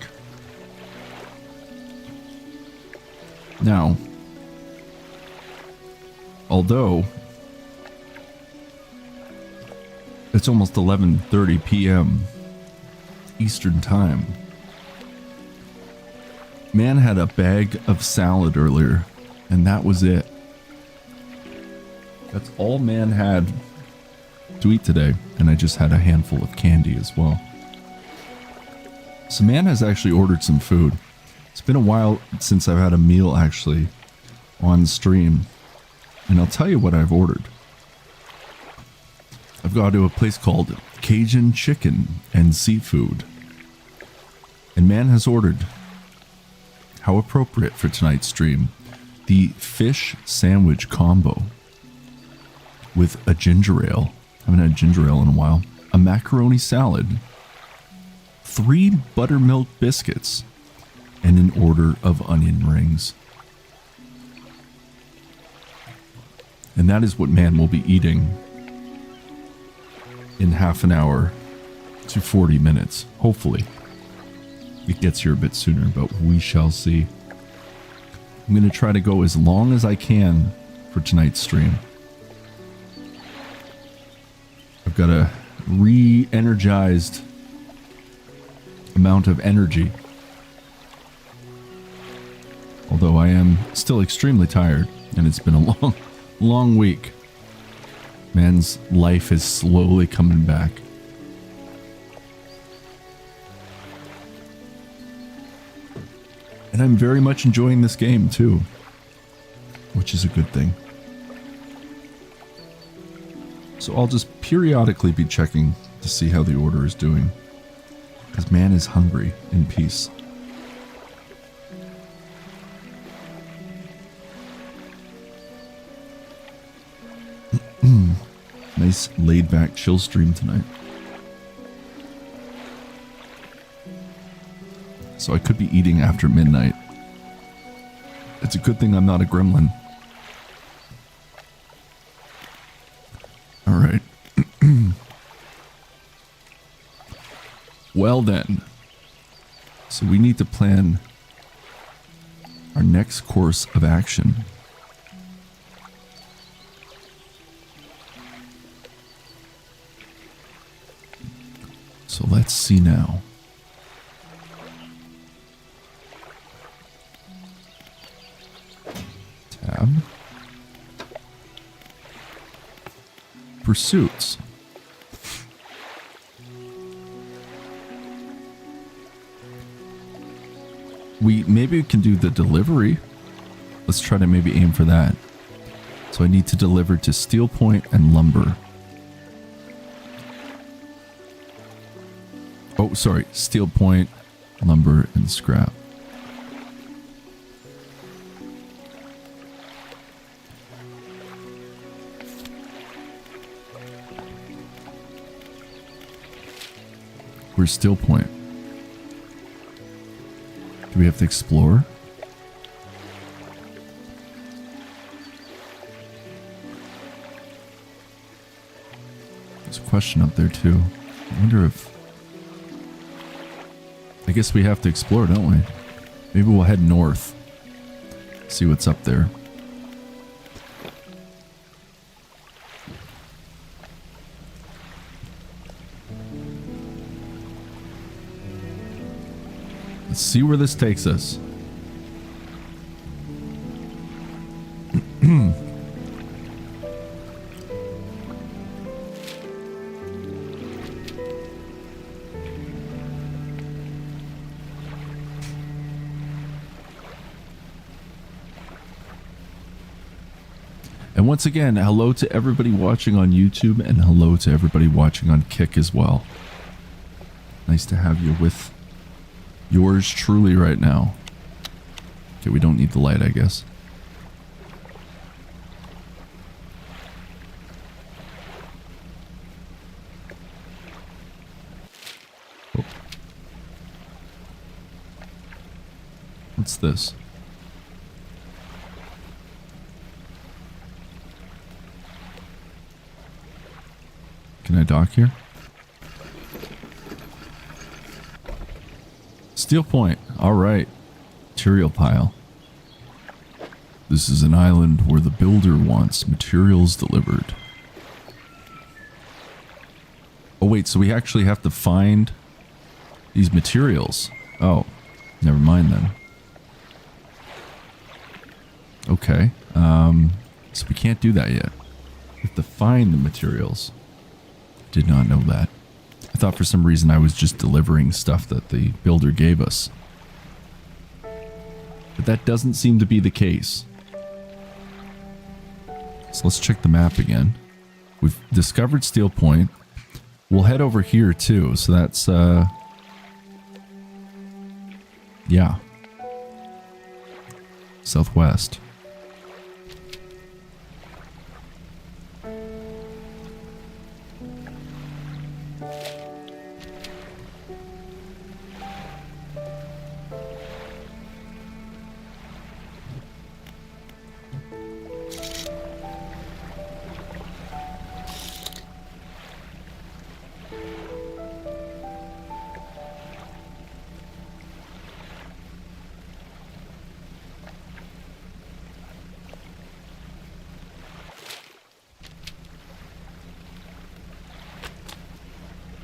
Now, although it's almost 11:30 p.m. Eastern Time, man had a bag of salad earlier, and that was it. That's all man had to eat today, and I just had a handful of candy as well. So man has actually ordered some food. It's been a while since I've had a meal actually on stream, and I'll tell you what I've ordered. I've gone to a place called Cajun Chicken and Seafood, and man has ordered, how appropriate for tonight's stream, the fish sandwich combo with a ginger ale. I haven't had ginger ale in a while. A macaroni salad, 3 buttermilk biscuits, and an order of onion rings. And that is what man will be eating in half an hour to 40 minutes. Hopefully. It gets here a bit sooner, but we shall see. I'm going to try to go as long as I can for tonight's stream. I've got a re-energized amount of energy. Although I am still extremely tired, and it's been a long week. Man's life is slowly coming back. And I'm very much enjoying this game too, which is a good thing. So I'll just periodically be checking to see how the order is doing, because man is hungry in peace. Nice laid back chill stream tonight. So I could be eating after midnight. It's a good thing I'm not a gremlin. Alright. Well then. So we need to plan our next course of action. So let's see now. Tab. Pursuits. Maybe we can do the delivery. Let's try to maybe aim for that. So I need to deliver to Steel Point and Lumber. Oh, sorry. Steel Point, Lumber, and Scrap. Where's Steel Point? Do we have to explore? There's a question up there too. I wonder if... I guess we have to explore, don't we? Maybe we'll head north. See what's up there. Let's see where this takes us. And once again, hello to everybody watching on YouTube, and hello to everybody watching on Kick as well. Nice to have you with yours truly right now. Okay, we don't need the light, I guess. Oh. What's this? Can I dock here? Steel point. All right. Material pile. This is an island where the builder wants materials delivered. Oh wait, so we actually have to find these materials. Oh, never mind then. Okay. So we can't do that yet. We have to find the materials. Did not know that. I thought for some reason I was just delivering stuff that the builder gave us. But that doesn't seem to be the case. So let's check the map again. We've discovered Steel Point. We'll head over here too. So that's, yeah. Southwest.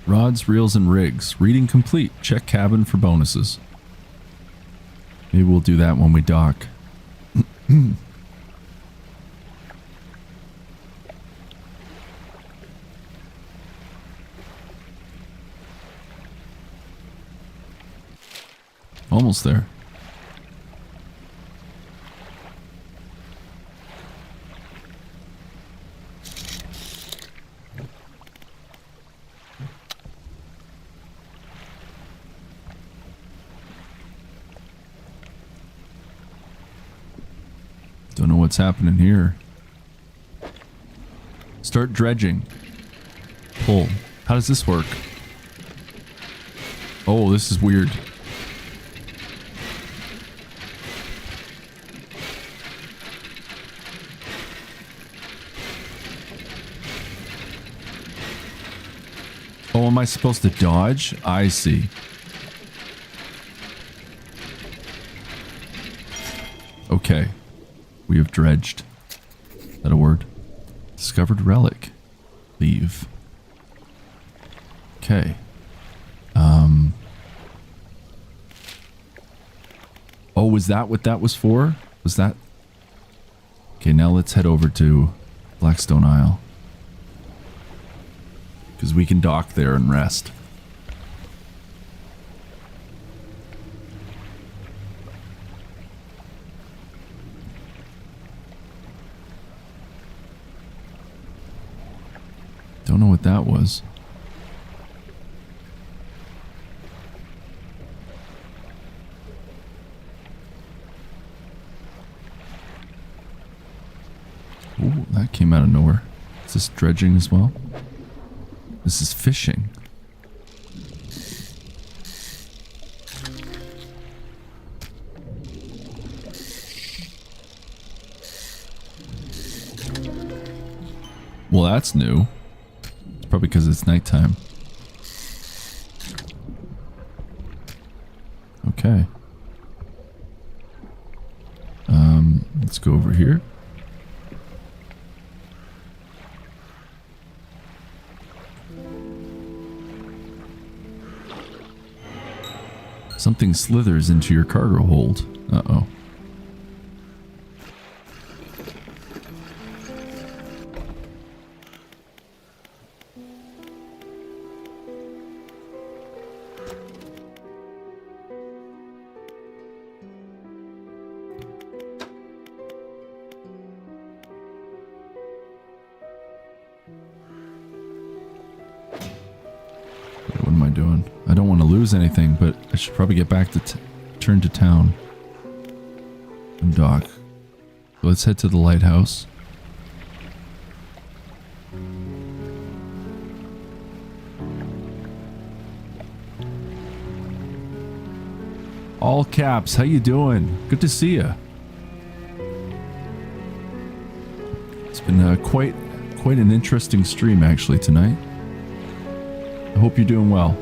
Rods, reels, and rigs. Reading complete. Check cabin for bonuses. Maybe we'll do that when we dock. Almost there. Don't know what's happening here. Start dredging. Pull. How does this work? Oh, this is weird. Oh, am I supposed to dodge? I see. Okay. We have dredged. Is that a word? Discovered relic. Leave. Okay. Oh, was that what that was for? Was that? Okay, now let's head over to Blackstone Isle. Because we can dock there and rest. Don't know what that was. Ooh, that came out of nowhere. Is this dredging as well? This is fishing. Well, that's new. It's probably because it's nighttime. Okay. Let's go over here. Something slithers into your cargo hold. Uh-oh. What am I doing? I don't want to lose anything, but I should probably get back to turn to town and dock. So let's head to the lighthouse. All caps, how you doing? Good to see you. It's been quite an interesting stream actually tonight. I hope you're doing well.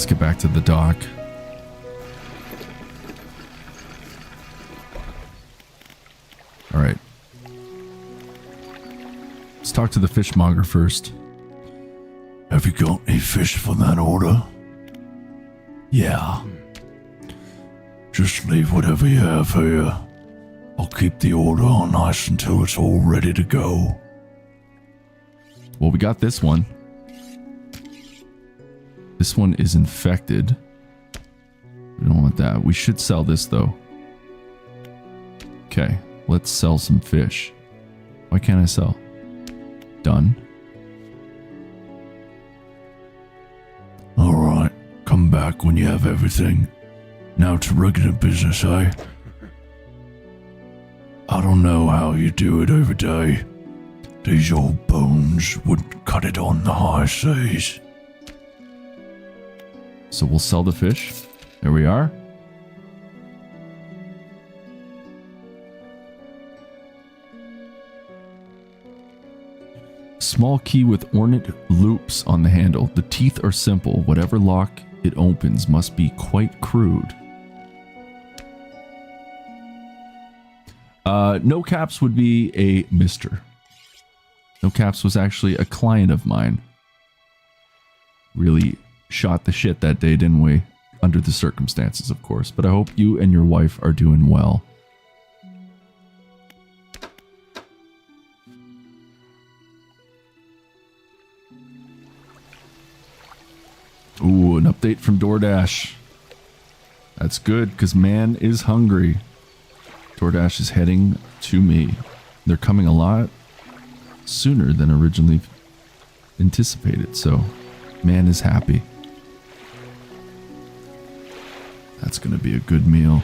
let's get back to the dock. All right. Let's talk to the fishmonger first. Have you got any fish for that order? Yeah. Just leave whatever you have here. I'll keep the order on ice until it's all ready to go. Well, we got this one. This one is infected. We don't want that. We should sell this, though. Okay, let's sell some fish. Why can't I sell? Done. Alright, come back when you have everything. Now to regular business, eh? I don't know how you do it every day. These old bones wouldn't cut it on the high seas. So we'll sell the fish. There we are. Small key with ornate loops on the handle. The teeth are simple. Whatever lock it opens must be quite crude. No Caps would be a Mr. No Caps was actually a client of mine. Really shot the shit that day, didn't we? Under the circumstances, of course. But I hope you and your wife are doing well. Ooh, an update from DoorDash. That's good, because man is hungry. DoorDash is heading to me. They're coming a lot sooner than originally anticipated, so man is happy. That's going to be a good meal.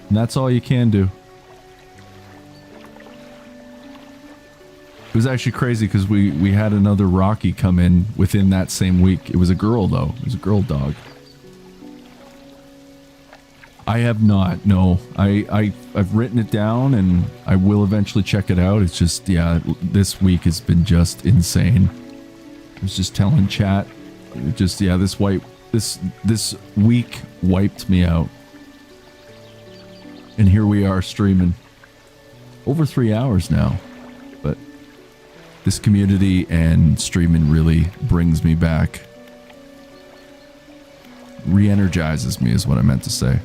And that's all you can do. It was actually crazy because we had another Rocky come in within that same week. It was a girl, though. It was a girl dog. I have not, no. I've written it down and I will eventually check it out. It's just, yeah, this week has been just insane. I was just telling chat, it just, yeah, this week wiped me out. And here we are streaming. Over 3 hours now. But this community and streaming really brings me back. Re-energizes me is what I meant to say.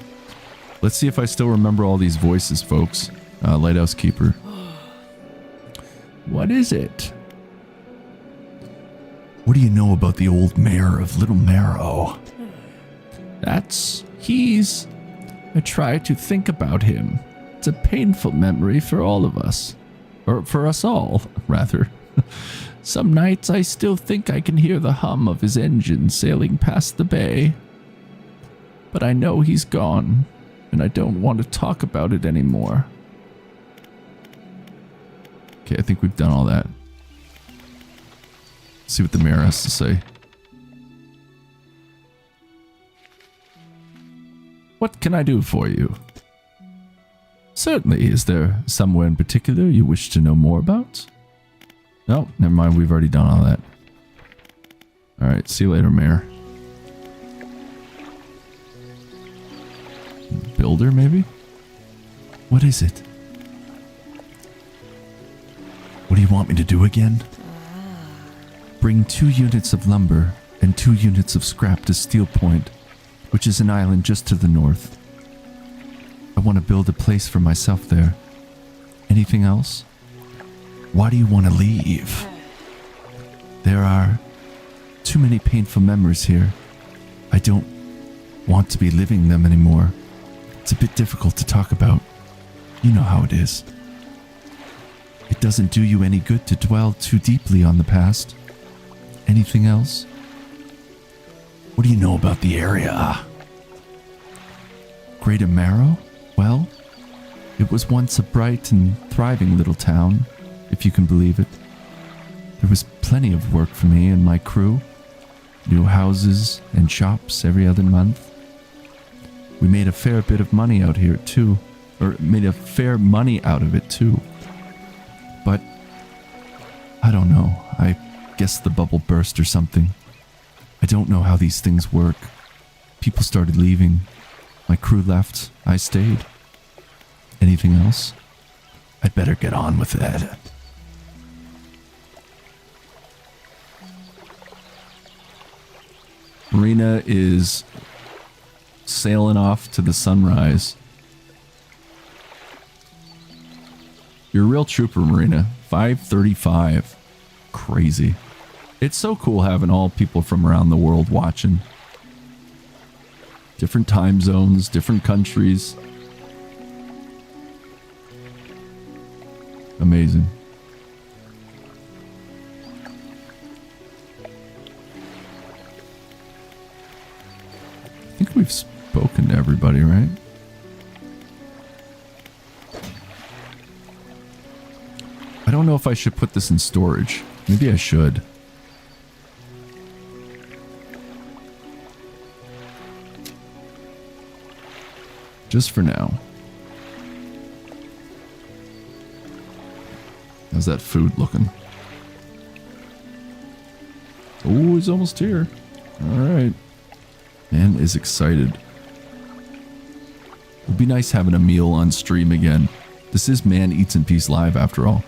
Let's see if I still remember all these voices, folks. Lighthouse Keeper. What is it? What do you know about the old mayor of Little Marrow? I try to think about him. It's a painful memory for all of us. Or for us all, rather. Some nights I still think I can hear the hum of his engine sailing past the bay. But I know he's gone. And I don't want to talk about it anymore. Okay, I think we've done all that. Let's see what the mayor has to say. What can I do for you? Certainly. Is there somewhere in particular you wish to know more about? No, never mind. We've already done all that. Alright, see you later, mayor. Builder, maybe? What is it? What do you want me to do again? Bring 2 units of lumber and 2 units of scrap to Steel Point, which is an island just to the north. I want to build a place for myself there. Anything else? Why do you want to leave? There are too many painful memories here. I don't want to be living them anymore. It's a bit difficult to talk about. You know how it is. It doesn't do you any good to dwell too deeply on the past. Anything else? What do you know about the area? Greater Marrow? Well, it was once a bright and thriving little town, if you can believe it. There was plenty of work for me and my crew. New houses and shops every other month. We made a fair bit of money out here too. Or made a fair money out of it too. But I don't know. I Guess the bubble burst or something. I don't know how these things work. People started leaving. My crew left. I stayed. Anything else? I'd better get on with that. Marina is sailing off to the sunrise. You're a real trooper, Marina. 5:35. Crazy. It's so cool having all people from around the world watching. Different time zones, different countries. Amazing. I think we've spoken to everybody, right? I don't know if I should put this in storage. Maybe I should. Just for now. How's that food looking? Oh, he's almost here. Alright. Man is excited. It'd be nice having a meal on stream again. This is Man Eats in Peace Live after all.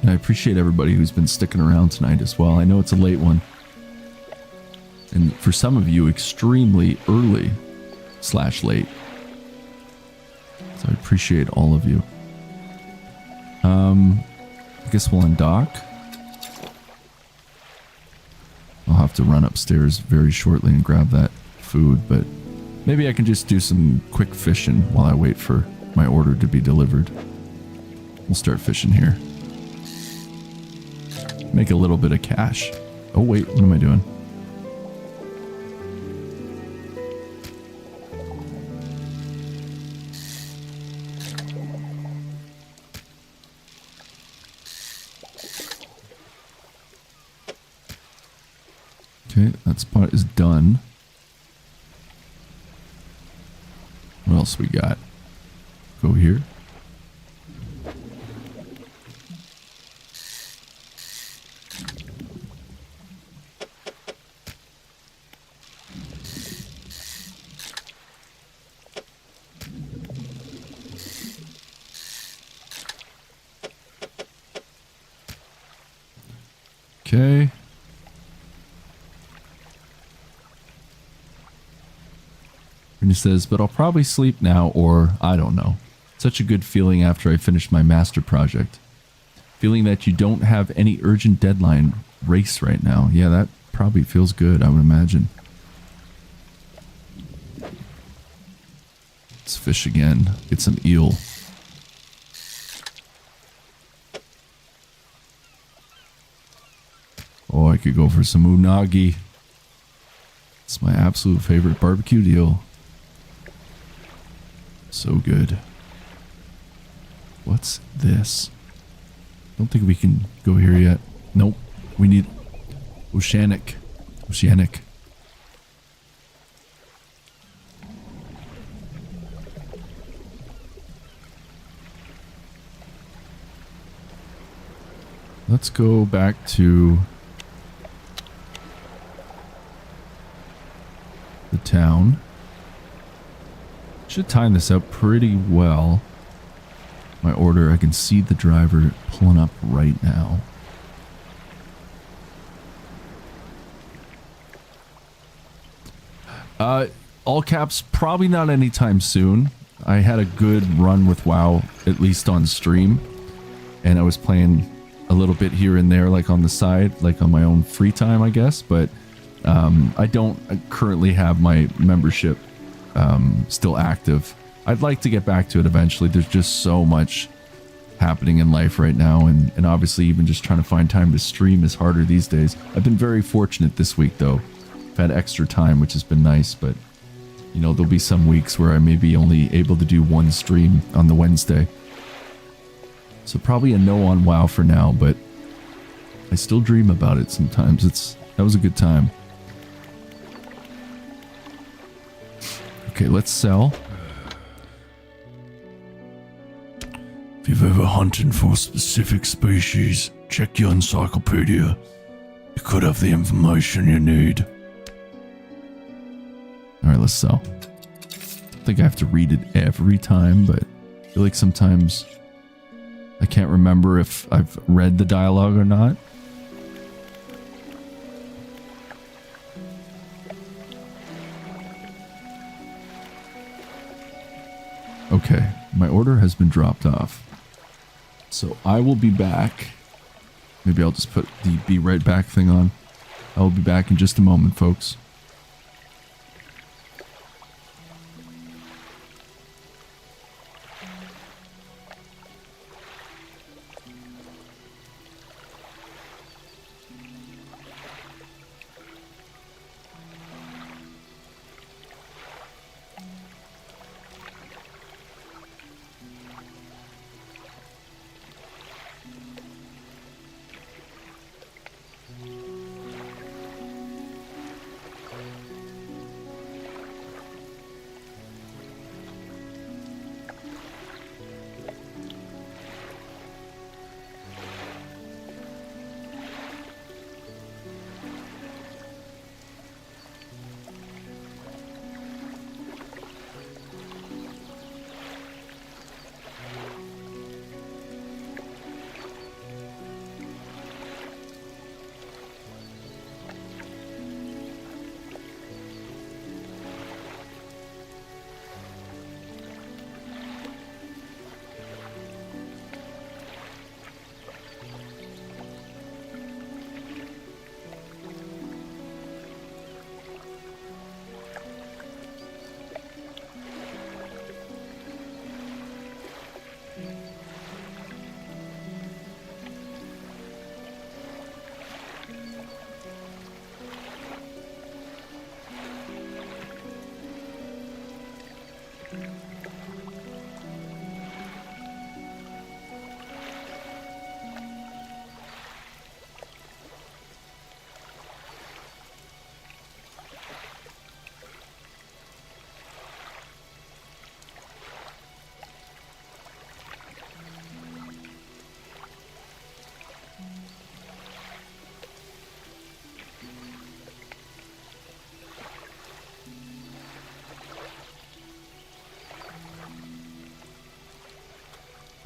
And I appreciate everybody who's been sticking around tonight as well. I know it's a late one. And for some of you, extremely early / late. So I appreciate all of you. I guess we'll undock. I'll have to run upstairs very shortly and grab that food, but maybe I can just do some quick fishing while I wait for my order to be delivered. We'll start fishing here. Make a little bit of cash. Oh wait, what am I doing? Okay, that spot is done. What else we got? Go here. Okay. And he says, but I'll probably sleep now, or I don't know. Such a good feeling after I finished my master project. Feeling that you don't have any urgent deadline race right now. Yeah, that probably feels good, I would imagine. Let's fish again. Get some eel. Oh, I could go for some unagi. It's my absolute favorite barbecued eel. So good. What's this? Don't think we can go here yet. Nope. We need Oceanic. Oceanic. Let's go back to the town. Should time this out pretty well. My order, I can see the driver pulling up right now. All caps, probably not anytime soon. I had a good run with WoW, at least on stream. And I was playing a little bit here and there, like on the side, like on my own free time, I guess. But I don't currently have my membership still active. I'd like to get back to it eventually. There's just so much happening in life right now, and obviously even just trying to find time to stream is harder these days. I've been very fortunate this week though. I've had extra time, which has been nice, but you know, there'll be some weeks where I may be only able to do one stream on the Wednesday. So probably a no on WoW for now, but I still dream about it sometimes. That was a good time. Okay, let's sell. If you're ever hunting for a specific species, check your encyclopedia. You could have the information you need. Alright, let's sell. I think I have to read it every time, but I feel like sometimes I can't remember if I've read the dialogue or not. Okay, my order has been dropped off. So I will be back. Maybe I'll just put the be right back thing on. I will be back in just a moment, folks.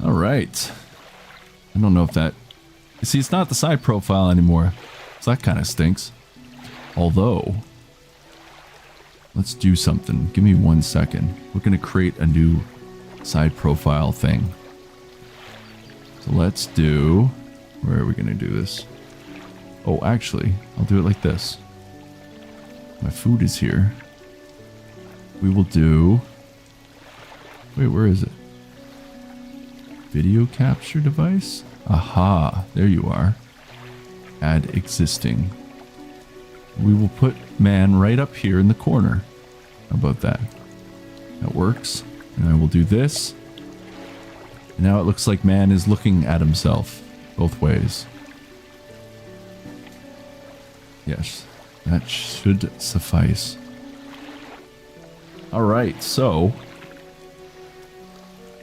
All right. I don't know if that... You see, it's not the side profile anymore. So that kind of stinks. Although... Let's do something. Give me 1 second. We're going to create a new side profile thing. So let's do... Where are we going to do this? Oh, actually, I'll do it like this. My food is here. We will do... Wait, where is it? Video capture device? Aha, there you are. Add existing. We will put man right up here in the corner. How about that? That works. And I will do this. And now it looks like man is looking at himself both ways. Yes, that should suffice. Alright, so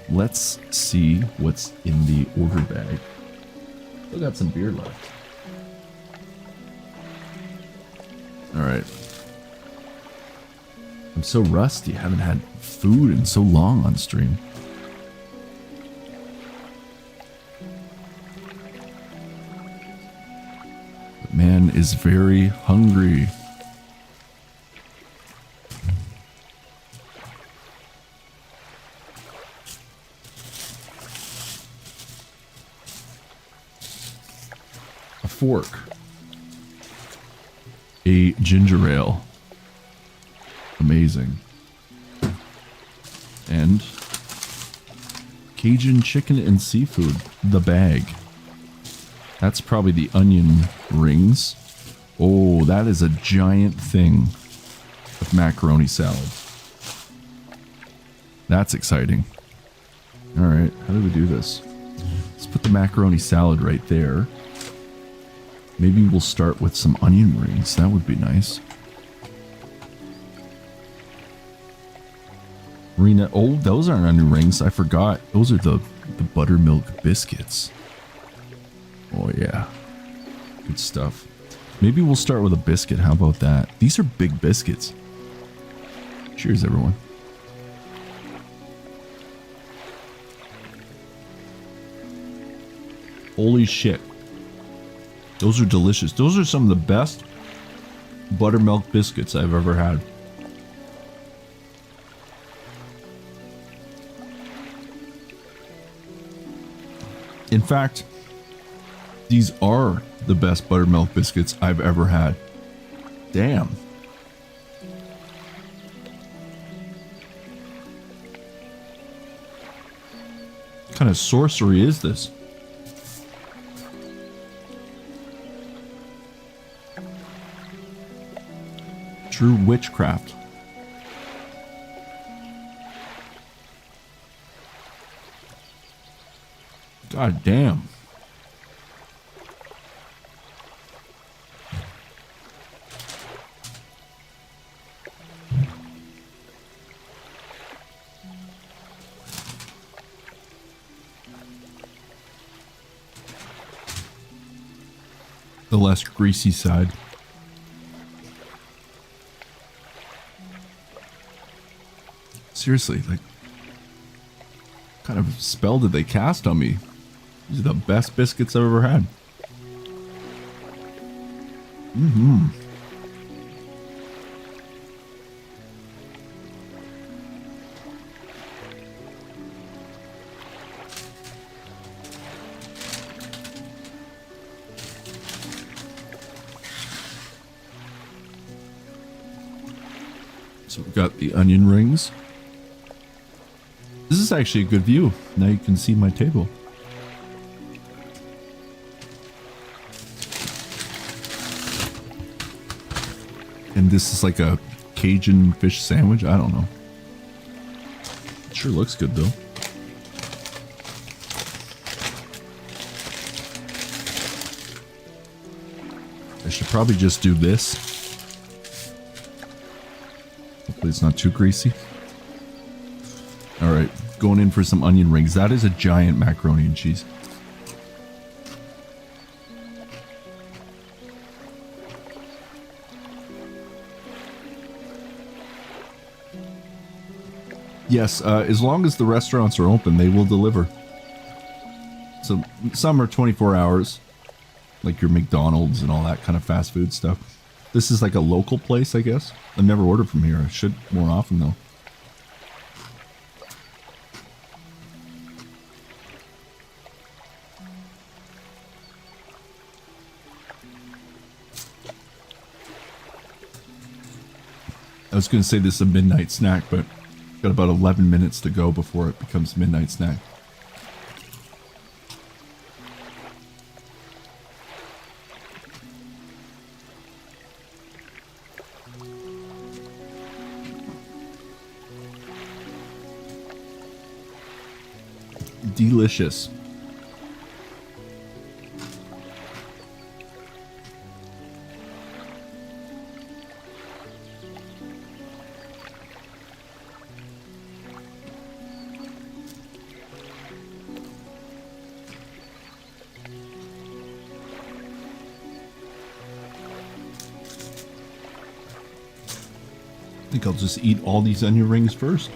let's see what's in the order bag. Still got some beer left. Alright. I'm so rusty. I haven't had food in so long on stream. But man is very hungry. A fork. A ginger ale. Amazing. And Cajun chicken and seafood. The bag. That's probably the onion rings. Oh, that is a giant thing of macaroni salad. That's exciting. Alright, how do we do this? Let's put the macaroni salad right there. Maybe we'll start with some onion rings. That would be nice. Rena, oh, those aren't onion rings. I forgot. Those are the The buttermilk biscuits. Oh yeah. Good stuff. Maybe we'll start with a biscuit. How about that? These are big biscuits. Cheers, everyone. Holy shit. Those are delicious. Those are some of the best buttermilk biscuits I've ever had. In fact, these are the best buttermilk biscuits I've ever had. Damn. What kind of sorcery is this? True witchcraft. God damn. The less greasy side. Seriously, like, what kind of spell did they cast on me? These are the best biscuits I've ever had. Mm-hmm. So we've got the onion rings. This is actually a good view. Now you can see my table. And this is like a Cajun fish sandwich. I don't know. It sure looks good though. I should probably just do this. Hopefully it's not too greasy. All right, going in for some onion rings. That is a giant macaroni and cheese. Yes, as long as the restaurants are open, they will deliver. So some are 24 hours, like your McDonald's and all that kind of fast food stuff. This is like a local place, I guess. I've never ordered from here. I should more often, though. I was going to say this is a midnight snack, but got about 11 minutes to go before it becomes midnight snack. Delicious. I think I'll just eat all these onion rings first.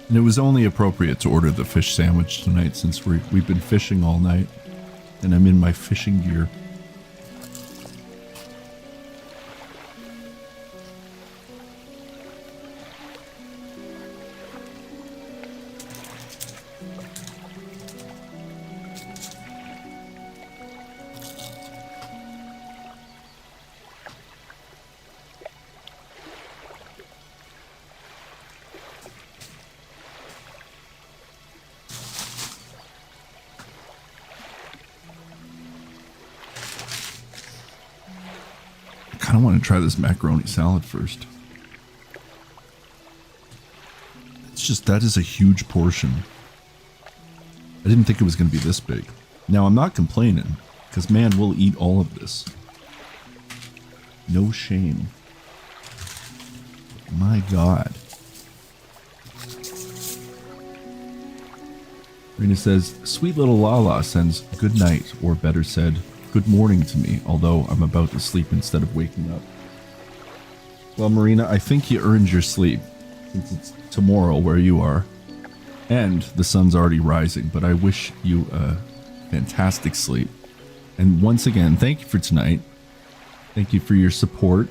And it was only appropriate to order the fish sandwich tonight since we've been fishing all night and I'm in my fishing gear. I kind of want to try this macaroni salad first. It's just, that is a huge portion. I didn't think it was going to be this big. Now, I'm not complaining, because man, we'll eat all of this. No shame. My God. Rena says, sweet little Lala sends good night, or better said, good morning to me, although I'm about to sleep instead of waking up. Well, Marina, I think you earned your sleep, since it's tomorrow where you are. And the sun's already rising, but I wish you a fantastic sleep. And once again, thank you for tonight. Thank you for your support.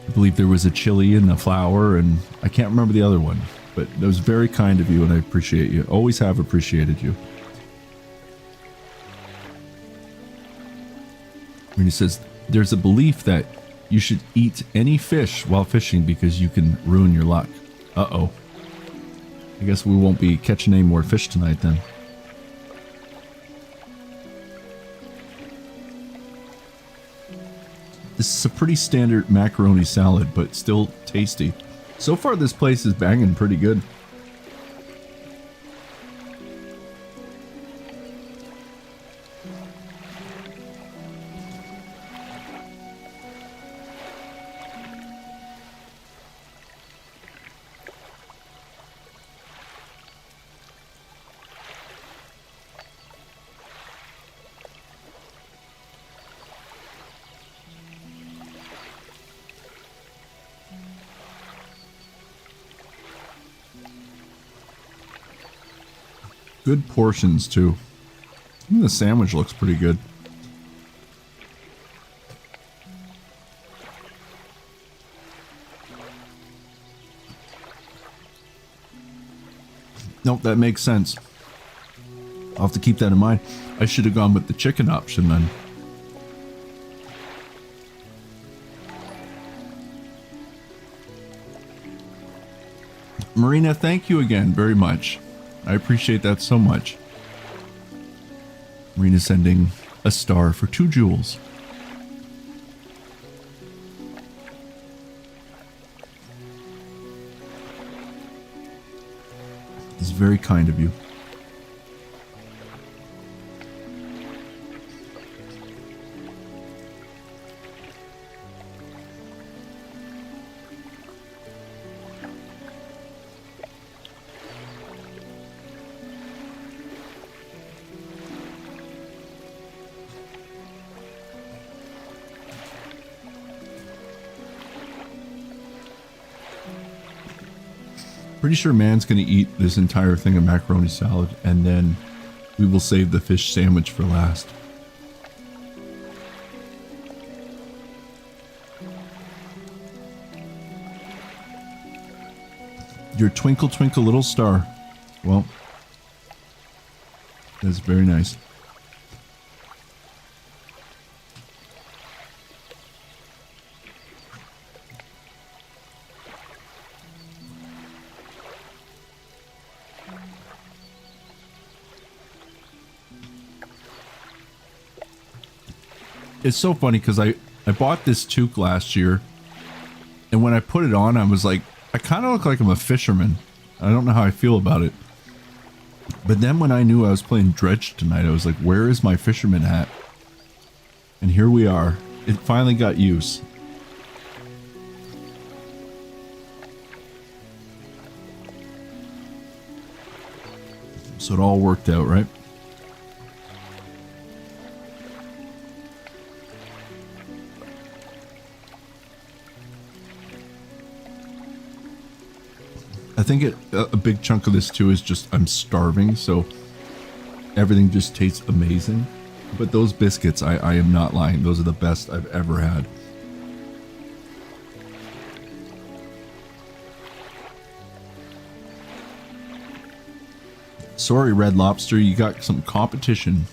I believe there was a chili and a flower, and I can't remember the other one. But that was very kind of you, and I appreciate you. Always have appreciated you. And he says, there's a belief that you should eat any fish while fishing because you can ruin your luck. Uh-oh. I guess we won't be catching any more fish tonight then. This is a pretty standard macaroni salad, but still tasty. So far, this place is banging pretty good. Good portions, too. Even the sandwich looks pretty good. Nope, that makes sense. I'll have to keep that in mind. I should have gone with the chicken option then. Marina, thank you again very much. I appreciate that so much. Marina sending a star for 2 jewels. It's very kind of you. Pretty sure man's gonna eat this entire thing of macaroni salad, and then we will save the fish sandwich for last. Your twinkle twinkle little star. Well, that's very nice. It's so funny because I bought this toque last year, and when I put it on, I was like, I kind of look like I'm a fisherman. I don't know how I feel about it. But then when I knew I was playing Dredge tonight, I was like, where is my fisherman hat? And here we are. It finally got use. So it all worked out, right? I think a big chunk of this too is just I'm starving, so everything just tastes amazing. But those biscuits, I am not lying. Those are the best I've ever had. Sorry, Red Lobster, you got some competition.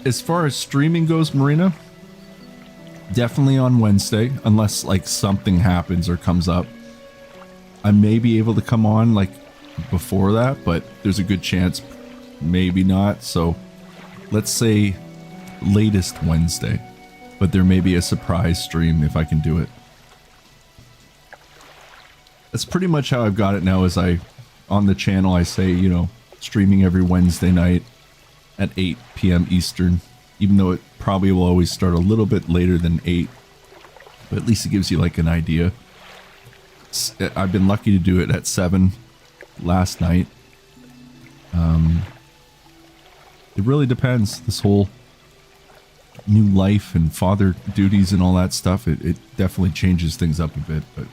As far as streaming goes, Marina, definitely on Wednesday, unless like something happens or comes up. I may be able to come on like before that, but there's a good chance maybe not. So let's say latest Wednesday. But there may be a surprise stream if I can do it. That's pretty much how I've got it now. Is on the channel I say, you know, streaming every Wednesday night at 8 p.m. Eastern, even though it probably will always start a little bit later than 8, but at least it gives you like an idea. I've been lucky to do it at 7 last night. It really depends. This whole new life and father duties and all that stuff, it definitely changes things up a bit, but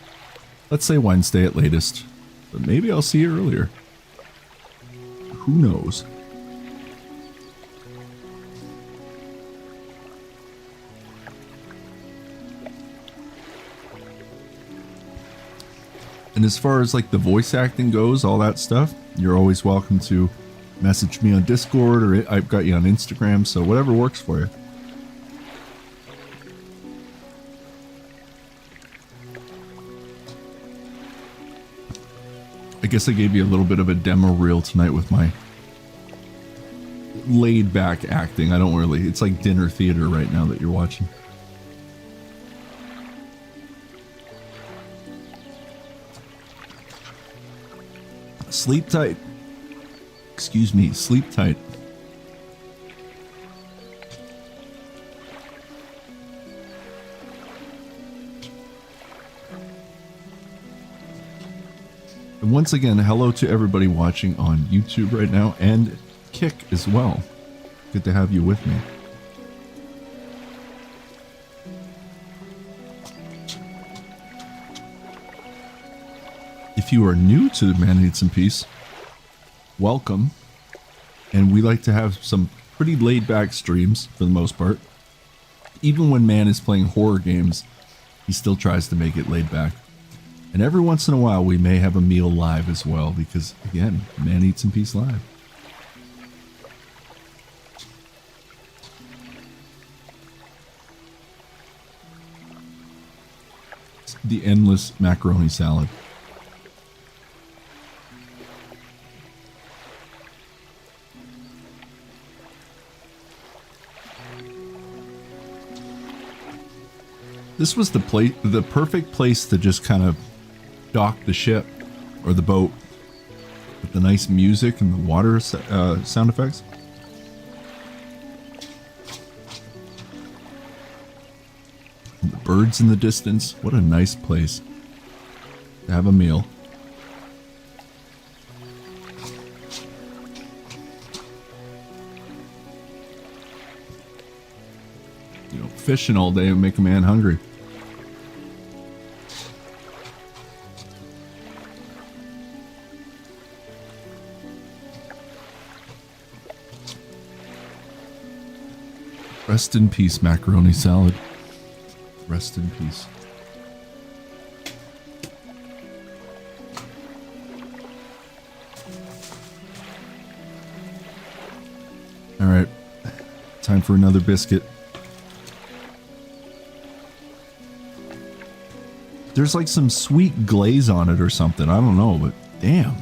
let's say Wednesday at latest, but maybe I'll see you earlier. Who knows? And as far as like the voice acting goes, all that stuff, you're always welcome to message me on Discord, or I've got you on Instagram, so whatever works for you. I guess I gave you a little bit of a demo reel tonight with my laid back acting. I don't really, it's like dinner theater right now that you're watching. Sleep tight. Excuse me, sleep tight. And once again, hello to everybody watching on YouTube right now, and Kick as well. Good to have you with me. If you are new to Man Needs Some Peace, welcome. And we like to have some pretty laid back streams for the most part. Even when Man is playing horror games, he still tries to make it laid back. And every once in a while, we may have a meal live as well, because again, Man Eats Some Peace live. It's the endless macaroni salad. This was the perfect place to just kind of dock the ship or the boat with the nice music and the water sound effects. And the birds in the distance. What a nice place to have a meal. You know, fishing all day would make a man hungry. Rest in peace, macaroni salad. Rest in peace. All right, time for another biscuit. There's like some sweet glaze on it or something. I don't know, but damn.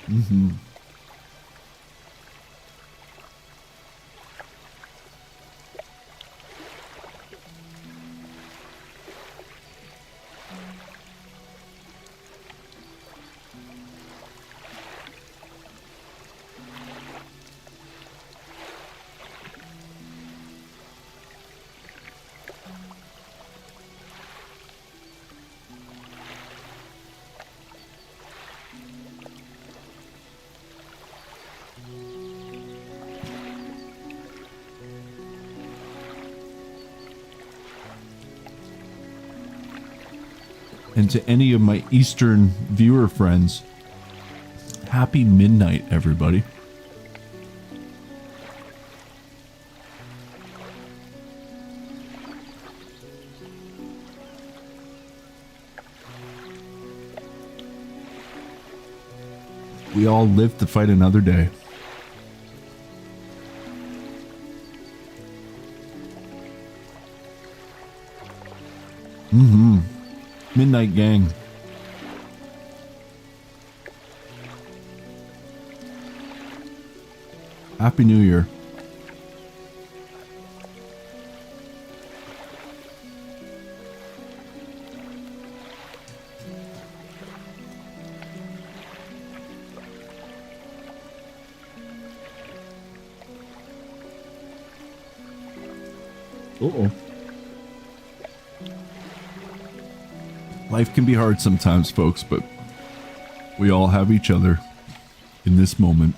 Mm-hmm. And to any of my Eastern viewer friends, happy midnight, everybody. We all live to fight another day. Mm-hmm. Midnight gang. Happy New Year. Uh-oh. Life can be hard sometimes, folks, but we all have each other in this moment.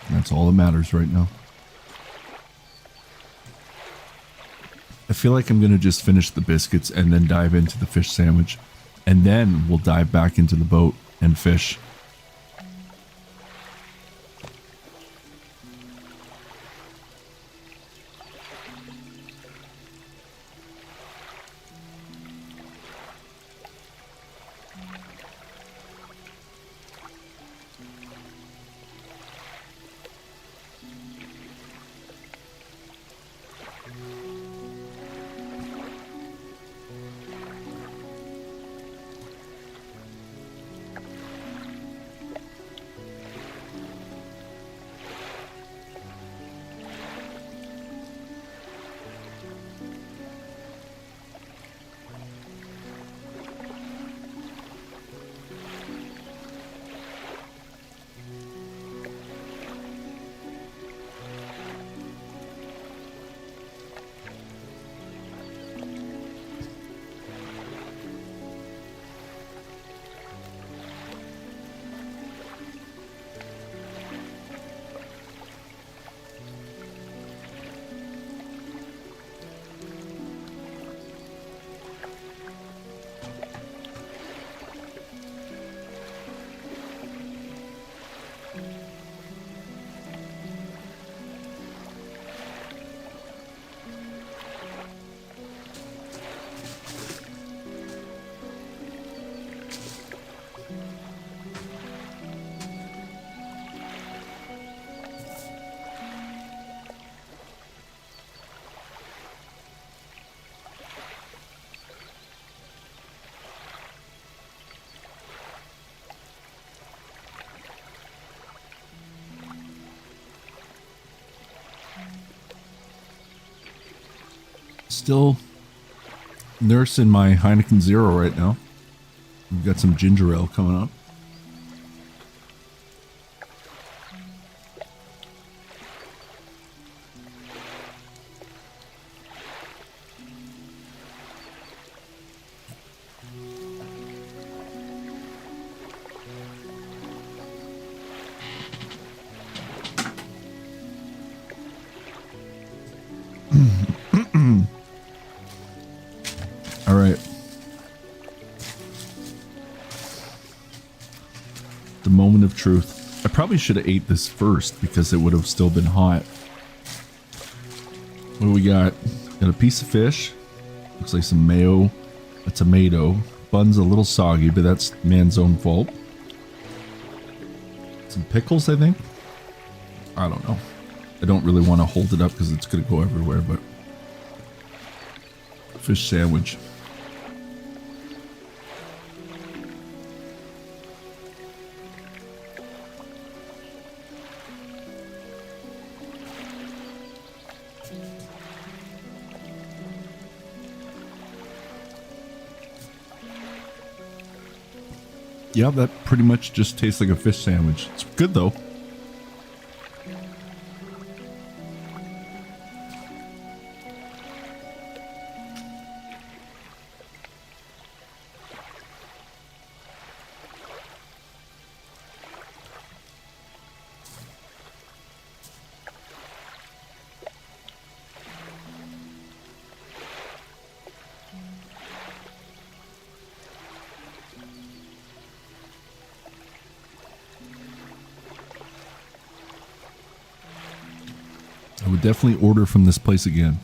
And that's all that matters right now. I feel like I'm going to just finish the biscuits and then dive into the fish sandwich. And then we'll dive back into the boat and fish. Still nursing my Heineken Zero right now. We've got some ginger ale coming up. All right. The moment of truth. I probably should have ate this first because it would have still been hot. What do we got? Got a piece of fish. Looks like some mayo. A tomato. Bun's a little soggy, but that's man's own fault. Some pickles, I think. I don't know. I don't really want to hold it up because it's going to go everywhere, but fish sandwich. Yeah, that pretty much just tastes like a fish sandwich. It's good though. I would definitely order from this place again.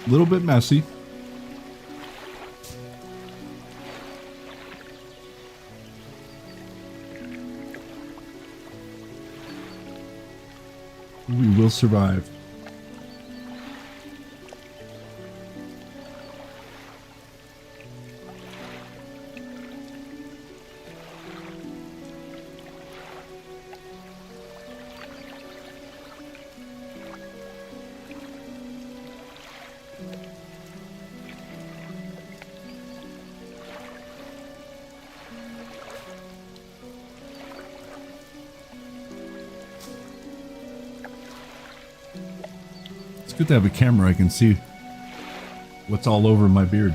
A little bit messy. We will survive. It's good to have a camera. I can see what's all over my beard.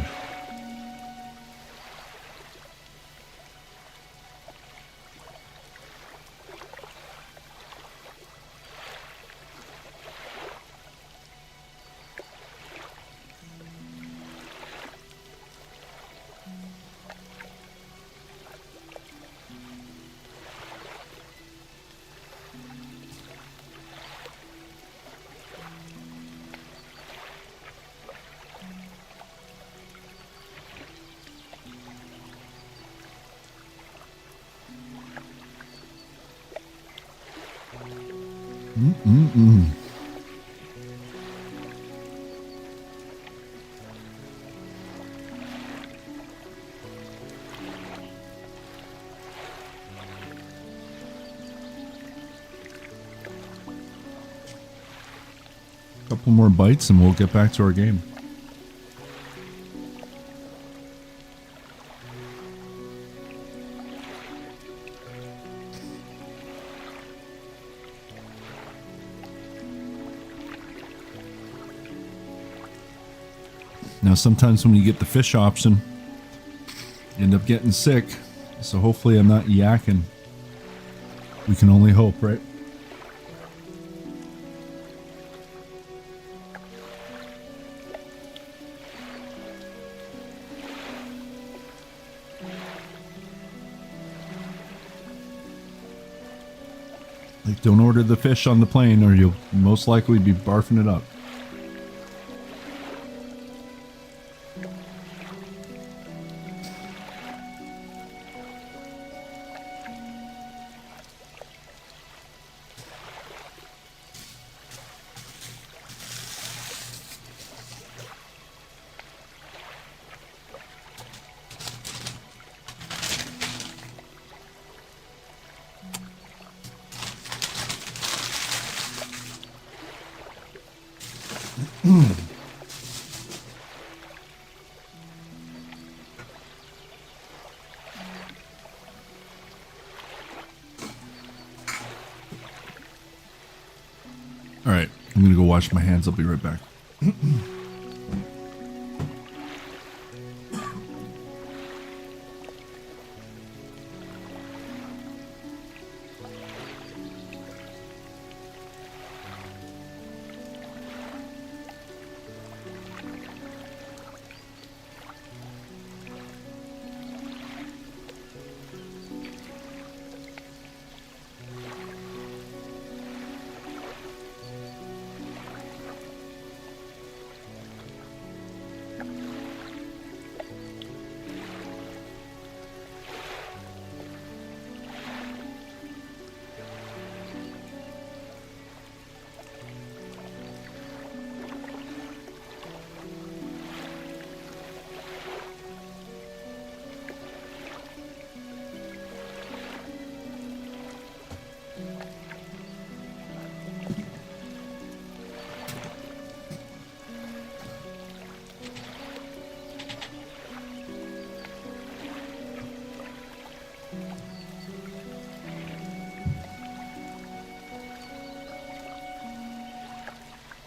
Couple more bites and we'll get back to our game. Now, sometimes when you get the fish option, you end up getting sick. So hopefully I'm not yakking. We can only hope, right? Like, don't order the fish on the plane or you'll most likely be barfing it up. All right, I'm gonna go wash my hands. I'll be right back.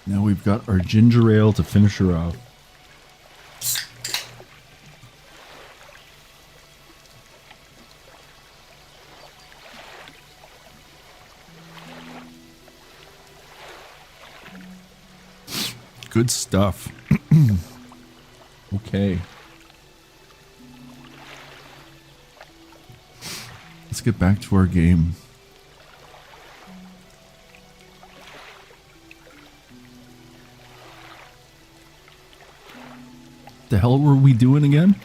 Now we've got our ginger ale to finish her off. Good stuff. Okay. Let's get back to our game. the hell were we doing again?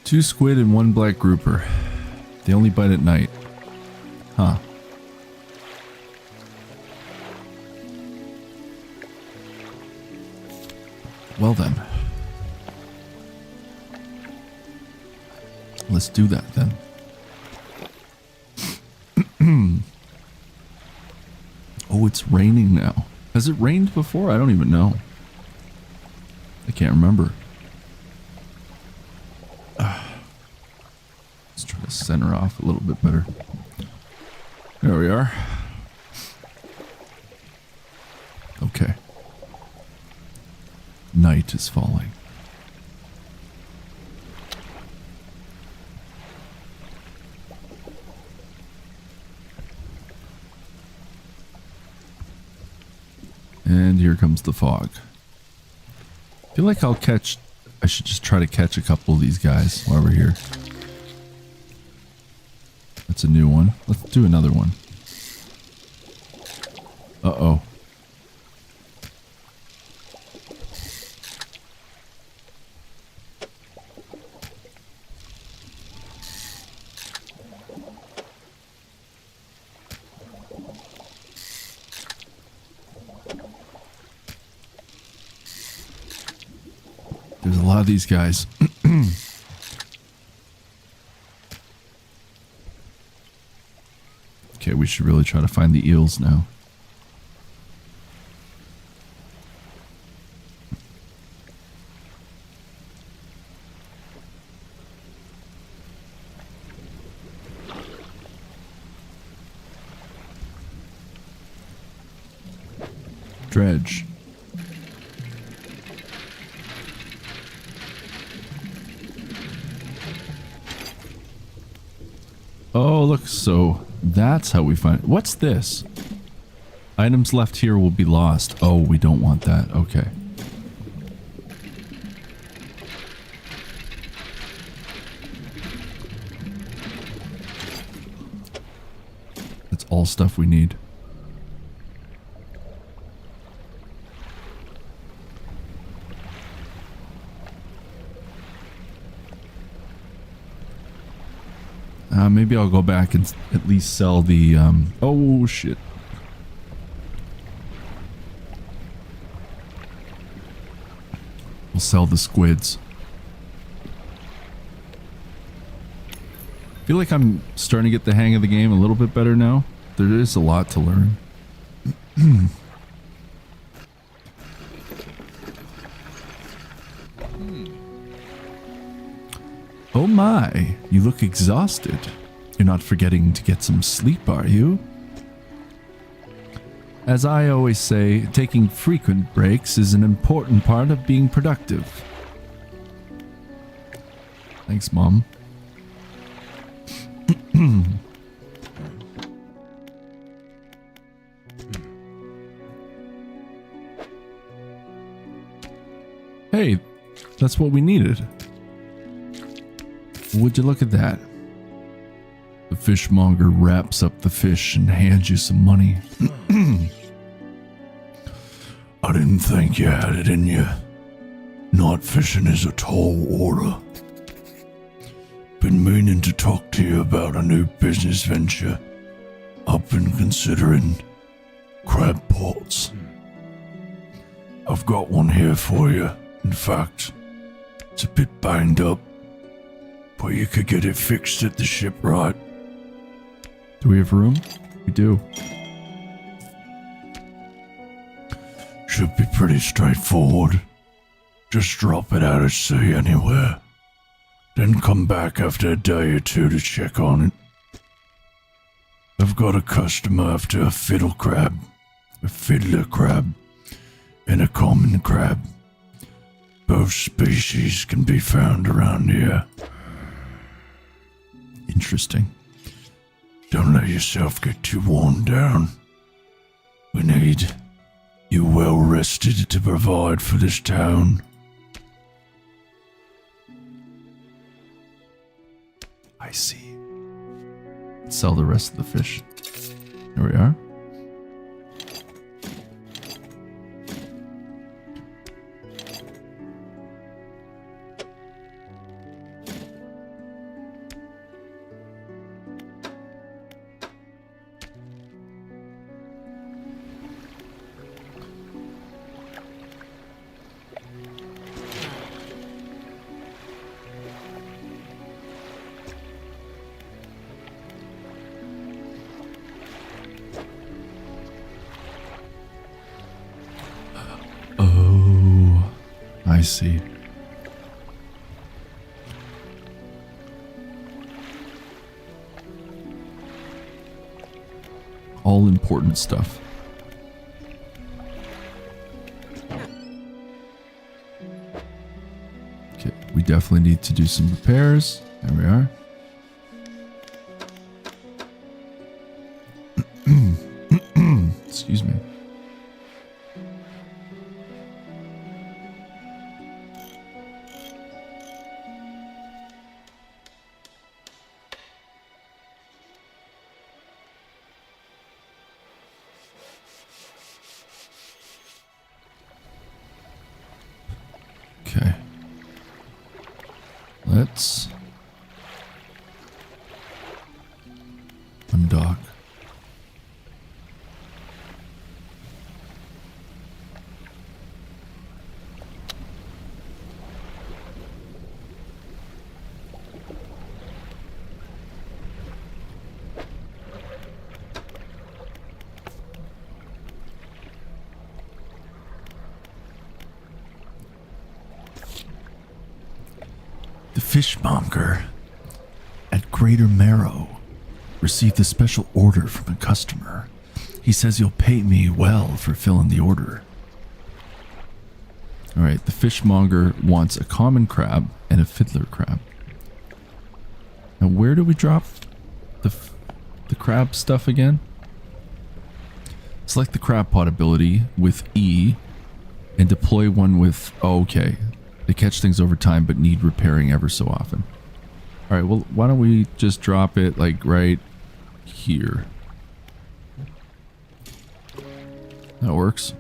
Two squid and one black grouper. They only bite at night. Huh. Well then. Let's do that then. Oh, it's raining now. Has it rained before? I don't even know. I can't remember. Let's try to center off a little bit better. There we are. Okay. Night is falling. And here comes the fog. I feel like I should just try to catch a couple of these guys while we're here. That's a new one. Let's do another one. Uh-oh. There's a lot of these guys. Okay, we should really try to find the eels now. Dredge. Oh, look, so that's how we find it. What's this? Items left here will be lost. Oh, we don't want that. Okay. That's all stuff we need. Maybe I'll go back and at least sell the, oh shit. We'll sell the squids. I feel like I'm starting to get the hang of the game a little bit better now. There is a lot to learn. Oh my, you look exhausted. You're not forgetting to get some sleep, are you? As I always say, taking frequent breaks is an important part of being productive. Thanks, Mom. Hey, that's what we needed. Would you look at that? The fishmonger wraps up the fish and hands you some money. I didn't think you had it in you. Night fishing is a tall order. Been meaning to talk to you about a new business venture. I've been considering crab pots. I've got one here for you. In fact, it's a bit banged up, but you could get it fixed at the shipwright. Do we have room? We do. Should be pretty straightforward. Just drop it out at sea anywhere. Then come back after a day or two to check on it. I've got a customer after a fiddle crab, a fiddler crab, and a common crab. Both species can be found around here. Interesting. Don't let yourself get too worn down. We need you well rested to provide for this town. I see. Let's sell the rest of the fish. Here we are. I see. All important stuff. Okay, we definitely need to do some repairs. There we are. Excuse me. Okay. Let's undock. The fishmonger at Greater Marrow received a special order from a customer. He says he'll pay me well for filling the order. Alright, the fishmonger wants a common crab and a fiddler crab. Now where do we drop the crab stuff again? Select the crab pot ability with E and deploy one with... Oh, okay. They catch things over time but need repairing ever so often. Alright, well, why don't we just drop it, like, right here. That works.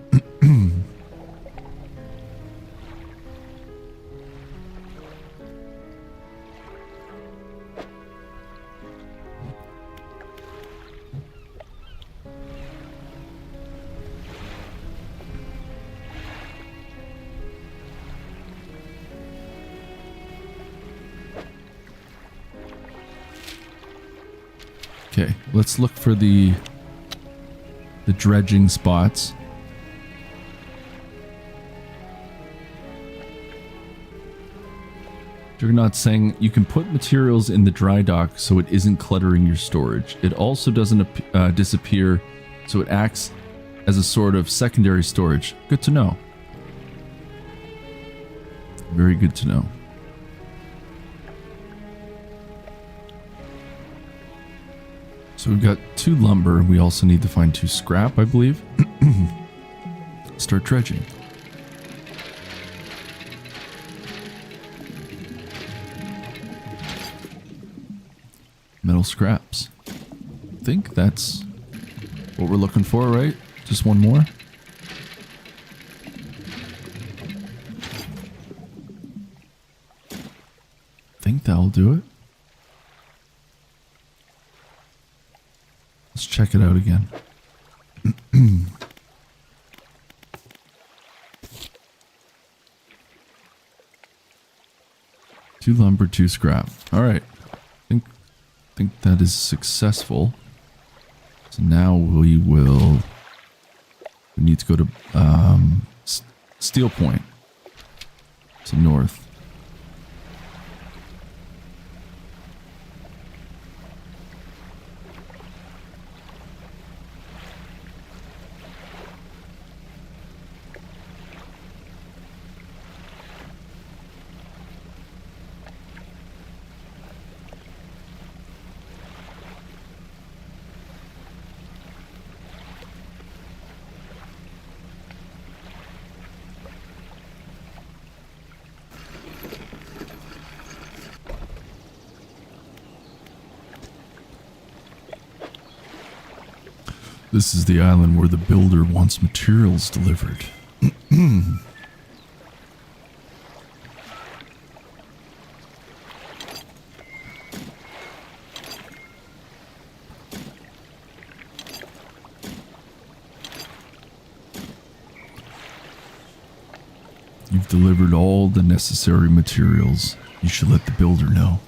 Okay, let's look for the dredging spots. Juggernaut's saying you can put materials in the dry dock so it isn't cluttering your storage. It also doesn't disappear, so it acts as a sort of secondary storage. Good to know. Very good to know. So we've got 2 lumber. We also need to find 2 scrap, I believe. Start dredging. Metal scraps. I think that's what we're looking for, right? Just one more. I think that'll do it. Let's check it out again. 2 lumber, 2 scrap. All right. I think that is successful. So now we need to go to Steel Point. To north. This is the island where the builder wants materials delivered. You've delivered all the necessary materials. You should let the builder know.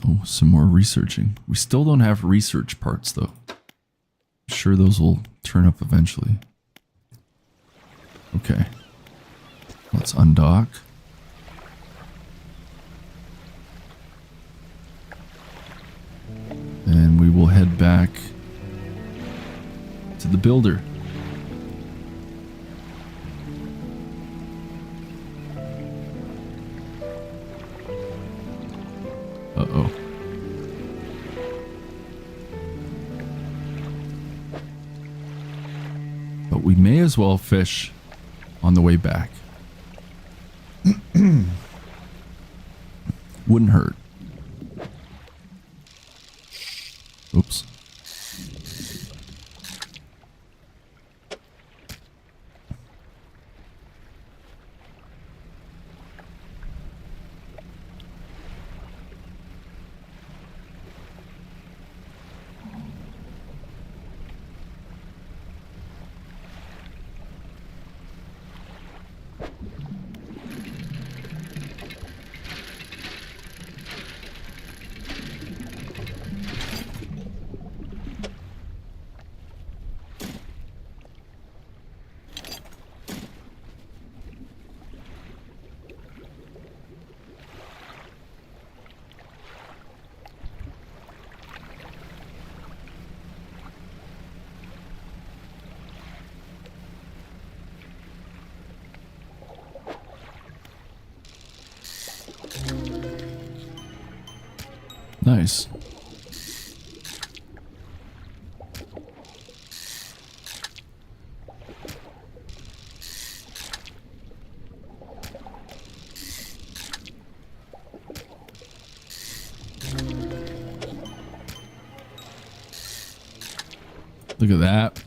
Oh, some more researching. We still don't have research parts, though. I'm sure those will turn up eventually. Okay. Let's undock. And we will head back to the builder. Uh-oh. But we may as well fish on the way back. Wouldn't hurt. Oops. Nice. Look at that.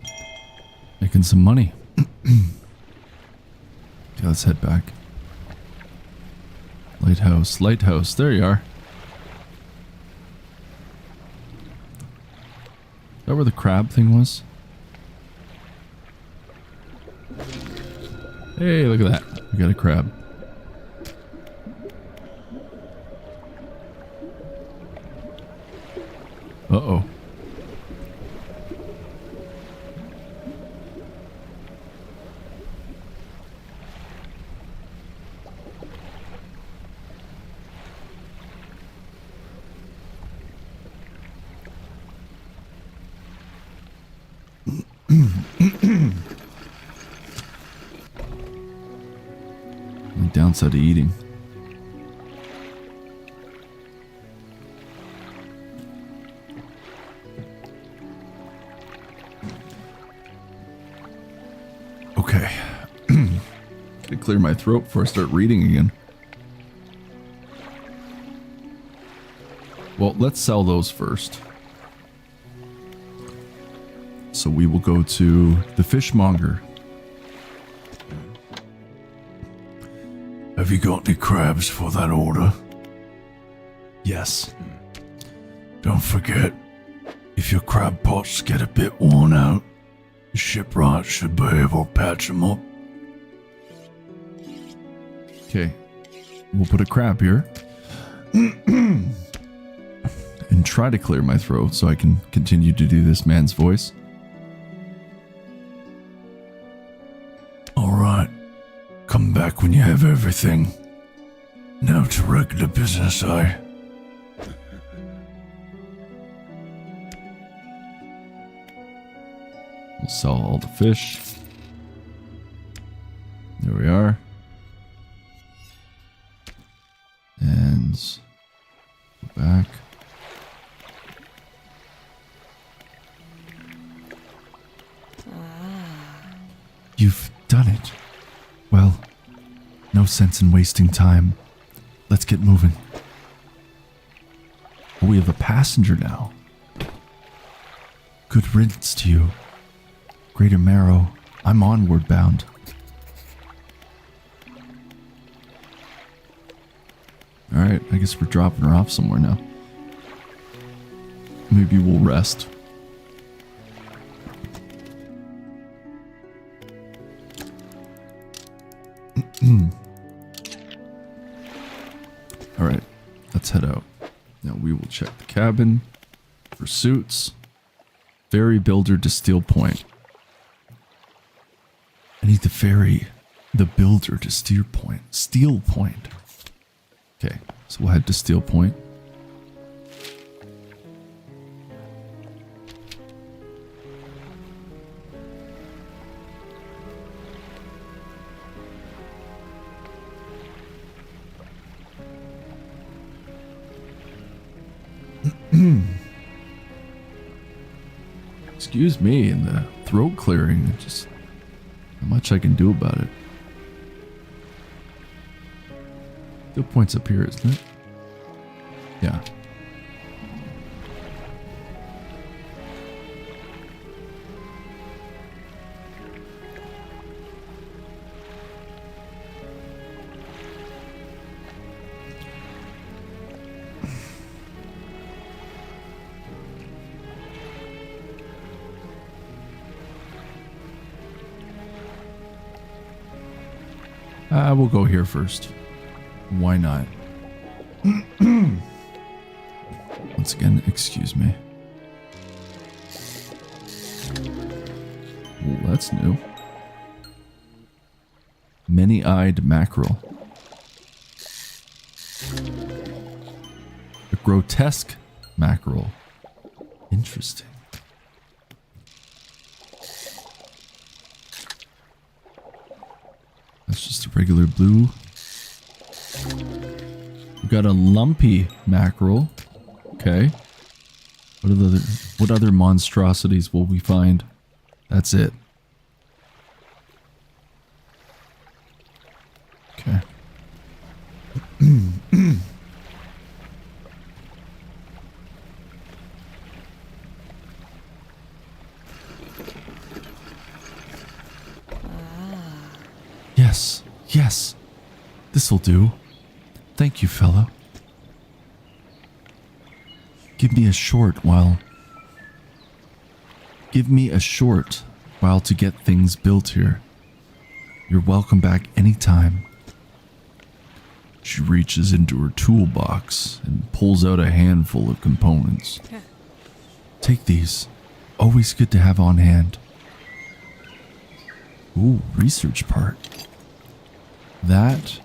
Making some money. Okay, let's head back. Lighthouse, lighthouse. There you are. Is that where the crab thing was? Hey, look at that. We got a crab. Uh-oh. The downside of eating. Okay. Gotta clear my throat before I start reading again. Well, let's sell those first. So we will go to the fishmonger. Have you got any crabs for that order? Yes. Don't forget, if your crab pots get a bit worn out, the shipwright should be able to patch them up. Okay. We'll put a crab here. And try to clear my throat so I can continue to do this man's voice. Alright. Come back when you have everything. Now to regular business, eh? We'll sell all the fish. There we are. And go back. You've done it. Well, no sense in wasting time. let's get moving. Oh, we have a passenger now. Good riddance to you. Greater Marrow, I'm onward bound. Alright, I guess we're dropping her off somewhere now. Maybe we'll rest. Alright, let's head out. Now we will check the cabin for suits. Ferry builder to Steel Point. I need to ferry the builder to Steel Point. Steel Point. Okay, so we'll head to Steel Point. Excuse me, and the throat clearing, just not much I can do about it. Steel Point's up here, isn't it? Yeah. We'll go here first. Why not? Once again, excuse me. Well, that's new. Many-eyed mackerel. A grotesque mackerel. Interesting. That's just a regular blue. We've got a lumpy mackerel. Okay. What other monstrosities will we find? That's it. Okay. Yes, yes. This'll do. Thank you, fellow. Give me a short while to get things built here. You're welcome back anytime. She reaches into her toolbox and pulls out a handful of components. Take these. Always good to have on hand. Ooh, research part. That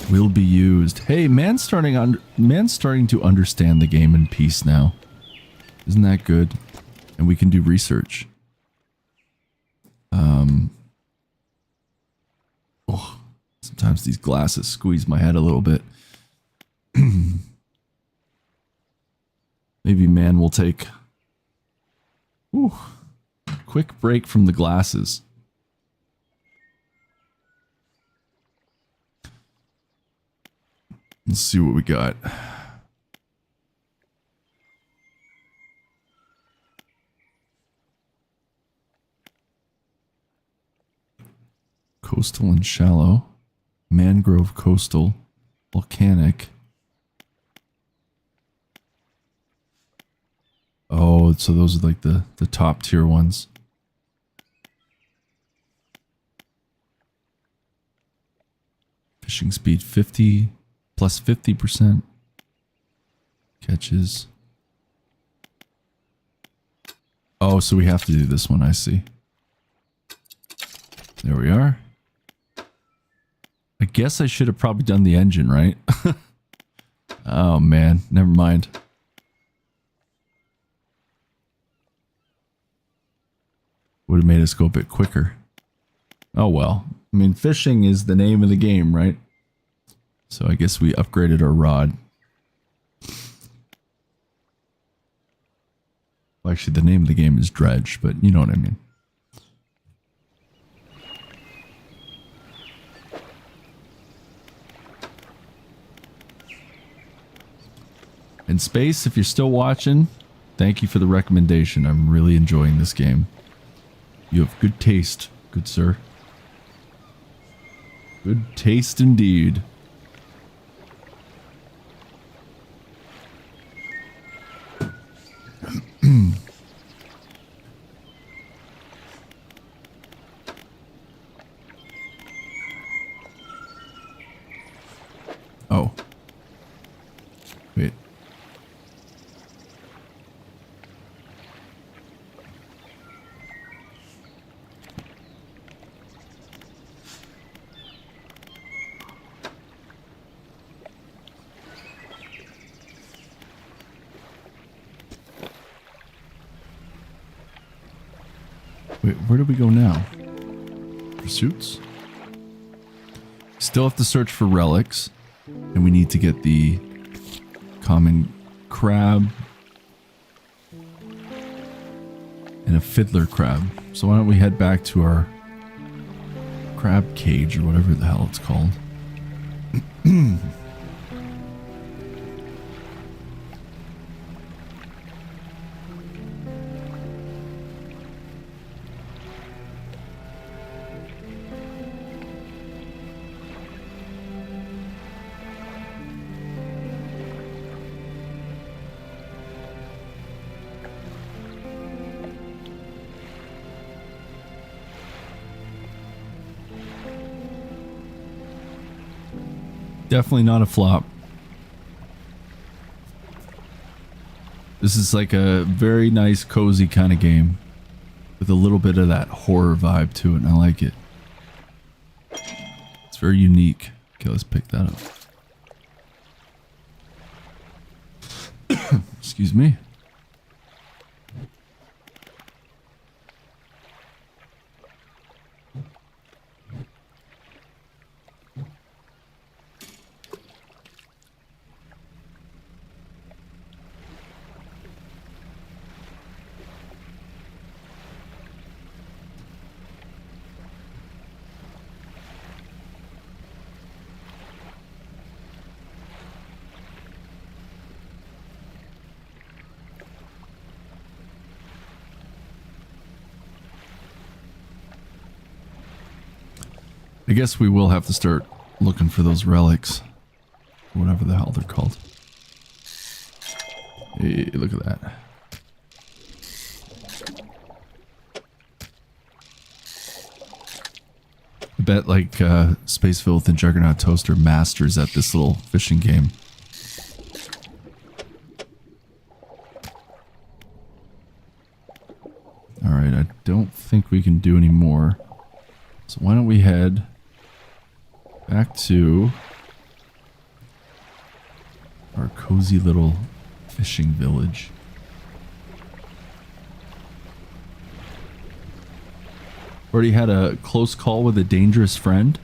will be used. Hey, man's starting to understand the game in peace now. Isn't that good? And we can do research. Oh, sometimes these glasses squeeze my head a little bit. Maybe man will take a quick break from the glasses. Let's see what we got. Coastal and shallow. Mangrove coastal. Volcanic. Oh, so those are like the top tier ones. Fishing speed 50. Plus 50% catches. Oh, so we have to do this one, I see. There we are. I guess I should have probably done the engine, right? Oh man, never mind. Would have made us go a bit quicker. Oh well. I mean, fishing is the name of the game, right? So I guess we upgraded our rod. Well, actually, the name of the game is Dredge, but you know what I mean. And Space, if you're still watching, thank you for the recommendation. I'm really enjoying this game. You have good taste, good sir. Good taste indeed. Oh. Wait. Wait, where do we go now? Pursuits? Still have to search for relics. And we need to get the common crab and a fiddler crab. So why don't we head back to our crab cage or whatever the hell it's called. Definitely not a flop. This is like a very nice, cozy kind of game with a little bit of that horror vibe to it, and I like it. It's very unique. Okay, let's pick that up. Excuse me. I guess we will have to start looking for those relics. Whatever the hell they're called. Hey, look at that. I bet like Space Filth and Juggernaut Toaster masters at this little fishing game. Alright, I don't think we can do any more. So why don't we head back to our cozy little fishing village. Already had a close call with a dangerous friend.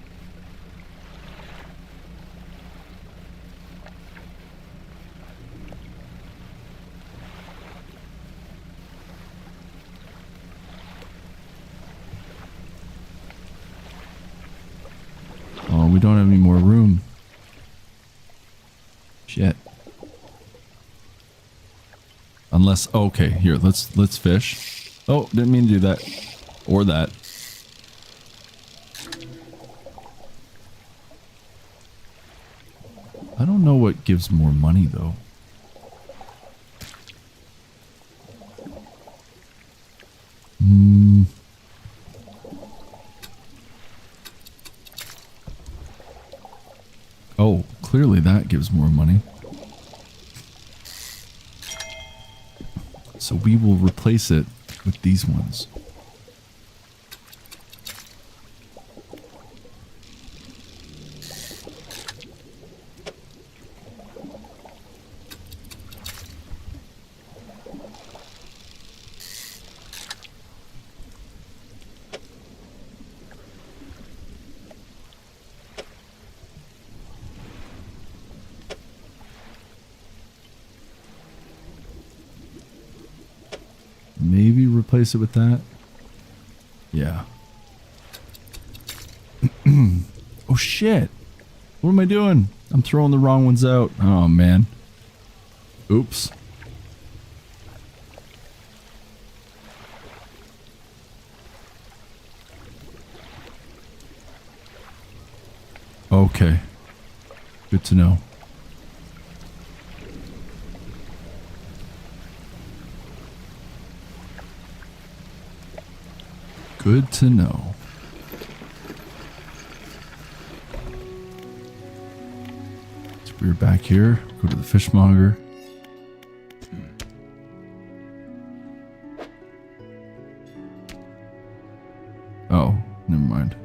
Oh, we don't have any more room. Shit. Unless, okay, here, let's fish. Oh, didn't mean to do that. Or that. I don't know what gives more money though. Oh, clearly that gives more money. So we will replace it with these ones. Maybe replace it with that. Yeah. Oh shit. What am I doing? I'm throwing the wrong ones out. Oh man. Oops. Okay. Good to know. Good to know. So we're back here. Go to the fishmonger. Oh, never mind.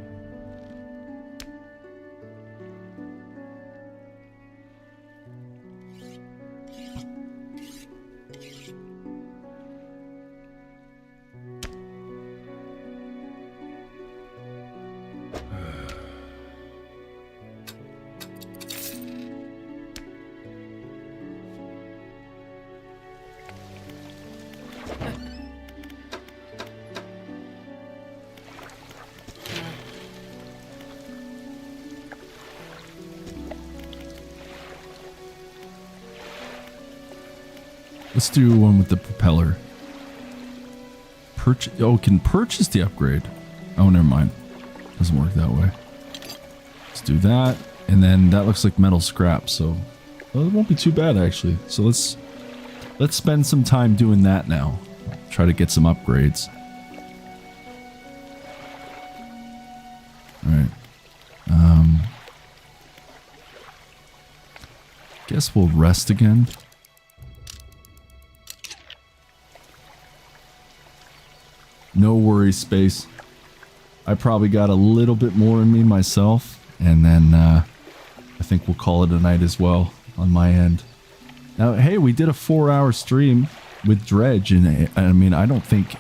Let's do one with the propeller. Can purchase the upgrade. Oh, never mind. Doesn't work that way. Let's do that. And then that looks like metal scrap, so well, it won't be too bad actually. So let's spend some time doing that now. Try to get some upgrades. Alright. Guess we'll rest again. No worries, Space. I probably got a little bit more in me myself, and then I think we'll call it a night as well on my end. Now, hey, we did a 4-hour stream with Dredge, and I mean, I don't think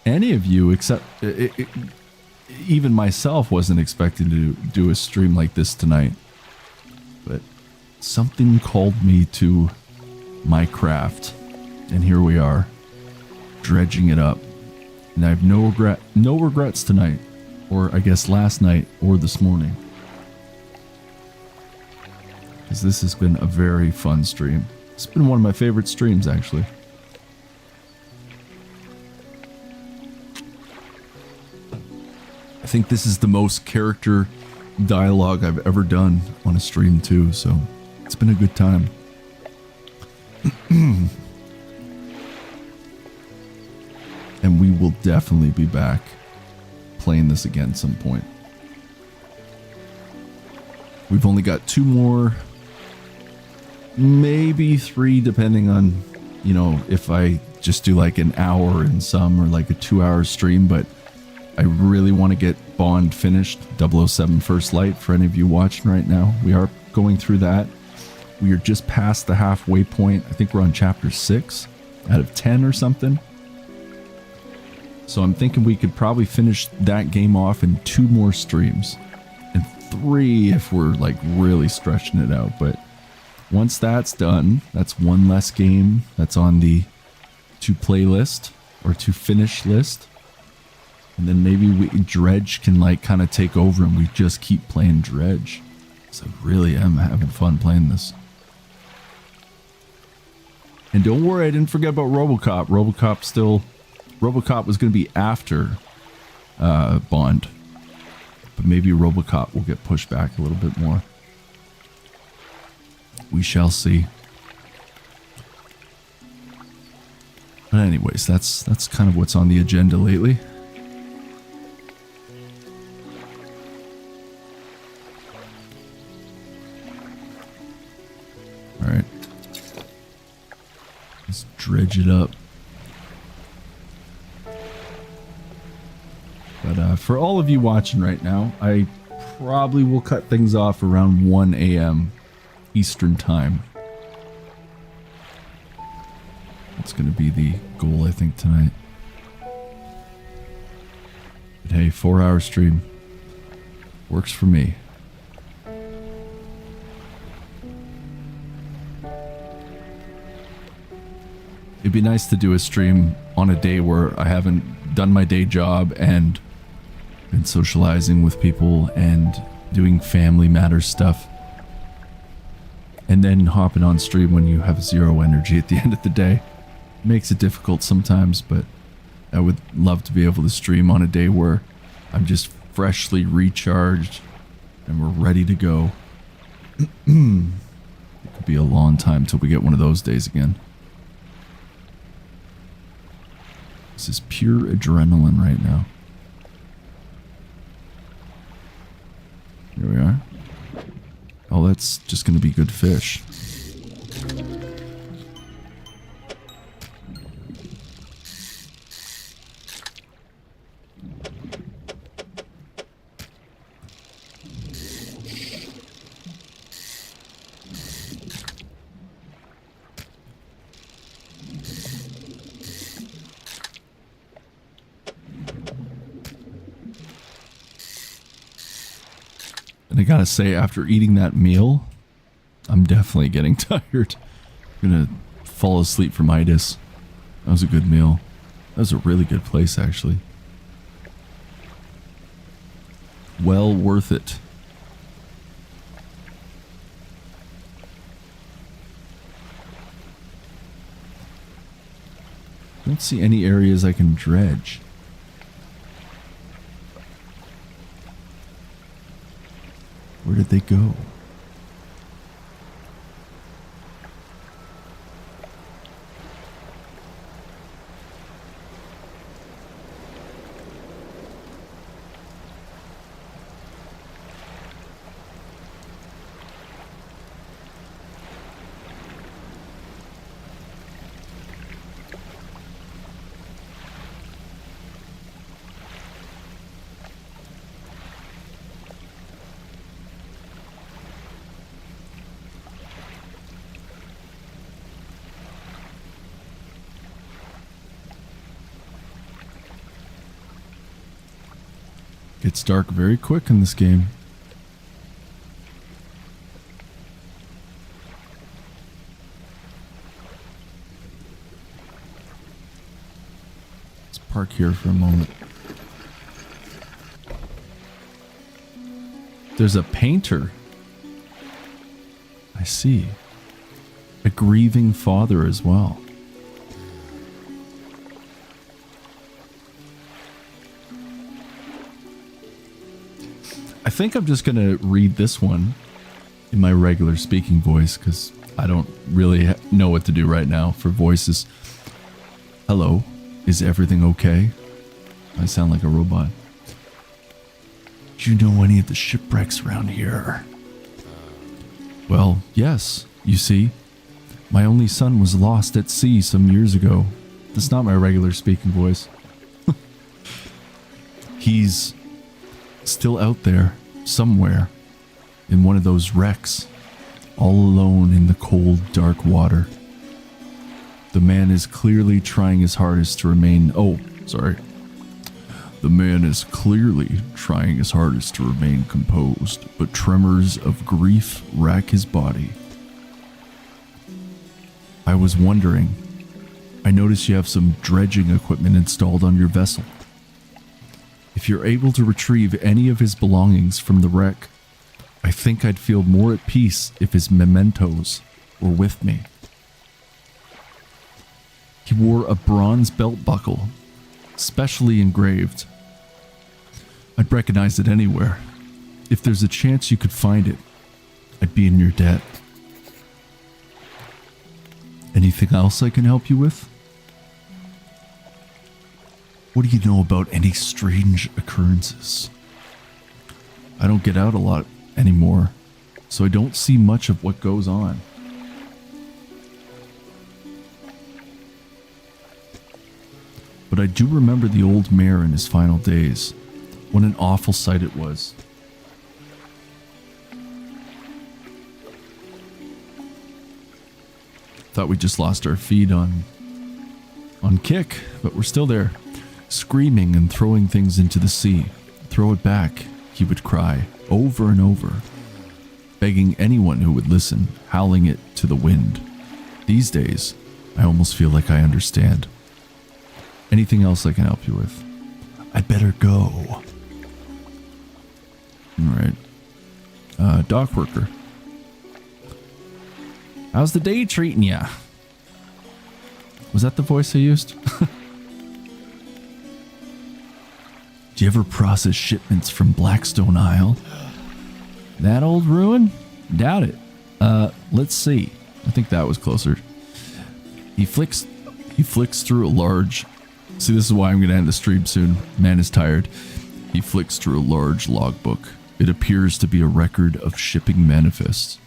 any of you, except even myself, wasn't expecting to do a stream like this tonight. But something called me to my craft, and here we are, dredging it up. And I have no regrets tonight, or I guess last night, or this morning. Because this has been a very fun stream. It's been one of my favorite streams, actually. I think this is the most character dialogue I've ever done on a stream, too, so it's been a good time. And we will definitely be back playing this again some point. We've only got 2 more, maybe 3, depending on, you know, if I just do like an hour in some or like a 2-hour stream, but I really want to get Bond finished, 007 First Light, for any of you watching right now. We are going through that. We are just past the halfway point. I think we're on chapter 6 out of 10 or something. So I'm thinking we could probably finish that game off in 2 more streams. And 3 if we're like really stretching it out. But once that's done, that's 1 less game that's on the to play list or to finish list. And then maybe Dredge can like kind of take over and we just keep playing Dredge. So I really am having fun playing this. And don't worry, I didn't forget about RoboCop. RoboCop was going to be after Bond. But maybe RoboCop will get pushed back a little bit more. We shall see. But anyways, that's kind of what's on the agenda lately. Alright. Let's dredge it up. But for all of you watching right now, I probably will cut things off around 1 a.m. Eastern Time. That's going to be the goal, I think, tonight. But hey, 4-hour stream. Works for me. It'd be nice to do a stream on a day where I haven't done my day job and been socializing with people and doing family matters stuff. And then hopping on stream when you have zero energy at the end of the day makes it difficult sometimes, but I would love to be able to stream on a day where I'm just freshly recharged and we're ready to go. It could be a long time till we get one of those days again. This is pure adrenaline right now. Here we are. Oh, that's just going to be good fish. And I gotta say, after eating that meal, I'm definitely getting tired. I'm gonna fall asleep from itis. That was a good meal. That was a really good place, actually. Well worth it. Don't see any areas I can dredge. Where did they go? It's dark very quick in this game. Let's park here for a moment. There's a painter. I see. A grieving father as well. I think I'm just going to read this one in my regular speaking voice because I don't really know what to do right now for voices. Hello, is everything okay? I sound like a robot. Do you know any of the shipwrecks around here? Well, yes, you see. My only son was lost at sea some years ago. That's not my regular speaking voice. He's still out there, somewhere, in one of those wrecks, all alone in the cold, dark water. The man is clearly trying his hardest to remain... The man is clearly trying his hardest to remain composed, but tremors of grief rack his body. I was wondering, I noticed you have some dredging equipment installed on your vessel. If you're able to retrieve any of his belongings from the wreck, I think I'd feel more at peace if his mementos were with me. He wore a bronze belt buckle, specially engraved. I'd recognize it anywhere. If there's a chance you could find it, I'd be in your debt. Anything else I can help you with? What do you know about any strange occurrences? I don't get out a lot anymore, so I don't see much of what goes on. But I do remember the old mayor in his final days. What an awful sight it was. Thought we just lost our feed on Kick, but we're still there. Screaming and throwing things into the sea. Throw it back, he would cry, over and over, begging anyone who would listen, howling it to the wind. These days, I almost feel like I understand. Anything else I can help you with? I'd better go. Alright. Dock worker. How's the day treating ya? Was that the voice I used? Do you ever process shipments from Blackstone Isle? That old ruin? Doubt it. Let's see. I think that was closer. He flicks through a large... See, this is why I'm going to end the stream soon. Man is tired. He flicks through a large logbook. It appears to be a record of shipping manifests.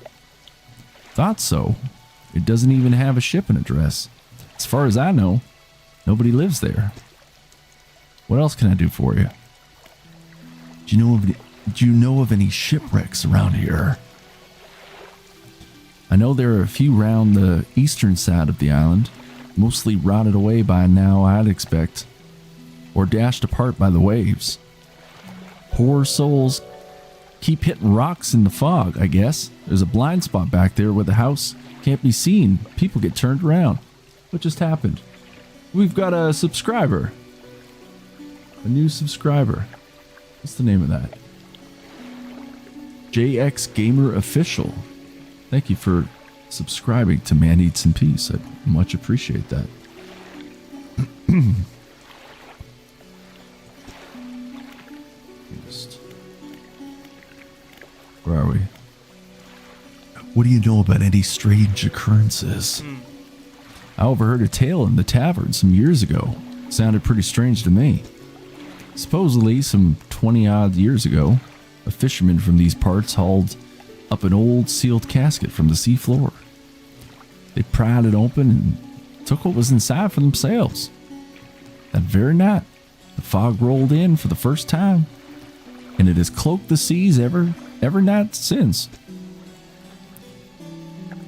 Thought so. It doesn't even have a shipping address. As far as I know, nobody lives there. What else can I do for you? Do you know of any shipwrecks around here? I know there are a few round the eastern side of the island, mostly rotted away by now, I'd expect, or dashed apart by the waves. Poor souls keep hitting rocks in the fog, I guess. There's a blind spot back there where the house can't be seen. People get turned around. What just happened? We've got a subscriber. A new subscriber. What's the name of that? JX Gamer Official. Thank you for subscribing to Man Eats in Peace. I much appreciate that. Where are we? What do you know about any strange occurrences? I overheard a tale in the tavern some years ago. Sounded pretty strange to me. Supposedly, some 20-odd years ago, a fisherman from these parts hauled up an old sealed casket from the seafloor. They pried it open and took what was inside for themselves. That very night, the fog rolled in for the first time, and it has cloaked the seas every night since.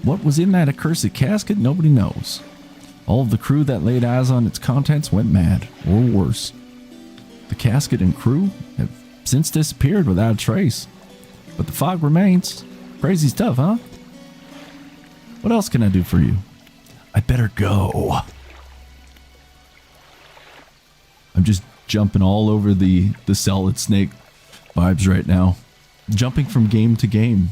What was in that accursed casket, nobody knows. All of the crew that laid eyes on its contents went mad, or worse. The casket and crew have since disappeared without a trace. But the fog remains. Crazy stuff, huh? What else can I do for you? I better go. I'm just jumping all over the Solid Snake vibes right now. Jumping from game to game.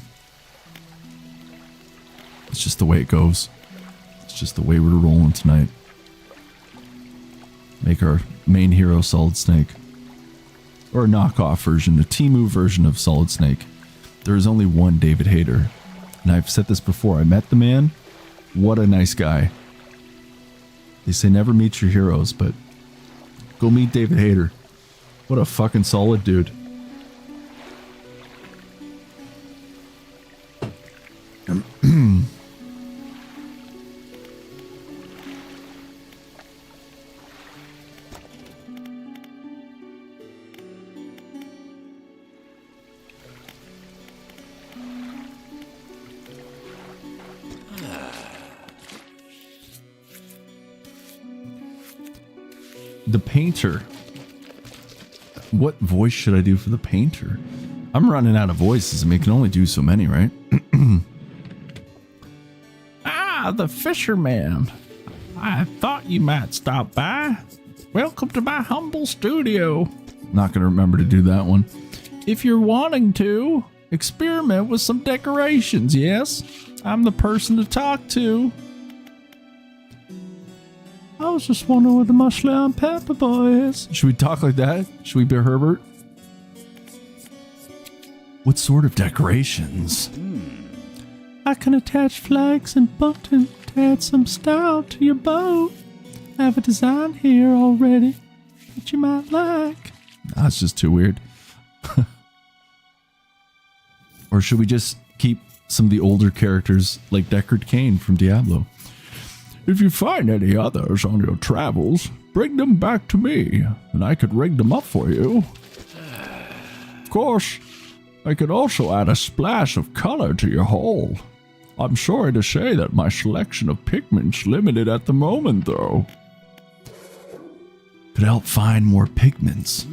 It's just the way it goes. It's just the way we're rolling tonight. Make our main hero Solid Snake. Or a knockoff version, a Temu version of Solid Snake. There is only one David Hayter. And I've said this before, I met the man. What a nice guy. They say never meet your heroes, but go meet David Hayter. What a fucking solid dude. The painter. What voice should I do for the painter? I'm running out of voices. I mean, I can only do so many, right? The fisherman. I thought you might stop by. Welcome to my humble studio. Not going to remember to do that one. If you're wanting to, experiment with some decorations, yes? I'm the person to talk to. I was just wondering where the mushroom and pepper boy is. Should we talk like that? Should we be Herbert? What sort of decorations? I can attach flags and buttons to add some style to your boat. I have a design here already that you might like. That's just too weird. Or should we just keep some of the older characters like Deckard Cain from Diablo? If you find any others on your travels, bring them back to me, and I could rig them up for you. Of course, I could also add a splash of color to your hull. I'm sorry to say that my selection of pigment's limited at the moment, though. Could help find more pigments.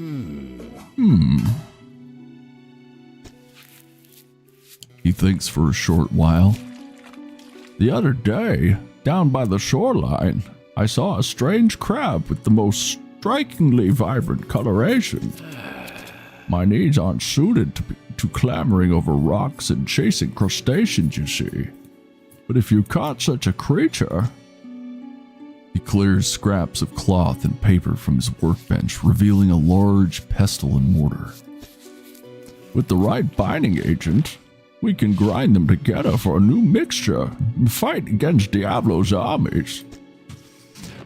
He thinks for a short while. The other day, down by the shoreline, I saw a strange crab with the most strikingly vibrant coloration. My needs aren't suited to clambering over rocks and chasing crustaceans, you see. But if you caught such a creature... He clears scraps of cloth and paper from his workbench, revealing a large pestle and mortar. With the right binding agent, we can grind them together for a new mixture and fight against Diablo's armies.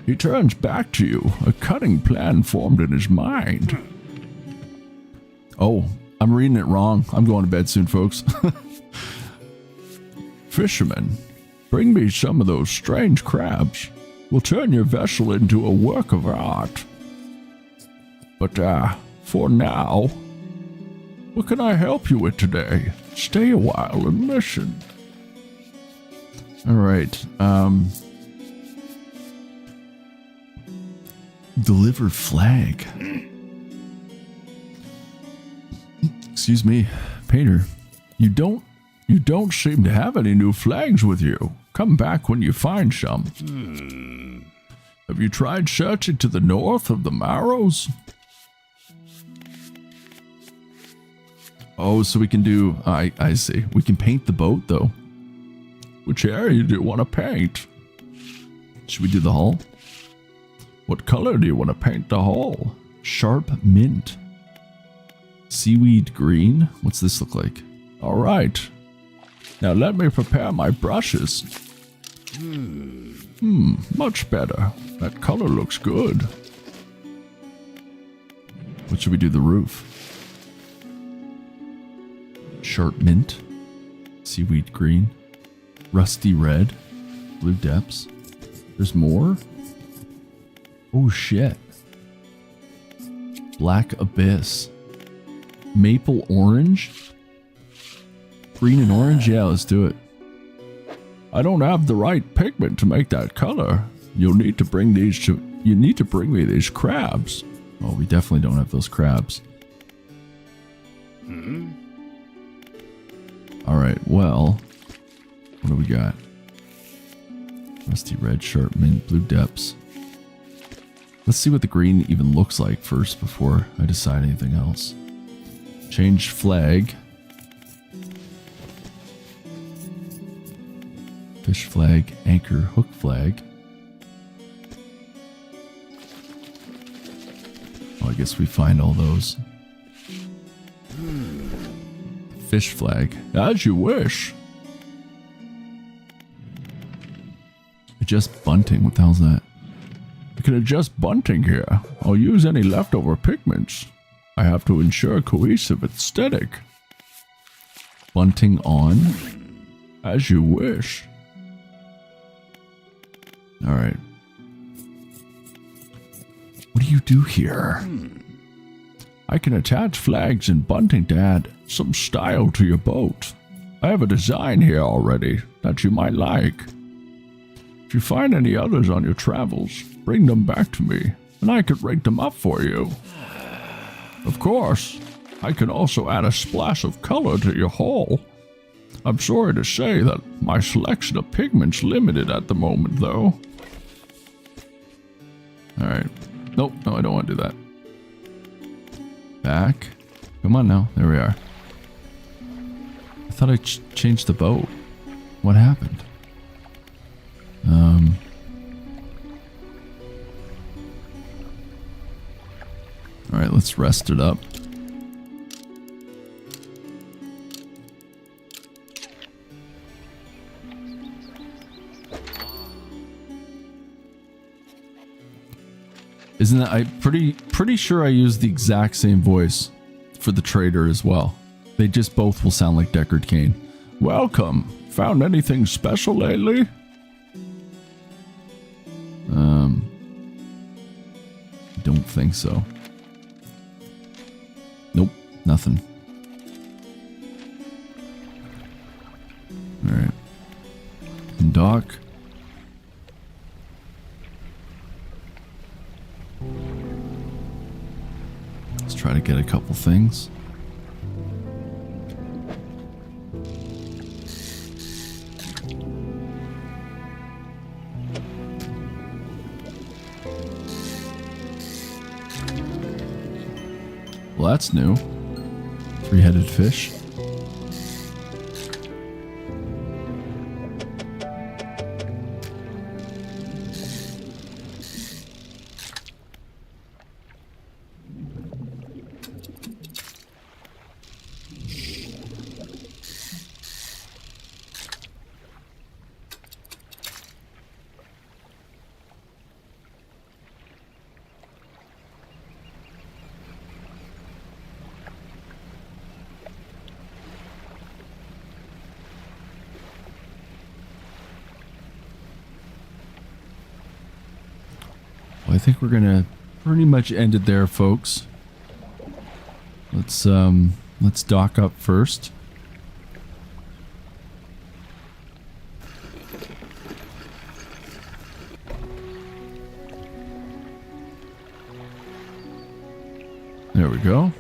He turns back to you, a cunning plan formed in his mind. Oh, I'm reading it wrong. I'm going to bed soon, folks. Fisherman, bring me some of those strange crabs. We'll turn your vessel into a work of art. But, for now, what can I help you with today? Stay a while and listen. Alright, deliver flag. Excuse me, Painter. You don't seem to have any new flags with you. Come back when you find some. Have you tried searching to the north of the Marrows? Oh, so we can do... I see. We can paint the boat, though. Which area do you want to paint? Should we do the hull? What color do you want to paint the hull? Sharp mint. Seaweed green? What's this look like? Alright. Now let me prepare my brushes. Much better. That color looks good. What should we do the roof? Sharp mint. Seaweed green. Rusty red. Blue depths. There's more? Oh shit. Black abyss. Maple orange? Green and orange? Yeah, let's do it. I don't have the right pigment to make that color. You need to bring me these crabs. Oh, we definitely don't have those crabs. Alright, well, what do we got? Rusty red, sharp mint, blue depths. Let's see what the green even looks like first before I decide anything else. Change flag. Fish flag, anchor, hook flag. Oh, I guess we find all those. Fish flag. As you wish. Adjust bunting. What the hell's that? I can adjust bunting here. I'll use any leftover pigments. I have to ensure cohesive aesthetic. Bunting on. As you wish. Alright. What do you do here? I can attach flags and bunting to add some style to your boat. I have a design here already that you might like. If you find any others on your travels, bring them back to me, and I can rig them up for you. Of course, I can also add a splash of color to your hull. I'm sorry to say that my selection of pigment's limited at the moment, though. Alright. Nope, no, I don't want to do that. Back. Come on now. There we are. I thought I changed the boat. What happened? Alright, let's rest it up. Isn't that... I'm pretty sure I used the exact same voice for the trader as well. They just both will sound like Deckard Cain. Welcome. Found anything special lately? Don't think so. Nope, nothing. Alright. Dock. Let's try to get a couple things. Well, that's new. Three-headed fish. Well, I think we're gonna pretty much end it there, folks. Let's dock up first. There we go.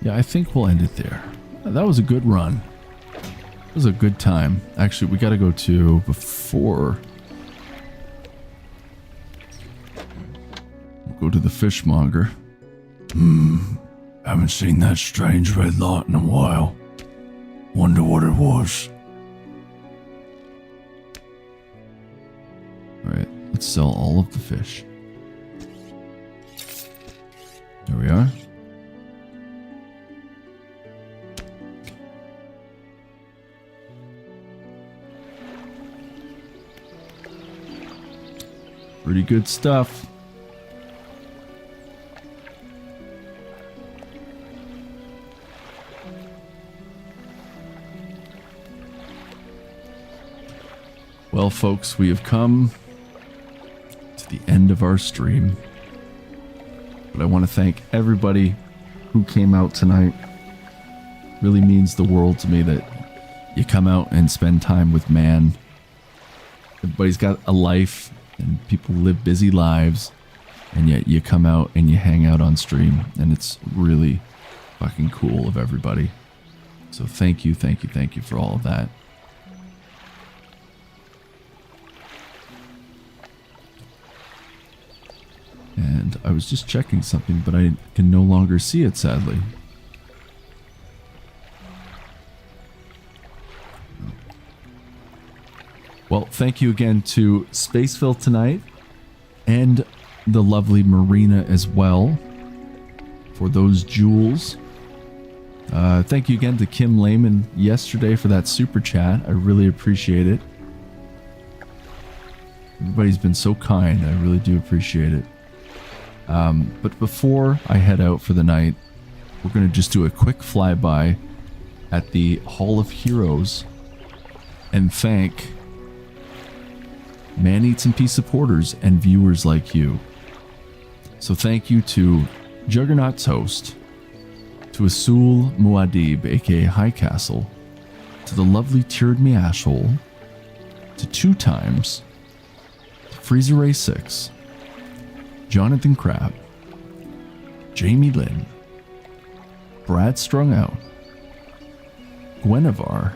Yeah, I think we'll end it there. That was a good run. It was a good time. Actually, we got to go to before. We'll go to the fishmonger. Haven't seen that strange red lot in a while. Wonder what it was. Alright, let's sell all of the fish. There we are. Pretty good stuff. Well, folks, we have come to the end of our stream. But I want to thank everybody who came out tonight. Really means the world to me that you come out and spend time with man. Everybody's got a life and people live busy lives, and yet you come out and you hang out on stream, and it's really fucking cool of everybody. So thank you for all of that. And I was just checking something, but I can no longer see it, sadly. Well, thank you again to Spaceville tonight, and the lovely Marina as well, for those jewels. Thank you again to Kim Lehman yesterday for that super chat. I really appreciate it. Everybody's been so kind. I really do appreciate it. But before I head out for the night, we're going to just do a quick flyby at the Hall of Heroes and thank Man Eats and Peace supporters and viewers like you. So thank you to Juggernaut Toast, to Asul Muad'Dib, aka High Castle, to the lovely Tiered Me Ashhole, to 2 times, to Freezer Ray 6, Jonathan Crab, Jamie Lynn, Brad Strung Out, Gwenevar,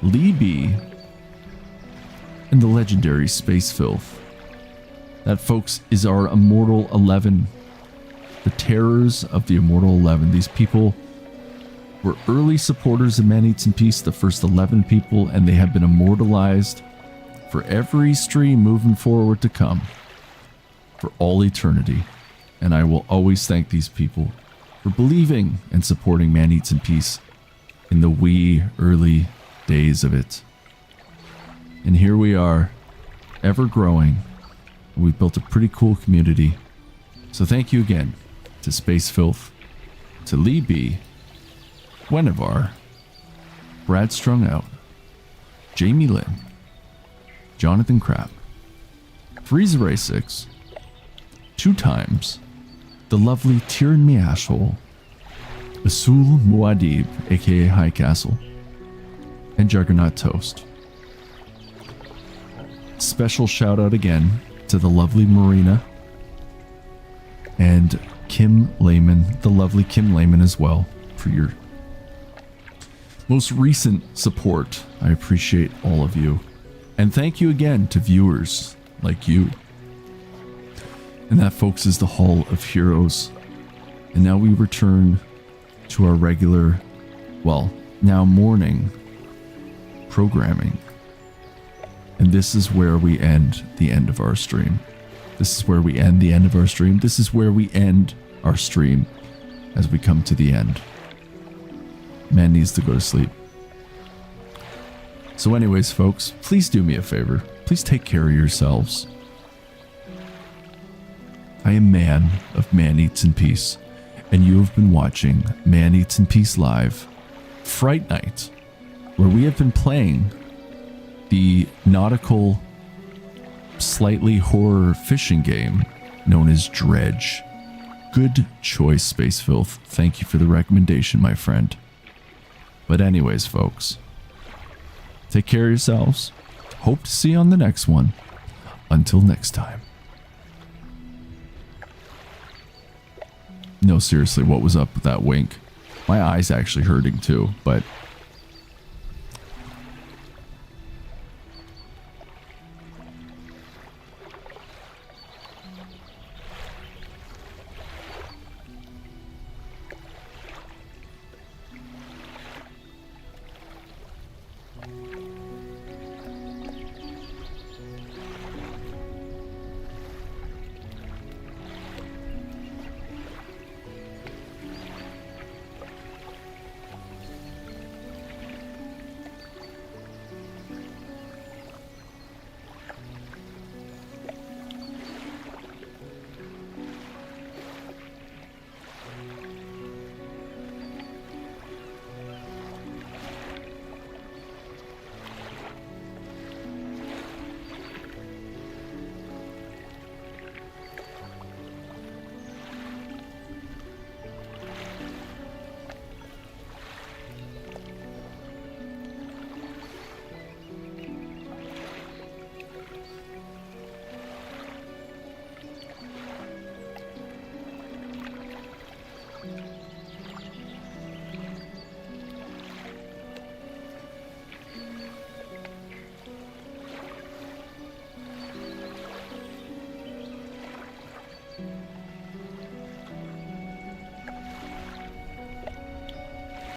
Lee B, and the legendary Space Filth. That, folks, is our Immortal 11. The terrors of the Immortal 11. These people were early supporters of Man Eats and Peace, the first 11 people, and they have been immortalized for every stream moving forward to come, for all eternity. And I will always thank these people for believing and supporting Man Eats and Peace in the wee early days of it. And here we are, ever growing. We've built a pretty cool community. So thank you again to Space Filth, to Lee B, Gwenevar, Brad Strung Out, Jamie Lynn, Jonathan Crab, Freezer Ray 6, 2 times, the lovely Tiered Me Ashhole, Asul Muad'Dib, aka High Castle, and Juggernaut Toast. Special shout out again to the lovely Marina and Kim Lehman, the lovely Kim Lehman as well, for your most recent support. I appreciate all of you. And thank you again to viewers like you. And that, folks, is the Hall of Heroes. And now we return to our regular, well, now morning programming. And this is where we end the end of our stream. This is where we end the end of our stream. This is where we end our stream as we come to the end. Man needs to go to sleep. So anyways, folks, please do me a favor. Please take care of yourselves. I am Man of Man Eats and Peace, and you have been watching Man Eats and Peace Live, Fright Night, where we have been playing the nautical slightly horror fishing game known as Dredge. Good choice, Space Filth. Thank you for the recommendation, my friend. But anyways, folks, take care of yourselves. Hope to see you on the next one. Until next time. No, seriously, what was up with that wink? My eye's actually hurting too, but